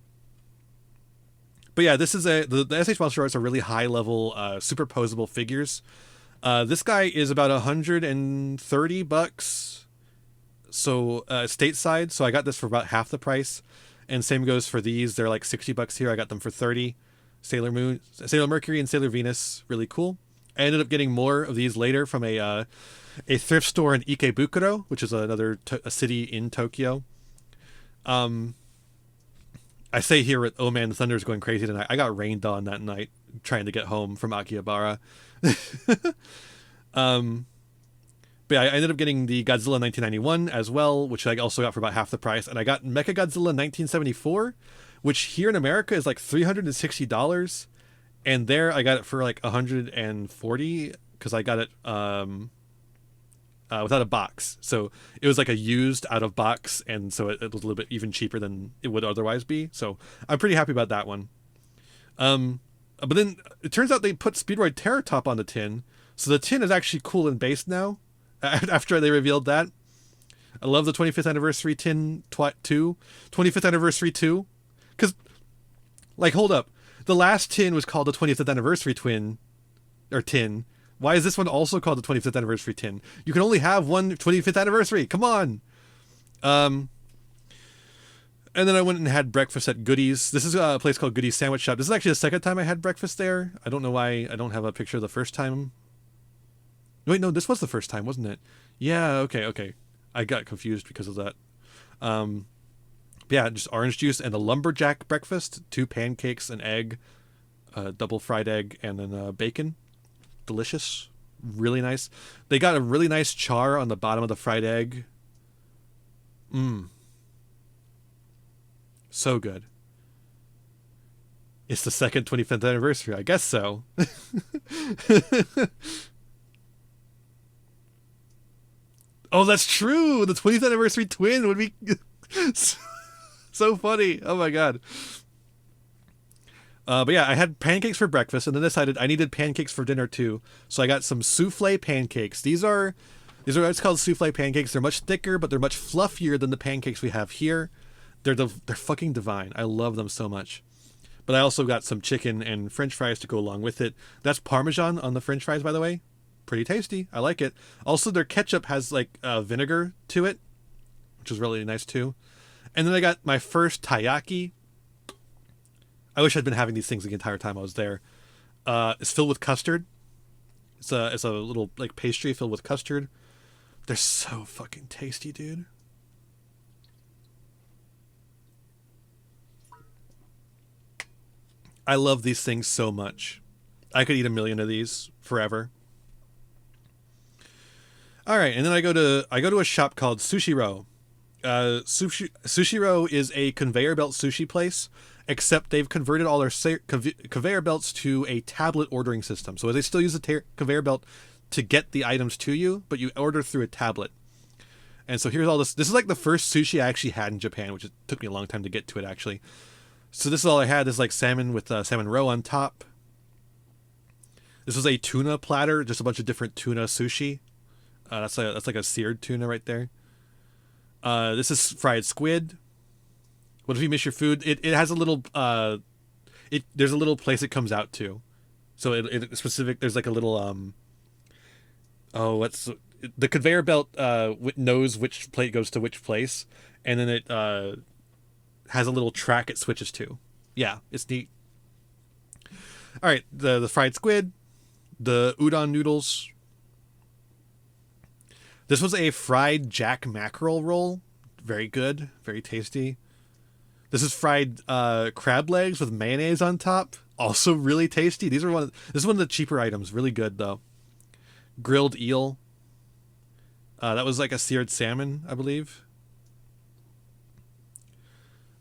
yeah, this is the SH Monster Arts are really high level superposable figures. This guy is about $130, so stateside. So I got this for about half the price, and same goes for these. They're like $60 here. I got them for 30. Sailor Moon, Sailor Mercury, and Sailor Venus, really cool. I ended up getting more of these later from a thrift store in Ikebukuro, which is a city in Tokyo. I say here with Oh Man, the Thunder is going crazy tonight. I got rained on that night trying to get home from Akihabara. um, but yeah, I ended up getting the Godzilla 1991 as well, which I also got for about half the price. And I got Mechagodzilla 1974, which here in America is like $360. And there I got it for like 140 because I got it without a box. So it was like a used out of box, and so it was a little bit even cheaper than it would otherwise be. So I'm pretty happy about that one. But then it turns out they put Speedroid Terratop on the tin, so the tin is actually cool and based now. After they revealed that, I love the 25th anniversary tin 2, 25th anniversary 2, because like hold up, the last tin was called the 25th anniversary tin. Why is this one also called the 25th anniversary tin? You can only have one 25th anniversary. Come on. And then I went and had breakfast at Goodies. This is a place called Goodies Sandwich Shop. This is actually the second time I had breakfast there. I don't know why I don't have a picture of the first time. Wait, no, this was the first time, wasn't it? Yeah, okay. I got confused because of that. But yeah, just orange juice and a lumberjack breakfast. 2 pancakes, an egg, double fried egg, and then bacon. Delicious. Really nice. They got a really nice char on the bottom of the fried egg. So good. It's the second 25th anniversary. I guess so. Oh, that's true. The 20th anniversary twin would be so funny. Oh my god. But yeah, I had pancakes for breakfast, and then decided I needed pancakes for dinner too. So I got some souffle pancakes. These are what's called souffle pancakes. They're much thicker, but they're much fluffier than the pancakes we have here. They're fucking divine. I love them so much. But I also got some chicken and French fries to go along with it. That's Parmesan on the French fries, by the way. Pretty tasty. I like it. Also, their ketchup has like vinegar to it, which is really nice too. And then I got my first taiyaki. I wish I'd been having these things the entire time I was there. It's filled with custard. It's a little like pastry filled with custard. They're so fucking tasty, dude. I love these things so much. I could eat 1,000,000 of these forever. All right, and then I go to a shop called Sushiro. Sushiro is a conveyor belt sushi place, except they've converted all their conveyor belts to a tablet ordering system. So they still use the conveyor belt to get the items to you, but you order through a tablet. And so here's all this. This is like the first sushi I actually had in Japan, which took me a long time to get to it actually. So this is all I had. This is like salmon with salmon roe on top. This was a tuna platter, just a bunch of different tuna sushi. That's like a seared tuna right there. This is fried squid. What if you miss your food? It has a little there's a little place it comes out to. So it specific. There's like a little what's the conveyor belt knows which plate goes to which place, and then it has a little track it switches to. Yeah, it's neat. All right, the fried squid, the udon noodles. This was a fried jack mackerel roll. Very good, very tasty. This is fried crab legs with mayonnaise on top. Also really tasty. This is one of the cheaper items. Really good though. Grilled eel. That was like a seared salmon, I believe.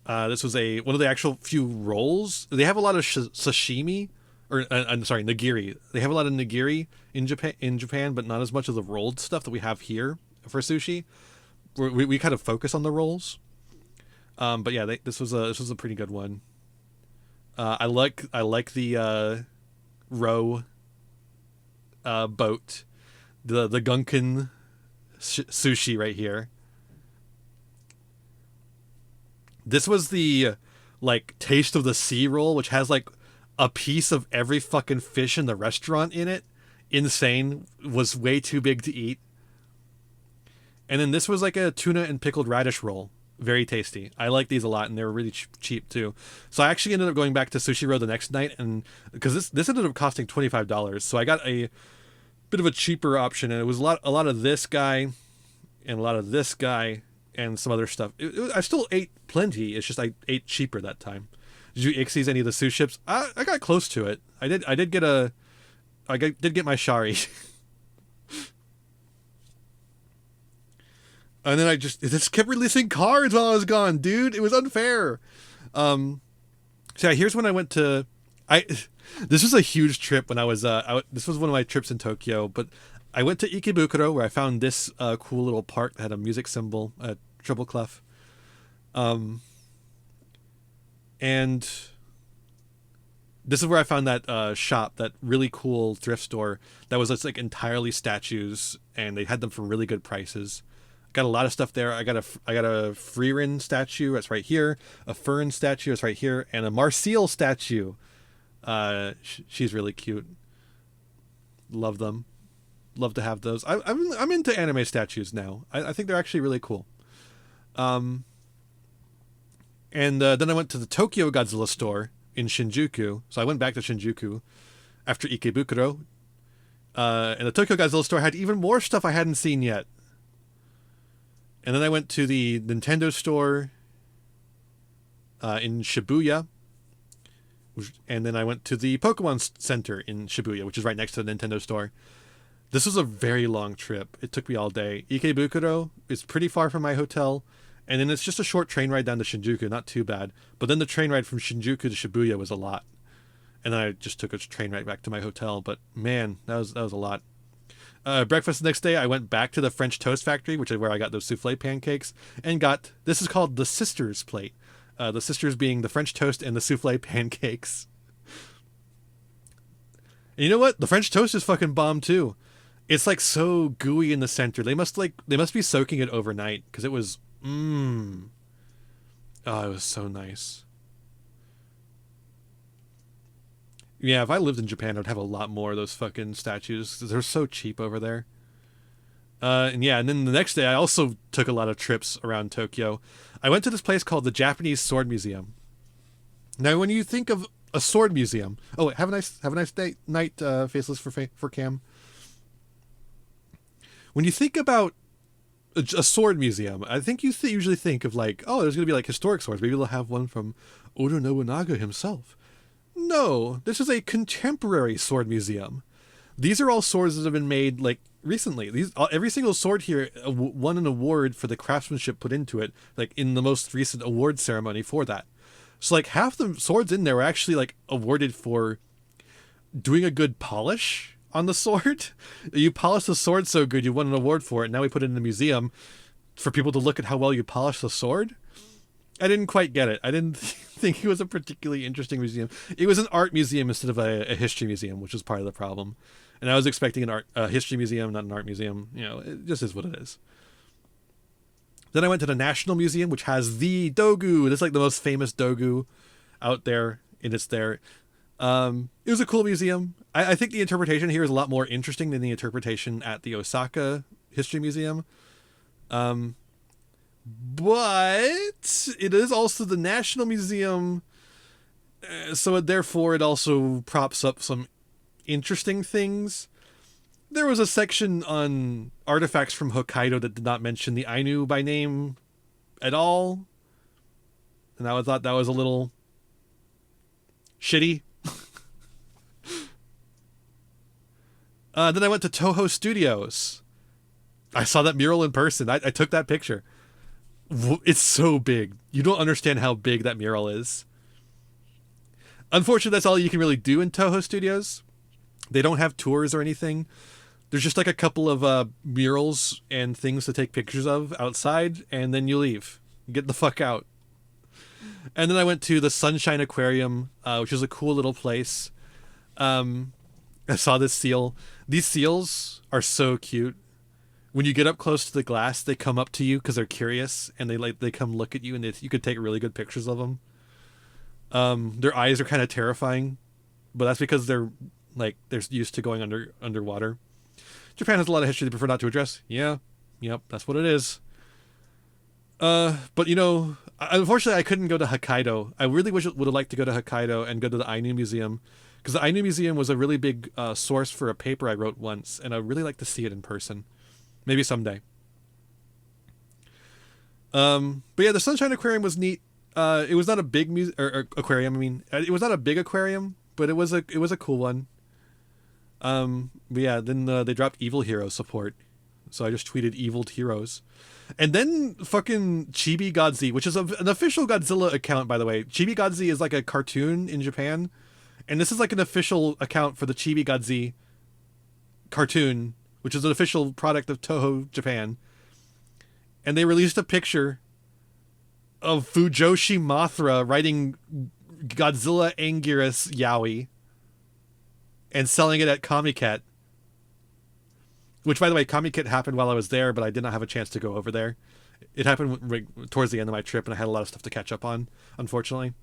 This was one of the actual few rolls. They have a lot of sashimi, or I'm sorry, nigiri. They have a lot of nigiri in Japan, but not as much of the rolled stuff that we have here for sushi. We kind of focus on the rolls. But yeah, this was a pretty good one. I like the row boat, the Gunkan sushi right here. This was the like taste of the sea roll, which has like a piece of every fucking fish in the restaurant in it. Insane. Was way too big to eat. And then this was like a tuna and pickled radish roll. Very tasty. I like these a lot, and they were really cheap too. So I actually ended up going back to Sushiro the next night, and because this ended up costing $25, so I got a bit of a cheaper option, and it was a lot of this guy and a lot of this guy and some other stuff. I still ate plenty. It's just I ate cheaper that time. Did you Ixies any of the sous ships? I got close to it. Did get my shari. And then I just kept releasing cards while I was gone, dude. It was unfair. So yeah, here's when I went to this was a huge trip when I was this was one of my trips in Tokyo, but I went to Ikebukuro where I found this cool little park that had a music symbol, a triple clef. And this is where I found that shop, that really cool thrift store that was just like entirely statues, and they had them for really good prices. Got a lot of stuff there. I got a Frieren statue that's right here, a Fern statue that's right here, and a Marseille statue. She's really cute. Love them. Love to have those. I'm into anime statues now. I think they're actually really cool. And then I went to the Tokyo Godzilla store in Shinjuku. So I went back to Shinjuku after Ikebukuro. And the Tokyo Godzilla store had even more stuff I hadn't seen yet. And then I went to the Nintendo store in Shibuya. And then I went to the Pokemon Center in Shibuya, which is right next to the Nintendo store. This was a very long trip. It took me all day. Ikebukuro is pretty far from my hotel. And then it's just a short train ride down to Shinjuku, not too bad. But then the train ride from Shinjuku to Shibuya was a lot. And then I just took a train ride back to my hotel. But man, that was a lot. Breakfast the next day, I went back to the French Toast Factory, which is where I got those souffle pancakes, and this is called the Sisters plate. The Sisters being the French toast and the souffle pancakes. And you know what? The French toast is fucking bomb too. It's like so gooey in the center. They must be soaking it overnight because it was oh, it was so nice. Yeah, if I lived in Japan, I'd have a lot more of those fucking statues. They're so cheap over there. And then the next day, I also took a lot of trips around Tokyo. I went to this place called the Japanese Sword Museum. Now, when you think of a sword museum, have a nice night, faceless for Cam. When you think about a sword museum, I think you usually think of like, oh, there's gonna be like historic swords. Maybe they'll have one from Oda Nobunaga himself. No, this is a contemporary sword museum. These are all swords that have been made like recently. Every single sword here won an award for the craftsmanship put into it, like in the most recent award ceremony for that. So like half the swords in there were actually like awarded for doing a good polish on the sword. You polished the sword so good you won an award for it. Now we put it in the museum for people to look at how well you polished the sword. I didn't quite get it. I didn't think it was a particularly interesting museum. It was an art museum instead of a history museum, which was part of the problem. And I was expecting a history museum, not an art museum. You know, it just is what it is. Then I went to the National Museum, which has the Dogu. It's like the most famous Dogu out there, and it's there. It was a cool museum. I think the interpretation here is a lot more interesting than the interpretation at the Osaka History Museum. But it is also the National Museum, so therefore it also props up some interesting things. There was a section on artifacts from Hokkaido that did not mention the Ainu by name at all, and I thought that was a little shitty. Then I went to Toho Studios. I saw that mural in person. I took that picture. It's so big. You don't understand how big that mural is. Unfortunately, that's all you can really do in Toho Studios. They don't have tours or anything. There's just like a couple of murals and things to take pictures of outside, and then you leave. Get the fuck out. And then I went to the Sunshine Aquarium, which is a cool little place. I saw this seal. These seals are so cute. When you get up close to the glass, they come up to you because they're curious, and they come look at you, and you could take really good pictures of them. Their eyes are kind of terrifying, but that's because they're used to going underwater. Japan has a lot of history they prefer not to address. Yep, that's what it is. But unfortunately, I couldn't go to Hokkaido. I really would have liked to go to Hokkaido and go to the Ainu Museum, because the Ainu Museum was a really big source for a paper I wrote once, and I'd really like to see it in person. Maybe someday. But yeah, the Sunshine Aquarium was neat. It was not a big or aquarium. I mean, it was not a big aquarium, but it was a cool one. But yeah, then they dropped Evil Hero support, so I just tweeted Evil Heroes, and then fucking Chibi Godzi, which is an official Godzilla account, by the way. Chibi Godzi is like a cartoon in Japan, and this is like an official account for the Chibi Godzi cartoon, which is an official product of Toho Japan. And they released a picture of Fujoshi Mothra riding Godzilla Anguirus Yaoi and selling it at Comiket. Which, by the way, Comiket happened while I was there, but I did not have a chance to go over there. It happened towards the end of my trip, and I had a lot of stuff to catch up on, unfortunately.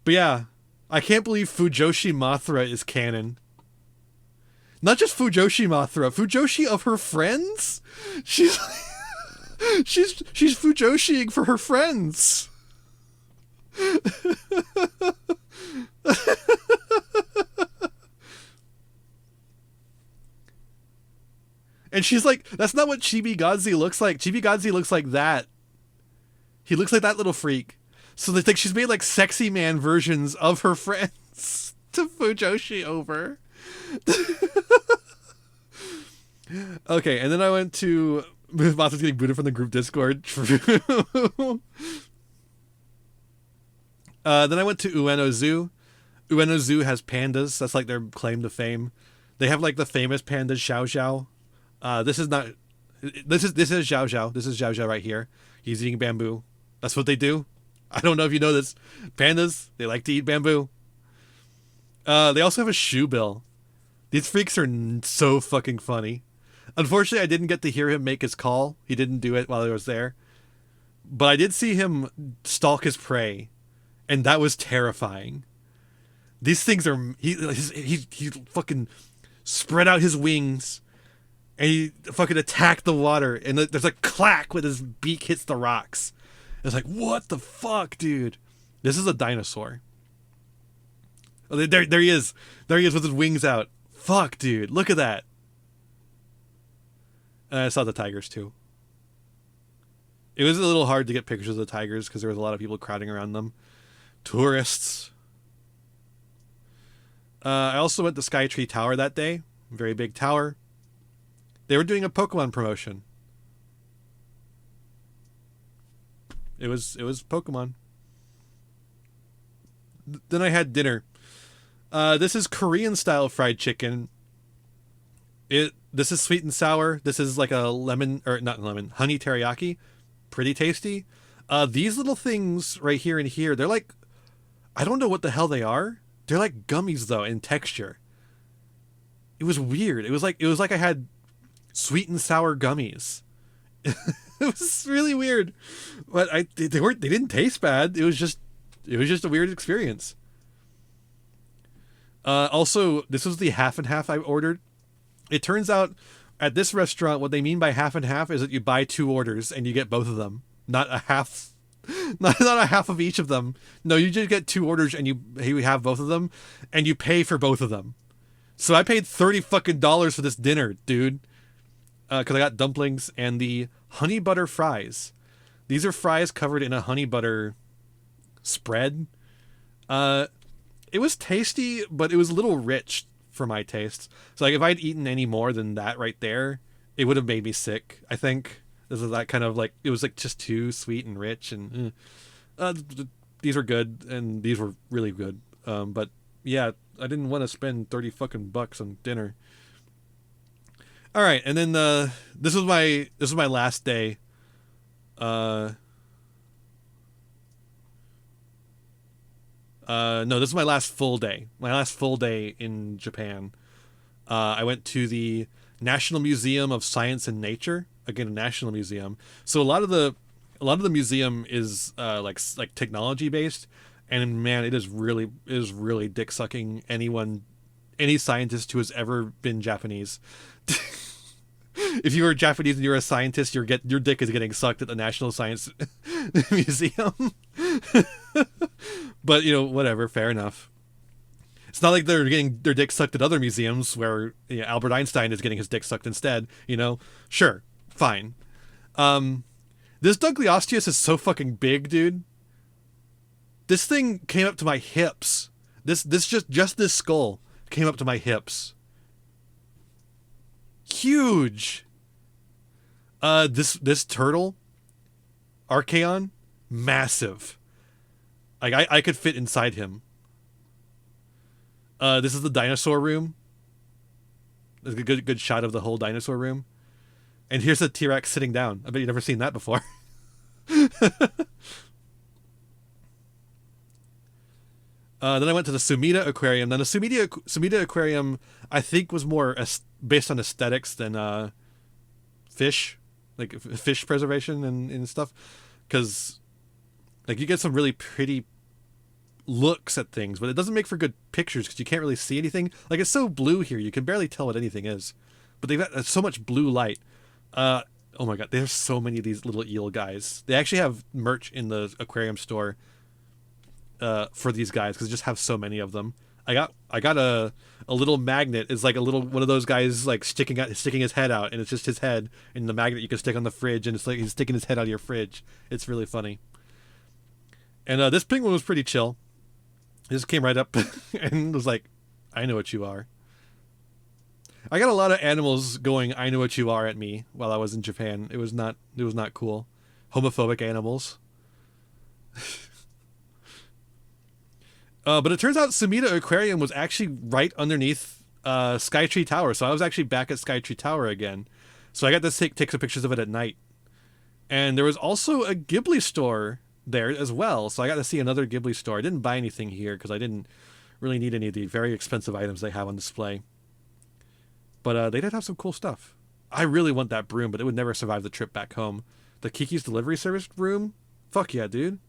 But yeah, I can't believe Fujoshi Mothra is canon. Not just Fujoshi Mothra, Fujoshi of her friends? She's Fujoshiing for her friends. And she's like, that's not what Chibi Godzi looks like. Chibi Godzi looks like that. He looks like that little freak. So they think she's made like sexy man versions of her friends to Fujoshi over. Okay, and then I went to Mothra's getting booted from the group Discord. Then I went to Ueno Zoo. Ueno Zoo has pandas. That's like their claim to fame. They have like the famous panda Xiao Xiao. This is Xiao Xiao. This is Xiao Xiao right here. He's eating bamboo. That's what they do. I don't know if you know this. Pandas, they like to eat bamboo. They also have a shoe bill. These freaks are so fucking funny. Unfortunately, I didn't get to hear him make his call. He didn't do it while I was there. But I did see him stalk his prey, and that was terrifying. These things are... He fucking spread out his wings, and he fucking attacked the water, and there's a clack when his beak hits the rocks. It's like, what the fuck, dude? This is a dinosaur. Oh, there he is. There he is with his wings out. Fuck, dude. Look at that. And I saw the tigers, too. It was a little hard to get pictures of the tigers because there was a lot of people crowding around them. Tourists. I also went to Skytree Tower that day. Very big tower. They were doing a Pokemon promotion. It was Pokemon. Then I had dinner. This is Korean style fried chicken. This is sweet and sour. This is like a honey teriyaki. Pretty tasty. These little things right here and here, they're like, I don't know what the hell they are. They're like gummies though in texture. It was weird. It was like I had sweet and sour gummies. It was really weird, but they didn't taste bad. It was just a weird experience. Also, this was the half and half I ordered. It turns out at this restaurant, what they mean by half and half is that you buy 2 orders and you get both of them, not a half, not a half of each of them. No, you just get 2 orders and you have both of them, and you pay for both of them. So I paid $30 fucking for this dinner, dude, because I got dumplings and the honey butter fries. These are fries covered in a honey butter spread. It was tasty, but it was a little rich for my tastes. So like if I'd eaten any more than that right there, it would have made me sick, I think. This is that kind of like, it was like just too sweet and rich, and these were good and these were really good. But yeah, I didn't want to spend 30 fucking bucks on dinner. All right, and then this was my last day. No, this is my last full day. My last full day in Japan. I went to the National Museum of Science and Nature. Again, a national museum. So a lot of the museum is like technology based, and man, it is really dick sucking any scientist who has ever been Japanese. If you are Japanese and you're a scientist, your dick is getting sucked at the National Science Museum. But, whatever, fair enough. It's not like they're getting their dick sucked at other museums where Albert Einstein is getting his dick sucked instead, Sure, fine. This Douglasiosteus is so fucking big, dude. This thing came up to my hips. This just this skull came up to my hips. Huge. This turtle, Archaon, massive. Like I could fit inside him. This is the dinosaur room. There's a good shot of the whole dinosaur room. And here's a T-Rex sitting down. I bet you've never seen that before. Then I went to the Sumida Aquarium. Now the Sumida Aquarium, I think, was more based on aesthetics than fish, like fish preservation and stuff. Because like you get some really pretty looks at things, but it doesn't make for good pictures because you can't really see anything. Like it's so blue here, you can barely tell what anything is. But they've got so much blue light. Oh my god, there's so many of these little eel guys. They actually have merch in the aquarium store for these guys because they just have so many of them. I got a little magnet. It's like a little one of those guys like sticking his head out, and it's just his head, and the magnet you can stick on the fridge, and it's like he's sticking his head out of your fridge. It's really funny. And this penguin was pretty chill. He just came right up and was like, "I know what you are." I got a lot of animals going, "I know what you are" at me while I was in Japan. It was not cool. Homophobic animals. But it turns out Sumida Aquarium was actually right underneath Skytree Tower. So I was actually back at Skytree Tower again. So I got to take some pictures of it at night. And there was also a Ghibli store there as well. So I got to see another Ghibli store. I didn't buy anything here because I didn't really need any of the very expensive items they have on display. But they did have some cool stuff. I really want that broom, but it would never survive the trip back home. The Kiki's Delivery Service broom? Fuck yeah, dude.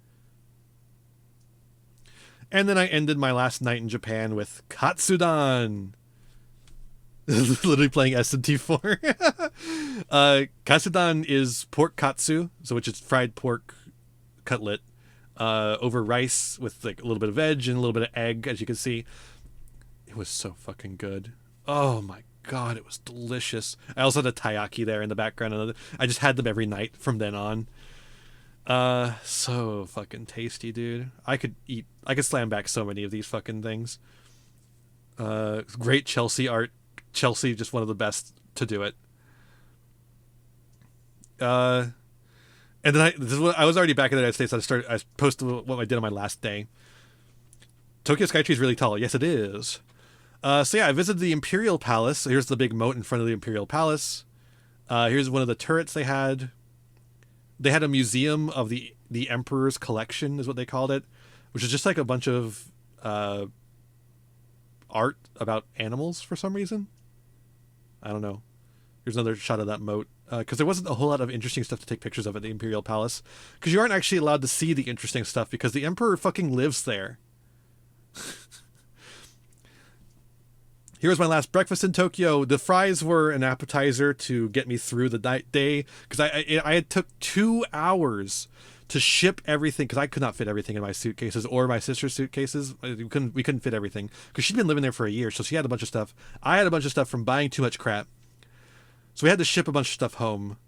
And then I ended my last night in Japan with Katsudan. Literally playing SMT4. Katsudan is pork katsu, so which is fried pork cutlet over rice with like a little bit of veg and a little bit of egg, as you can see. It was so fucking good. Oh my god, it was delicious. I also had a taiyaki there in the background, and I just had them every night from then on. So fucking tasty, dude. I could slam back so many of these fucking things. Great Chelsea art. Chelsea, just one of the best to do it. And then I was already back in the United States. I posted what I did on my last day. Tokyo Skytree is really tall. Yes, it is. So yeah, I visited the Imperial Palace. Here's the big moat in front of the Imperial Palace. Here's one of the turrets they had. They had a museum of the Emperor's collection, is what they called it, which is just like a bunch of art about animals for some reason. I don't know. Here's another shot of that moat. Because there wasn't a whole lot of interesting stuff to take pictures of at the Imperial Palace. Because you aren't actually allowed to see the interesting stuff because the Emperor fucking lives there. Here was my last breakfast in Tokyo. The fries were an appetizer to get me through the day because I had took 2 hours to ship everything because I could not fit everything in my suitcases or my sister's suitcases. We couldn't fit everything because she'd been living there for a year, so she had a bunch of stuff. I had a bunch of stuff from buying too much crap, so we had to ship a bunch of stuff home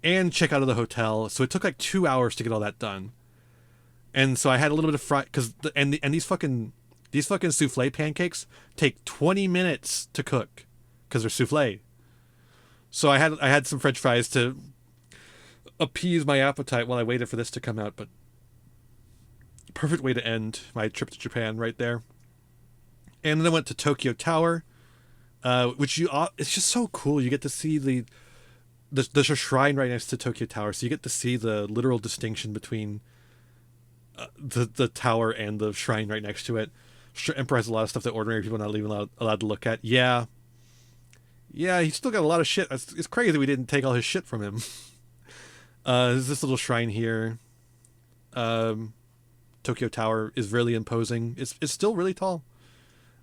and check out of the hotel. So it took like 2 hours to get all that done, and so I had a little bit of fry because these fucking souffle pancakes take 20 minutes to cook because they're souffle. So I had some French fries to appease my appetite while I waited for this to come out. But perfect way to end my trip to Japan right there. And then I went to Tokyo Tower, which it's just so cool. You get to see there's a shrine right next to Tokyo Tower, so you get to see the literal distinction between the tower and the shrine right next to it. Emperor has a lot of stuff that ordinary people are not even allowed to look at. Yeah, he's still got a lot of shit. It's crazy we didn't take all his shit from him. There's this little shrine here. Tokyo Tower is really imposing. It's still really tall.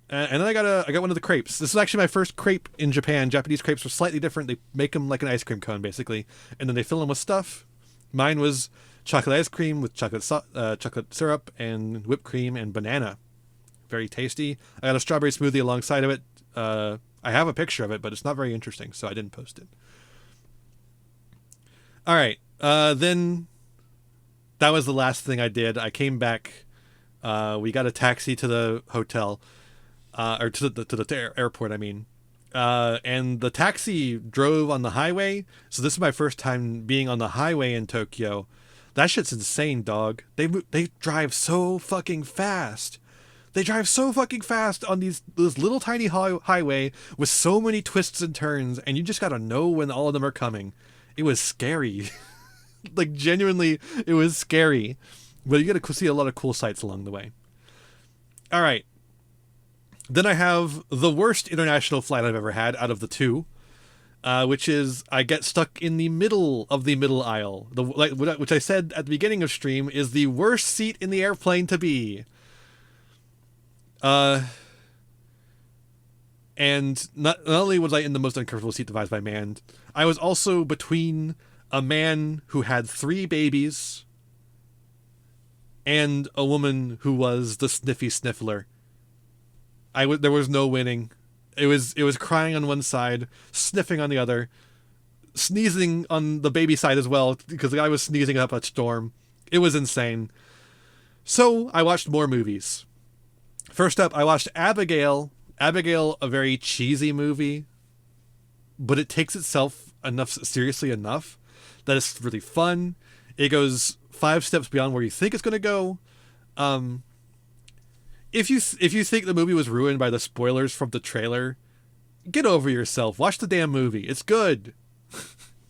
And then I got one of the crepes. This is actually my first crepe in Japan. Japanese crepes are slightly different. They make them like an ice cream cone, basically, and then they fill them with stuff. Mine was chocolate ice cream with chocolate syrup and whipped cream and banana. Very tasty. I got a strawberry smoothie alongside of it. I have a picture of it, but it's not very interesting, so I didn't post it. All right. Then that was the last thing I did. I came back. We got a taxi to the hotel, or to the airport. I mean, and the taxi drove on the highway. So this is my first time being on the highway in Tokyo. That shit's insane, dog. They drive so fucking fast. They drive so fucking fast on this little tiny highway with so many twists and turns, and you just gotta know when all of them are coming. It was scary. Like, genuinely, it was scary. But you get to see a lot of cool sights along the way. All right. Then I have the worst international flight I've ever had out of the two, which is I get stuck in the middle of the middle aisle, which I said at the beginning of stream is the worst seat in the airplane to be. And not only was I in the most uncomfortable seat devised by man, I was also between a man who had 3 babies and a woman who was the sniffy sniffler. There was no winning. It was crying on one side, sniffing on the other, sneezing on the baby side as well, because the guy was sneezing up a storm. It was insane. So I watched more movies. First up, I watched Abigail. Abigail, a very cheesy movie, but it takes itself seriously enough that it's really fun. It goes 5 steps beyond where you think it's going to go. If you think the movie was ruined by the spoilers from the trailer, get over yourself. Watch the damn movie. It's good.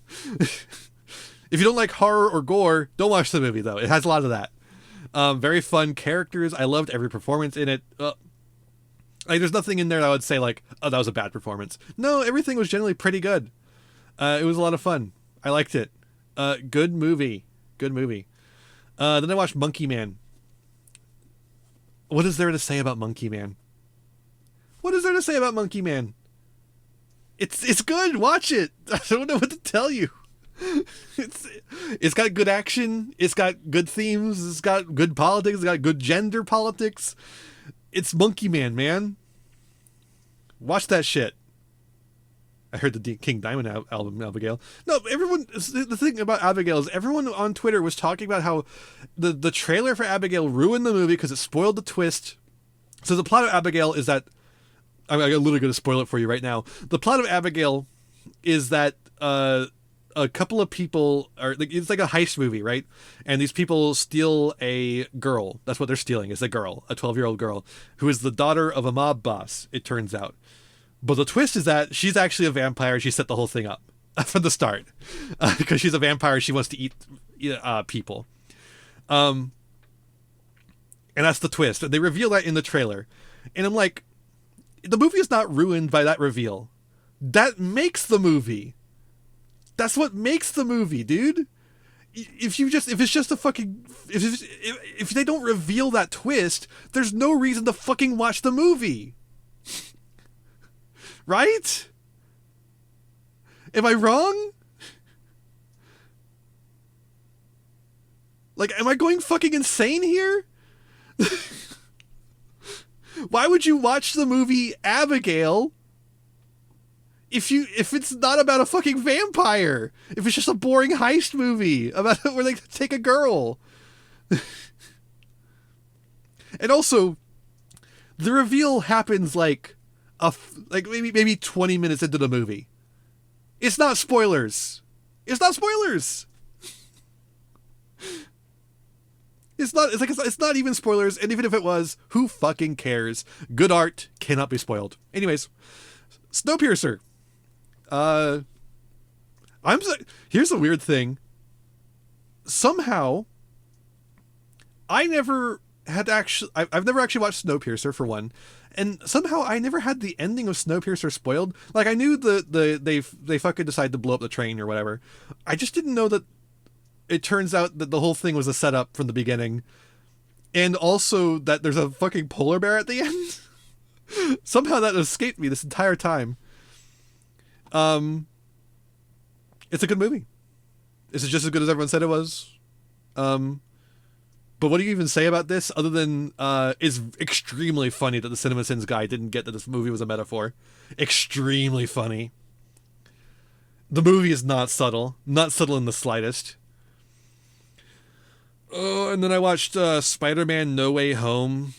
If you don't like horror or gore, don't watch the movie, though. It has a lot of that. Very fun characters. I loved every performance in it. There's nothing in there that I would say, like, oh, that was a bad performance. No, everything was generally pretty good. It was a lot of fun. I liked it. Good movie. Good movie. Then I watched Monkey Man. What is there to say about Monkey Man? What is there to say about Monkey Man? It's good. Watch it. I don't know what to tell you. It's got good action. It's got good themes. It's got good politics. It's got good gender politics. It's Monkey Man, man. Watch that shit. I heard the King Diamond album, Abigail. No, everyone. The thing about Abigail is everyone on Twitter was talking about how the trailer for Abigail ruined the movie because it spoiled the twist. So the plot of Abigail is that I'm literally going to spoil it for you right now. The plot of Abigail is that a couple of people are it's like a heist movie, right? And these people steal a girl. That's what they're stealing, is a girl, a 12-year-old girl who is the daughter of a mob boss, it turns out. But the twist is that she's actually a vampire. She set the whole thing up from the start because she's a vampire. She wants to eat people. And that's the twist. They reveal that in the trailer. And I'm like, the movie is not ruined by that reveal. That makes the movie. That's what makes the movie, dude. If it's just a fucking, if they don't reveal that twist, there's no reason to fucking watch the movie. Right? Am I wrong? Like, am I going fucking insane here? Why would you watch the movie Abigail if it's not about a fucking vampire? If it's just a boring heist movie about where they take a girl? And also, the reveal happens like maybe 20 minutes into the movie. It's not spoilers. It's not spoilers. It's not even spoilers, and even if it was, who fucking cares? Good art cannot be spoiled. Anyways, Snowpiercer. Here's the weird thing. Somehow, I've never actually watched Snowpiercer, for one, and somehow I never had the ending of Snowpiercer spoiled. Like, I knew they fucking decided to blow up the train or whatever. I just didn't know that it turns out that the whole thing was a setup from the beginning, and also that there's a fucking polar bear at the end. Somehow that escaped me this entire time. It's a good movie. Is it just as good as everyone said it was? But what do you even say about this other than it's extremely funny that the CinemaSins guy didn't get that this movie was a metaphor? Extremely funny. The movie is not subtle in the slightest. Oh, and then I watched Spider-Man No Way Home.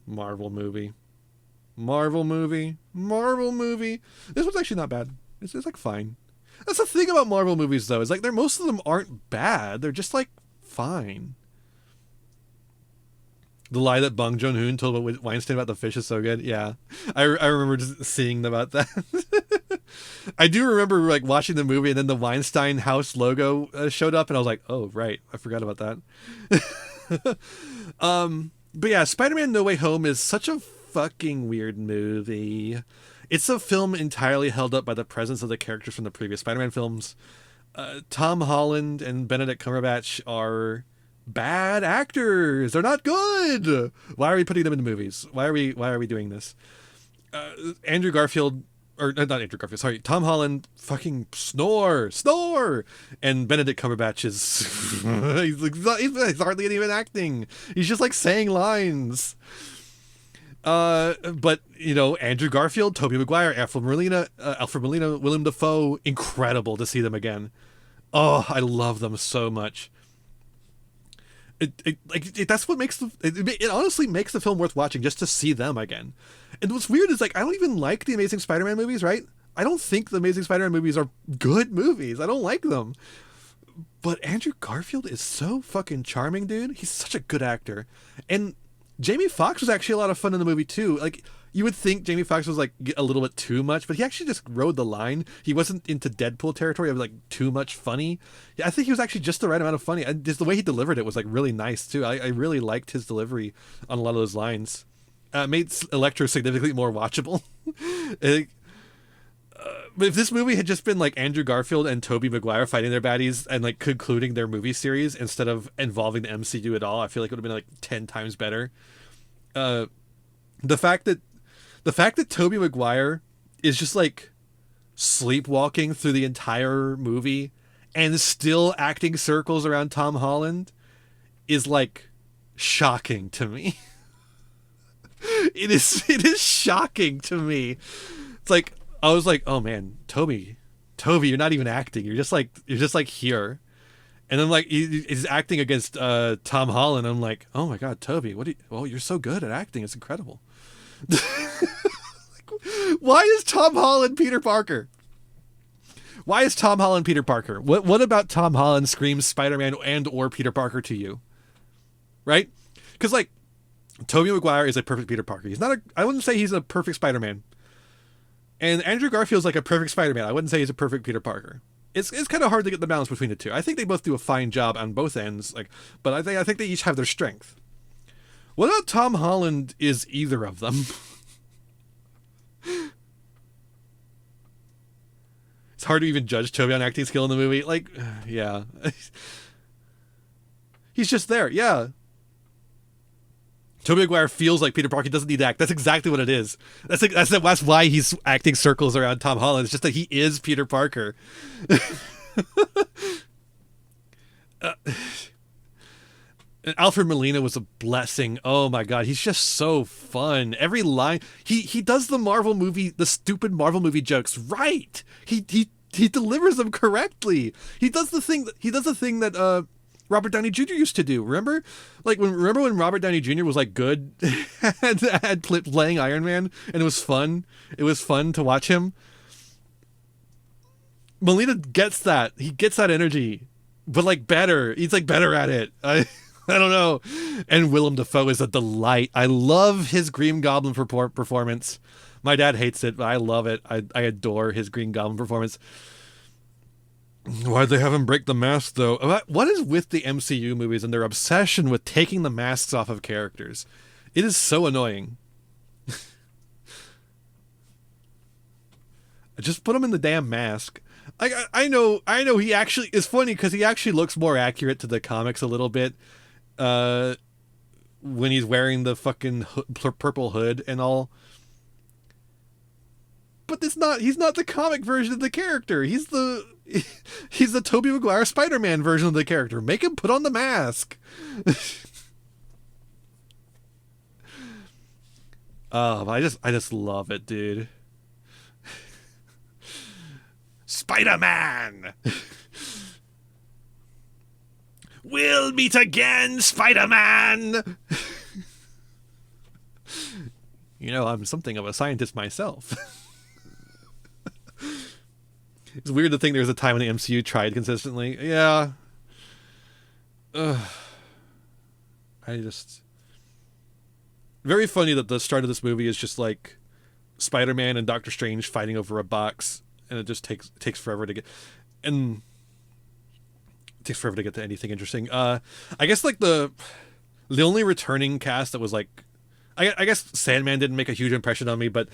Marvel movie. Marvel movie. Marvel movie. This one's actually not bad. It's like fine. That's the thing about Marvel movies though, is like most of them aren't bad. They're just like fine. The lie that Bong Joon-ho told about Weinstein about the fish is so good. Yeah, I remember just seeing about that. I do remember like watching the movie and then the Weinstein House logo showed up and I was like, oh right, I forgot about that. But yeah, Spider-Man No Way Home is such a fucking weird movie. It's a film entirely held up by the presence of the characters from the previous Spider-Man films. Tom Holland and Benedict Cumberbatch are bad actors. They're not good. Why are we putting them in the movies? Why are we doing this? Andrew Garfield, or not Andrew Garfield, sorry, Tom Holland fucking snore, and Benedict Cumberbatch is he's hardly even acting. He's just like saying lines. But you know, Andrew Garfield, Tobey Maguire, Alfred Molina, Willem Dafoe, incredible to see them again. Oh, I love them so much. That's what makes it honestly makes the film worth watching, just to see them again. And what's weird is like I don't even like the Amazing Spider-Man movies, right? I don't think the Amazing Spider-Man movies are good movies. I don't like them. But Andrew Garfield is so fucking charming, dude. He's such a good actor. And Jamie Foxx was actually a lot of fun in the movie too. Like you would think Jamie Foxx was like a little bit too much, but he actually just rode the line. He wasn't into Deadpool territory of like too much funny. Yeah, I think he was actually just the right amount of funny. And just the way he delivered it was like really nice too. I really liked his delivery on a lot of those lines. Made Electro significantly more watchable. But if this movie had just been like Andrew Garfield and Tobey Maguire fighting their baddies and like concluding their movie series instead of involving the MCU at all, I feel like it would have been like 10 times better. The fact that Tobey Maguire is just like sleepwalking through the entire movie and still acting circles around Tom Holland is like shocking to me. It is shocking to me. It's like I was like, oh man, Toby, you're not even acting. You're just like here. And then like he's acting against Tom Holland. I'm like, oh my god, Toby, you're so good at acting. It's incredible. Why is Tom Holland Peter Parker? Why is Tom Holland Peter Parker? What about Tom Holland screams Spider-Man and or Peter Parker to you? Right? Because like Tobey Maguire is a perfect Peter Parker. I wouldn't say he's a perfect Spider-Man. And Andrew Garfield's like a perfect Spider-Man. I wouldn't say he's a perfect Peter Parker. It's kind of hard to get the balance between the two. I think they both do a fine job on both ends, but I think they each have their strength. What about Tom Holland is either of them? It's hard to even judge Toby on acting skill in the movie. Like, yeah. He's just there, yeah. Tobey Maguire feels like Peter Parker. He doesn't need to act. That's exactly what it is. That's why he's acting circles around Tom Holland. It's just that he is Peter Parker. Alfred Molina was a blessing. Oh my god, he's just so fun. Every line he does the stupid Marvel movie jokes right. He delivers them correctly. He does the thing that Robert Downey Jr. used to do. Remember when Robert Downey Jr. was like good at playing Iron Man, and it was fun. It was fun to watch him. Molina gets that. He gets that energy, but like better. He's like better at it. I don't know. And Willem Dafoe is a delight. I love his Green Goblin performance. My dad hates it, but I love it. I adore his Green Goblin performance. Why'd they have him break the mask, though? What is with the MCU movies and their obsession with taking the masks off of characters? It is so annoying. Just put him in the damn mask. I know he actually is funny because he actually looks more accurate to the comics a little bit when he's wearing the fucking purple hood and all. But he's not the comic version of the character. He's the Tobey Maguire Spider-Man version of the character. Make him put on the mask. I just love it, dude. Spider-Man. We'll meet again, Spider-Man! You know, I'm something of a scientist myself. It's weird to think there's a time when the MCU tried consistently. Yeah. Ugh. Very funny that the start of this movie is just like Spider-Man and Doctor Strange fighting over a box, and it just takes forever to get, and it takes forever to get to anything interesting. I guess like the only returning cast that was like, I guess Sandman didn't make a huge impression on me, but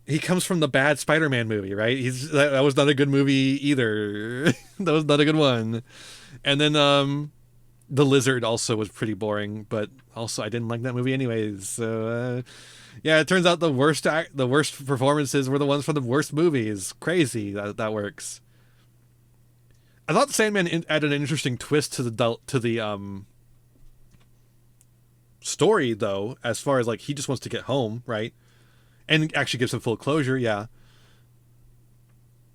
he comes from the bad Spider-Man movie, right? That was not a good movie either. That was not a good one. And then the Lizard also was pretty boring, but also I didn't like that movie anyways. So yeah, it turns out the worst performances were the ones from the worst movies. Crazy that works. I thought Sandman added an interesting twist to the story, though, as far as like he just wants to get home, right? And actually gives him full closure, yeah.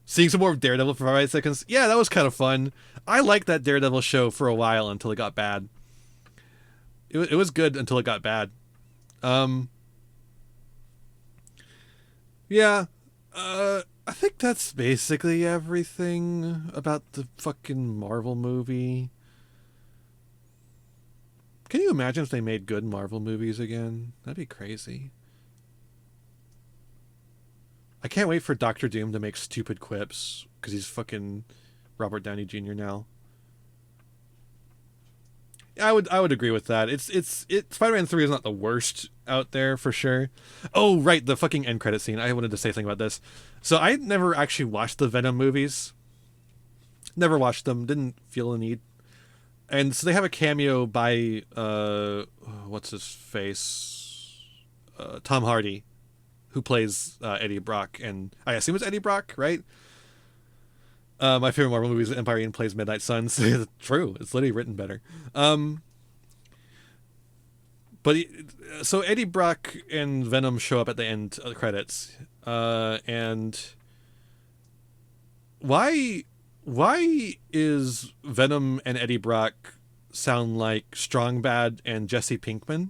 Seeing some more of Daredevil for 5 seconds, yeah, that was kind of fun. I liked that Daredevil show for a while until it got bad. It was good until it got bad. Yeah, I think that's basically everything about the fucking Marvel movie. Can you imagine if they made good Marvel movies again? That'd be crazy. I can't wait for Doctor Doom to make stupid quips because he's fucking Robert Downey Jr. now. I would agree with that. Spider-Man 3 is not the worst out there for sure. Oh, right, the fucking end credit scene. I wanted to say something about this. So I never actually watched the Venom movies. Never watched them. Didn't feel the need. And so they have a cameo by what's his face? Tom Hardy, who plays Eddie Brock, and I assume it's Eddie Brock, right? My favorite Marvel movie is Empire Ian plays Midnight Suns. True, it's literally written better. So Eddie Brock and Venom show up at the end of the credits, and why is Venom and Eddie Brock sound like Strong Bad and Jesse Pinkman?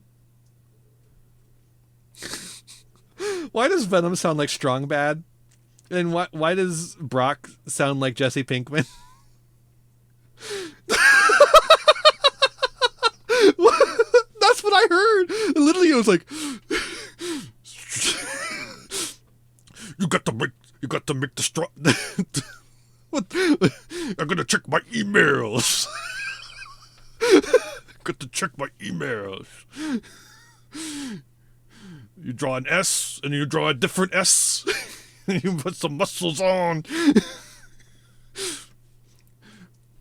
Why does Venom sound like Strong Bad? And why does Brock sound like Jesse Pinkman? That's what I heard. Literally, it was like, you got to make the strong. What? I'm gonna check my emails. Got to check my emails. You draw an S and you draw a different S. You put some muscles on.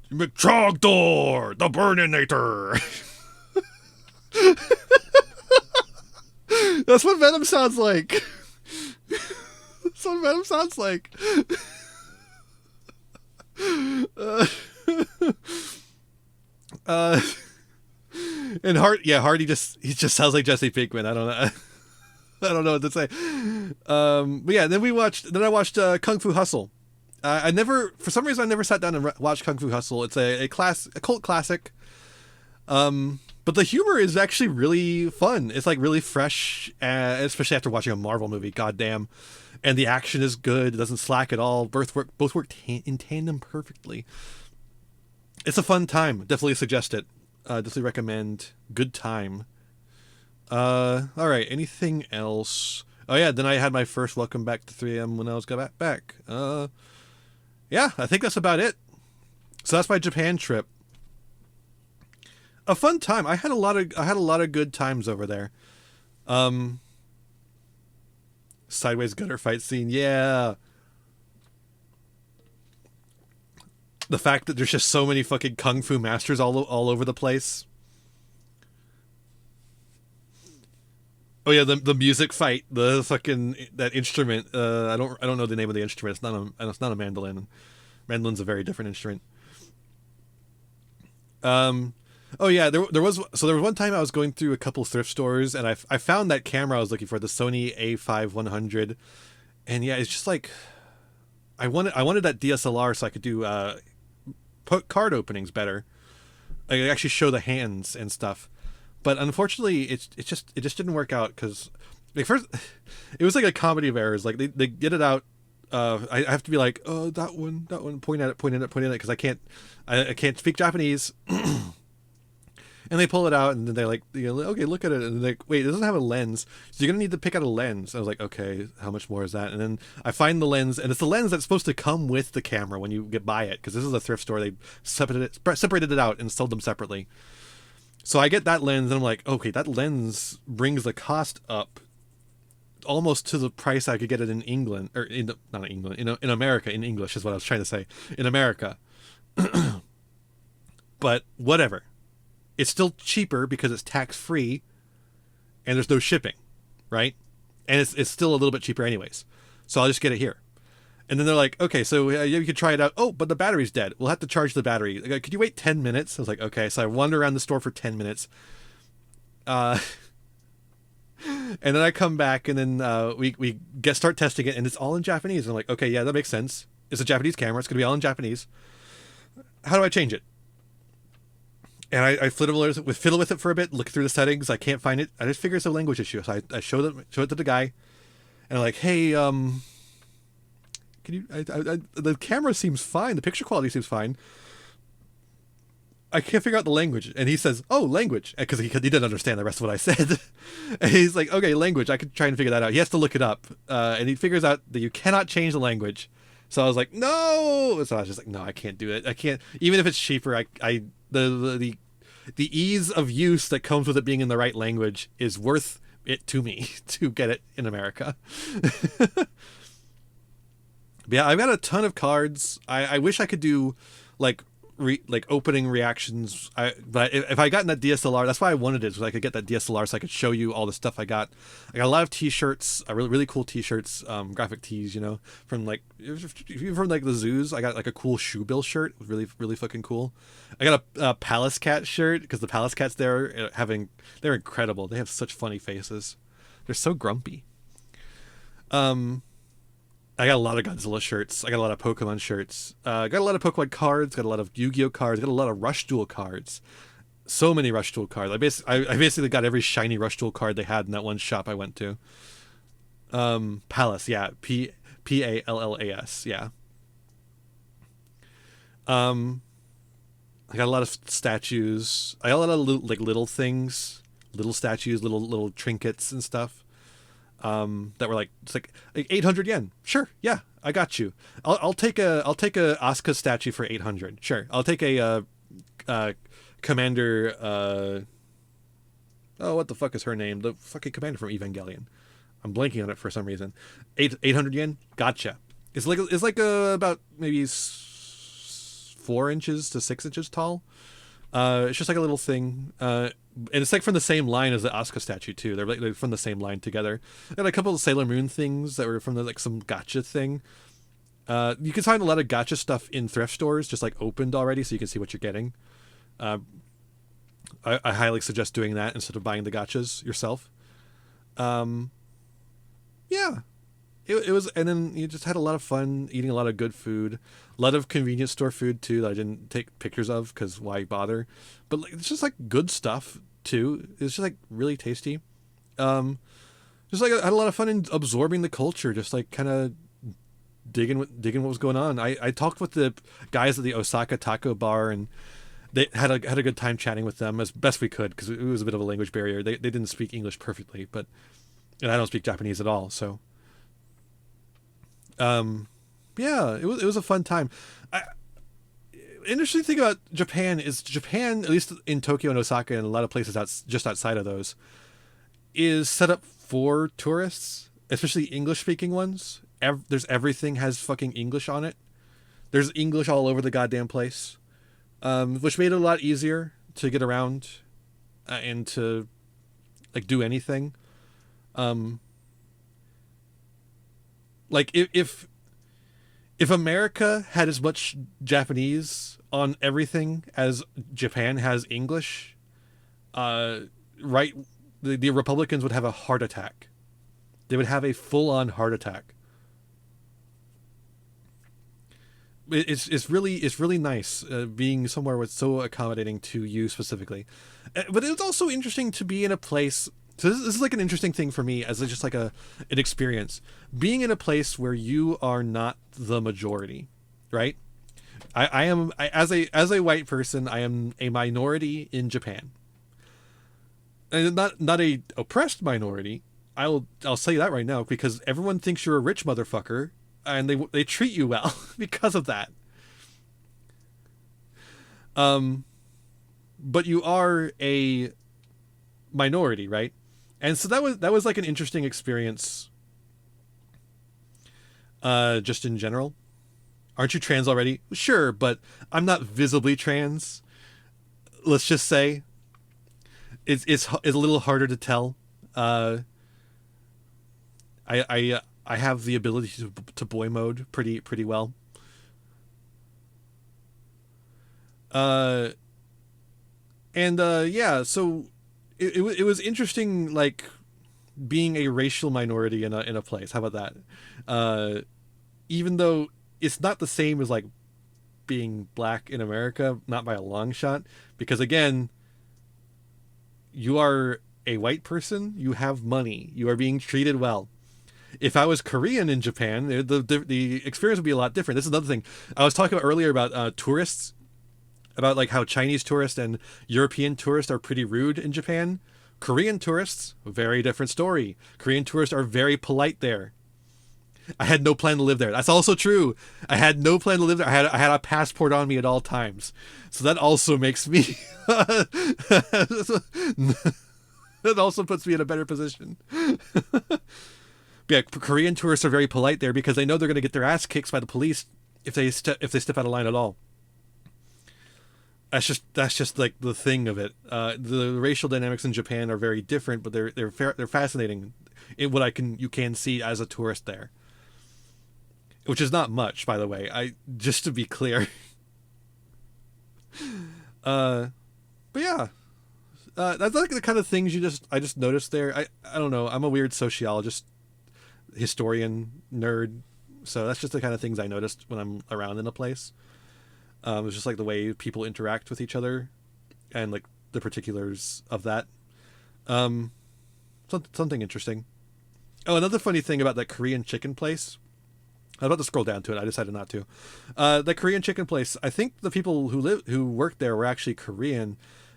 You make Trogdor, the Burninator. That's what Venom sounds like. That's what Venom sounds like. And Hardy just sounds like Jesse Pinkman. I don't know. I don't know what to say. But yeah, then I watched Kung Fu Hustle. For some reason I never sat down and watched Kung Fu Hustle. It's a cult classic. But the humor is actually really fun. It's like really fresh, especially after watching a Marvel movie. Goddamn. And the action is good. It doesn't slack at all. Both work in tandem perfectly. It's a fun time. Definitely suggest it. Definitely recommend. Good time. All right. Anything else? Oh yeah. Then I had my first Welcome Back to 3AM when I was back. Yeah. I think that's about it. So that's my Japan trip. A fun time. I had a lot of good times over there. Sideways gutter fight scene. Yeah. The fact that there's just so many fucking kung fu masters all over the place. Oh yeah, the music fight, the fucking that instrument. I don't know the name of the instrument. It's not a mandolin. Mandolin's a very different instrument. Oh yeah, there was one time I was going through a couple thrift stores and I found that camera I was looking for, the Sony A5-100, and yeah, it's just like I wanted that DSLR so I could do card openings better. I actually show the hands and stuff. But unfortunately, it just didn't work out because like first, it was like a comedy of errors. Like they get it out. I have to be like, oh, that one, point at it, because I can't speak Japanese. And they pull it out, and then they're like, okay, look at it. And they're like, wait, it doesn't have a lens. So you're going to need to pick out a lens. I was like, okay, how much more is that? And then I find the lens, and it's the lens that's supposed to come with the camera when you buy it, because this is a thrift store. They separated it out and sold them separately. So I get that lens, and I'm like, okay, that lens brings the cost up almost to the price I could get it in England, or not in England, in America, in English is what I was trying to say, in America. But whatever. It's still cheaper because it's tax-free and there's no shipping, right? And it's still a little bit cheaper anyways. So I'll just get it here. And then they're like, okay, so you could try it out. Oh, but the battery's dead. We'll have to charge the battery. Like, could you wait 10 minutes? I was like, okay. So I wander around the store for 10 minutes. And then I come back, and then we start testing it, and it's all in Japanese. And I'm like, okay, yeah, that makes sense. It's a Japanese camera. It's going to be all in Japanese. How do I change it? And I fiddle with it for a bit, look through the settings. I can't find it. I just figure it's a language issue. So I show it to the guy, and I'm like, hey, can you? The camera seems fine. The picture quality seems fine. I can't figure out the language. And he says, oh, language, because he didn't understand the rest of what I said. And he's like, okay, language. I could try and figure that out. He has to look it up, and he figures out that you cannot change the language. So I was like, no. So I was just like, no, I can't do it. I can't. Even if it's cheaper, the ease of use that comes with it being in the right language is worth it to me to get it in America. But yeah, I've got a ton of cards. I wish I could do like opening reactions. But if I got in that DSLR, that's why I wanted it, so I could get that DSLR so I could show you all the stuff I got. I got a lot of T-shirts, really cool T-shirts, graphic tees, from like the zoos. I got like a cool Shoebill shirt, really fucking cool. I got a Palace Cat shirt because the Palace Cats they're incredible. They have such funny faces. They're so grumpy. I got a lot of Godzilla shirts. I got a lot of Pokemon shirts. Got a lot of Pokemon cards. Got a lot of Yu-Gi-Oh cards. Got a lot of Rush Duel cards. So many Rush Duel cards. I basically got every shiny Rush Duel card they had in that one shop I went to. Palace, yeah, Pallas, yeah. I got a lot of statues. I got a lot of little things, little statues, little trinkets and stuff. That were like, it's like 800 yen. Sure, yeah, I got you. I'll take a Asuka statue for 800. Sure, I'll take a Commander. Oh, what the fuck is her name? The fucking Commander from Evangelion. I'm blanking on it for some reason. 800 yen. Gotcha. It's like about maybe 4 inches to 6 inches tall. It's just like a little thing. And it's like from the same line as the Asuka statue too. They're from the same line together. And a couple of Sailor Moon things that were from some gacha thing. You can find a lot of gacha stuff in thrift stores, just like opened already, so you can see what you're getting. I highly suggest doing that instead of buying the gachas yourself. Yeah. It was, and then you just had a lot of fun eating a lot of good food, a lot of convenience store food too that I didn't take pictures of because why bother? But it's just like good stuff too. It's just like really tasty. Just like I had a lot of fun in absorbing the culture, just like kind of digging what was going on. I talked with the guys at the Osaka Taco Bar, and they had a good time chatting with them as best we could because it was a bit of a language barrier. They didn't speak English perfectly, and I don't speak Japanese at all, so. Yeah, it was a fun time. Interesting thing about Japan is at least in Tokyo and Osaka and a lot of places just outside of those, is set up for tourists, especially English speaking ones. There's everything has fucking English on it. There's English all over the goddamn place, which made it a lot easier to get around and to like do anything. Like if America had as much Japanese on everything as Japan has English, right, the Republicans would have a heart attack. They would have a full-on heart attack. it's really nice being somewhere with so accommodating to you specifically. But it's also interesting to be in a place. So this is like an interesting thing for me as just like an experience, being in a place where you are not the majority, right? As a white person, I am a minority in Japan, and not a oppressed minority. I'll say that right now because everyone thinks you're a rich motherfucker, and they treat you well because of that. But you are a minority, right? And so that was like an interesting experience. Just in general, aren't you trans already? Sure, but I'm not visibly trans. Let's just say it's a little harder to tell. I have the ability to boy mode pretty well. Uh, and yeah, so it was interesting, like being a racial minority in a place. How about that? Even though it's not the same as like being black in America, not by a long shot, because again, you are a white person, you have money, you are being treated well. If I was Korean in Japan, the experience would be a lot different. This is another thing I was talking about earlier about tourists, about like how Chinese tourists and European tourists are pretty rude in Japan. Korean tourists, very different story. Korean tourists are very polite there. I had no plan to live there. That's also true. I had no plan to live there. I had a passport on me at all times. So that also makes me that also puts me in a better position. Yeah, Korean tourists are very polite there because they know they're going to get their ass kicked by the police if they step out of line at all. That's just like the thing of it. The racial dynamics in Japan are very different, but they're fascinating. In what you can see as a tourist there, which is not much, by the way. Just to be clear. But yeah, that's like the kind of things I just noticed there. I don't know. I'm a weird sociologist, historian, nerd, so that's just the kind of things I noticed when I'm around in a place. It's just like the way people interact with each other, and like the particulars of that. Something interesting. Oh, another funny thing about that Korean chicken place. I was about to scroll down to it. I decided not to. The Korean chicken place. I think the people who worked there were actually Korean,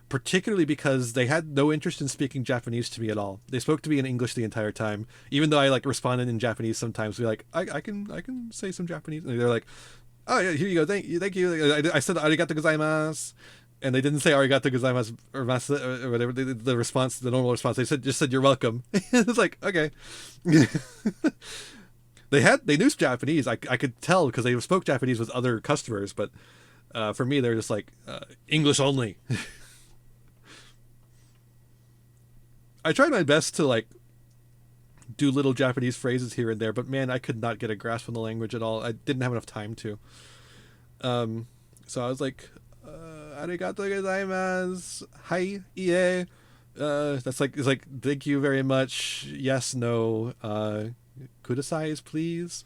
particularly because they had no interest in speaking Japanese to me at all. They spoke to me in English the entire time, even though I like responded in Japanese sometimes. We're like, I can say some Japanese, and they're like, oh yeah, here you go, thank you. I said arigato gozaimasu, and they didn't say arigato gozaimasu or whatever. The response, the normal response, just said you're welcome. It's like, okay. They knew Japanese. I could tell because they spoke Japanese with other customers, but for me they're just like English only. I tried my best to like do little Japanese phrases here and there, but man, I could not get a grasp on the language at all. I didn't have enough time to. So I was like, arigato gozaimasu, hi, ie. It's like thank you very much. Yes, no. Kudasai, please.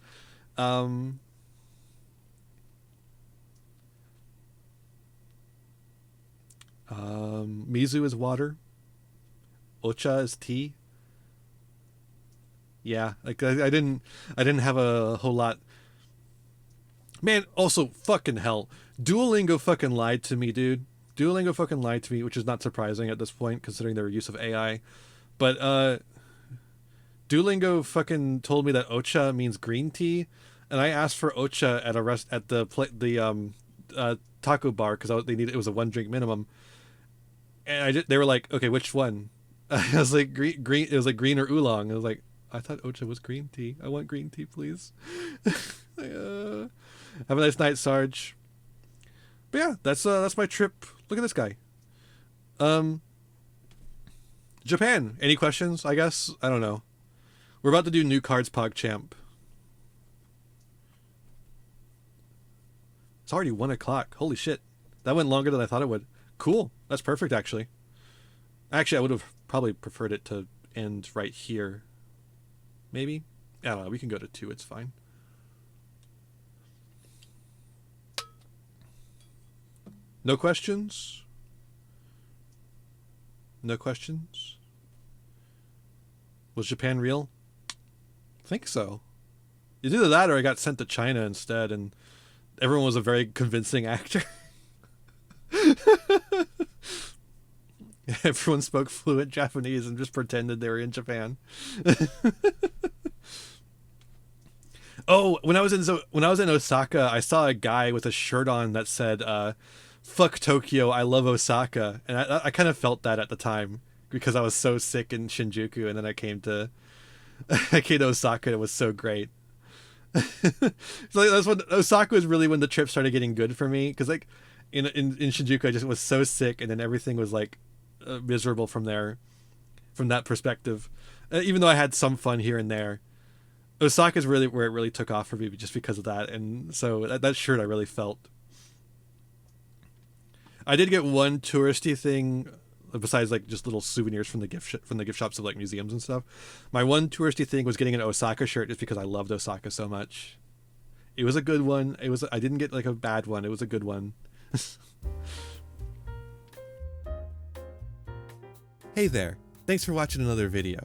Mizu is water. Ocha is tea. Yeah, like I didn't have a whole lot. Man, also fucking hell, Duolingo fucking lied to me, dude. Duolingo fucking lied to me, which is not surprising at this point considering their use of AI. But Duolingo fucking told me that ocha means green tea, and I asked for ocha at the taco bar because it was a 1 drink minimum, and they were like, okay, which one? I was like green. It was like green or oolong. I was like, I thought ocha was green tea. I want green tea, please. Have a nice night, Sarge. But yeah, that's my trip. Look at this guy. Japan. Any questions? I guess I don't know. We're about to do new cards, PogChamp. It's already 1:00. Holy shit, that went longer than I thought it would. Cool. That's perfect, actually. Actually, I would have probably preferred it to end right here. Maybe? I don't know. We can go to 2. It's fine. No questions? No questions? Was Japan real? I think so. It's either that or I got sent to China instead, and everyone was a very convincing actor. Everyone spoke fluent Japanese and just pretended they were in Japan. Oh, when I was in Osaka, I saw a guy with a shirt on that said, "Fuck Tokyo, I love Osaka," and I kind of felt that at the time because I was so sick in Shinjuku, and then I came to Osaka, and it was so great. So that's when Osaka was really when the trip started getting good for me, because like in Shinjuku I just was so sick, and then everything was like miserable from there, from that perspective. Even though I had some fun here and there, Osaka's really where it really took off for me, just because of that. And so that shirt I really felt. I did get one touristy thing besides like just little souvenirs from the gift shops of like museums and stuff. My one touristy thing was getting an Osaka shirt just because I loved Osaka so much. It was a good one. I didn't get like a bad one. It was a good one. Hey there. Thanks for watching another video.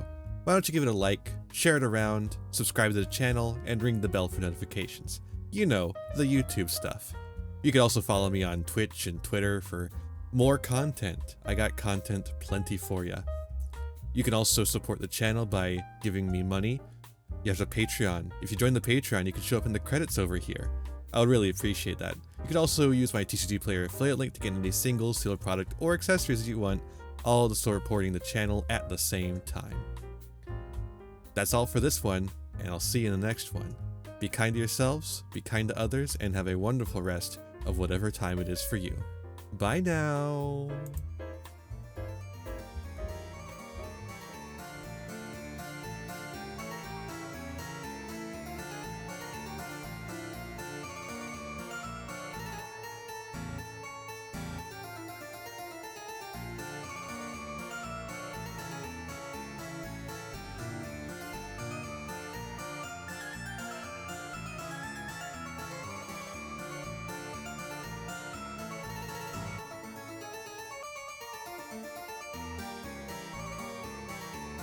Why don't you give it a like, share it around, subscribe to the channel, and ring the bell for notifications. You know, the YouTube stuff. You can also follow me on Twitch and Twitter for more content. I got content plenty for ya. You can also support the channel by giving me money. You have a Patreon. If you join the Patreon, you can show up in the credits over here. I would really appreciate that. You can also use my TCG Player affiliate link to get any singles, sealed product, or accessories that you want, all to supporting the channel at the same time. That's all for this one, and I'll see you in the next one. Be kind to yourselves, be kind to others, and have a wonderful rest of whatever time it is for you. Bye now!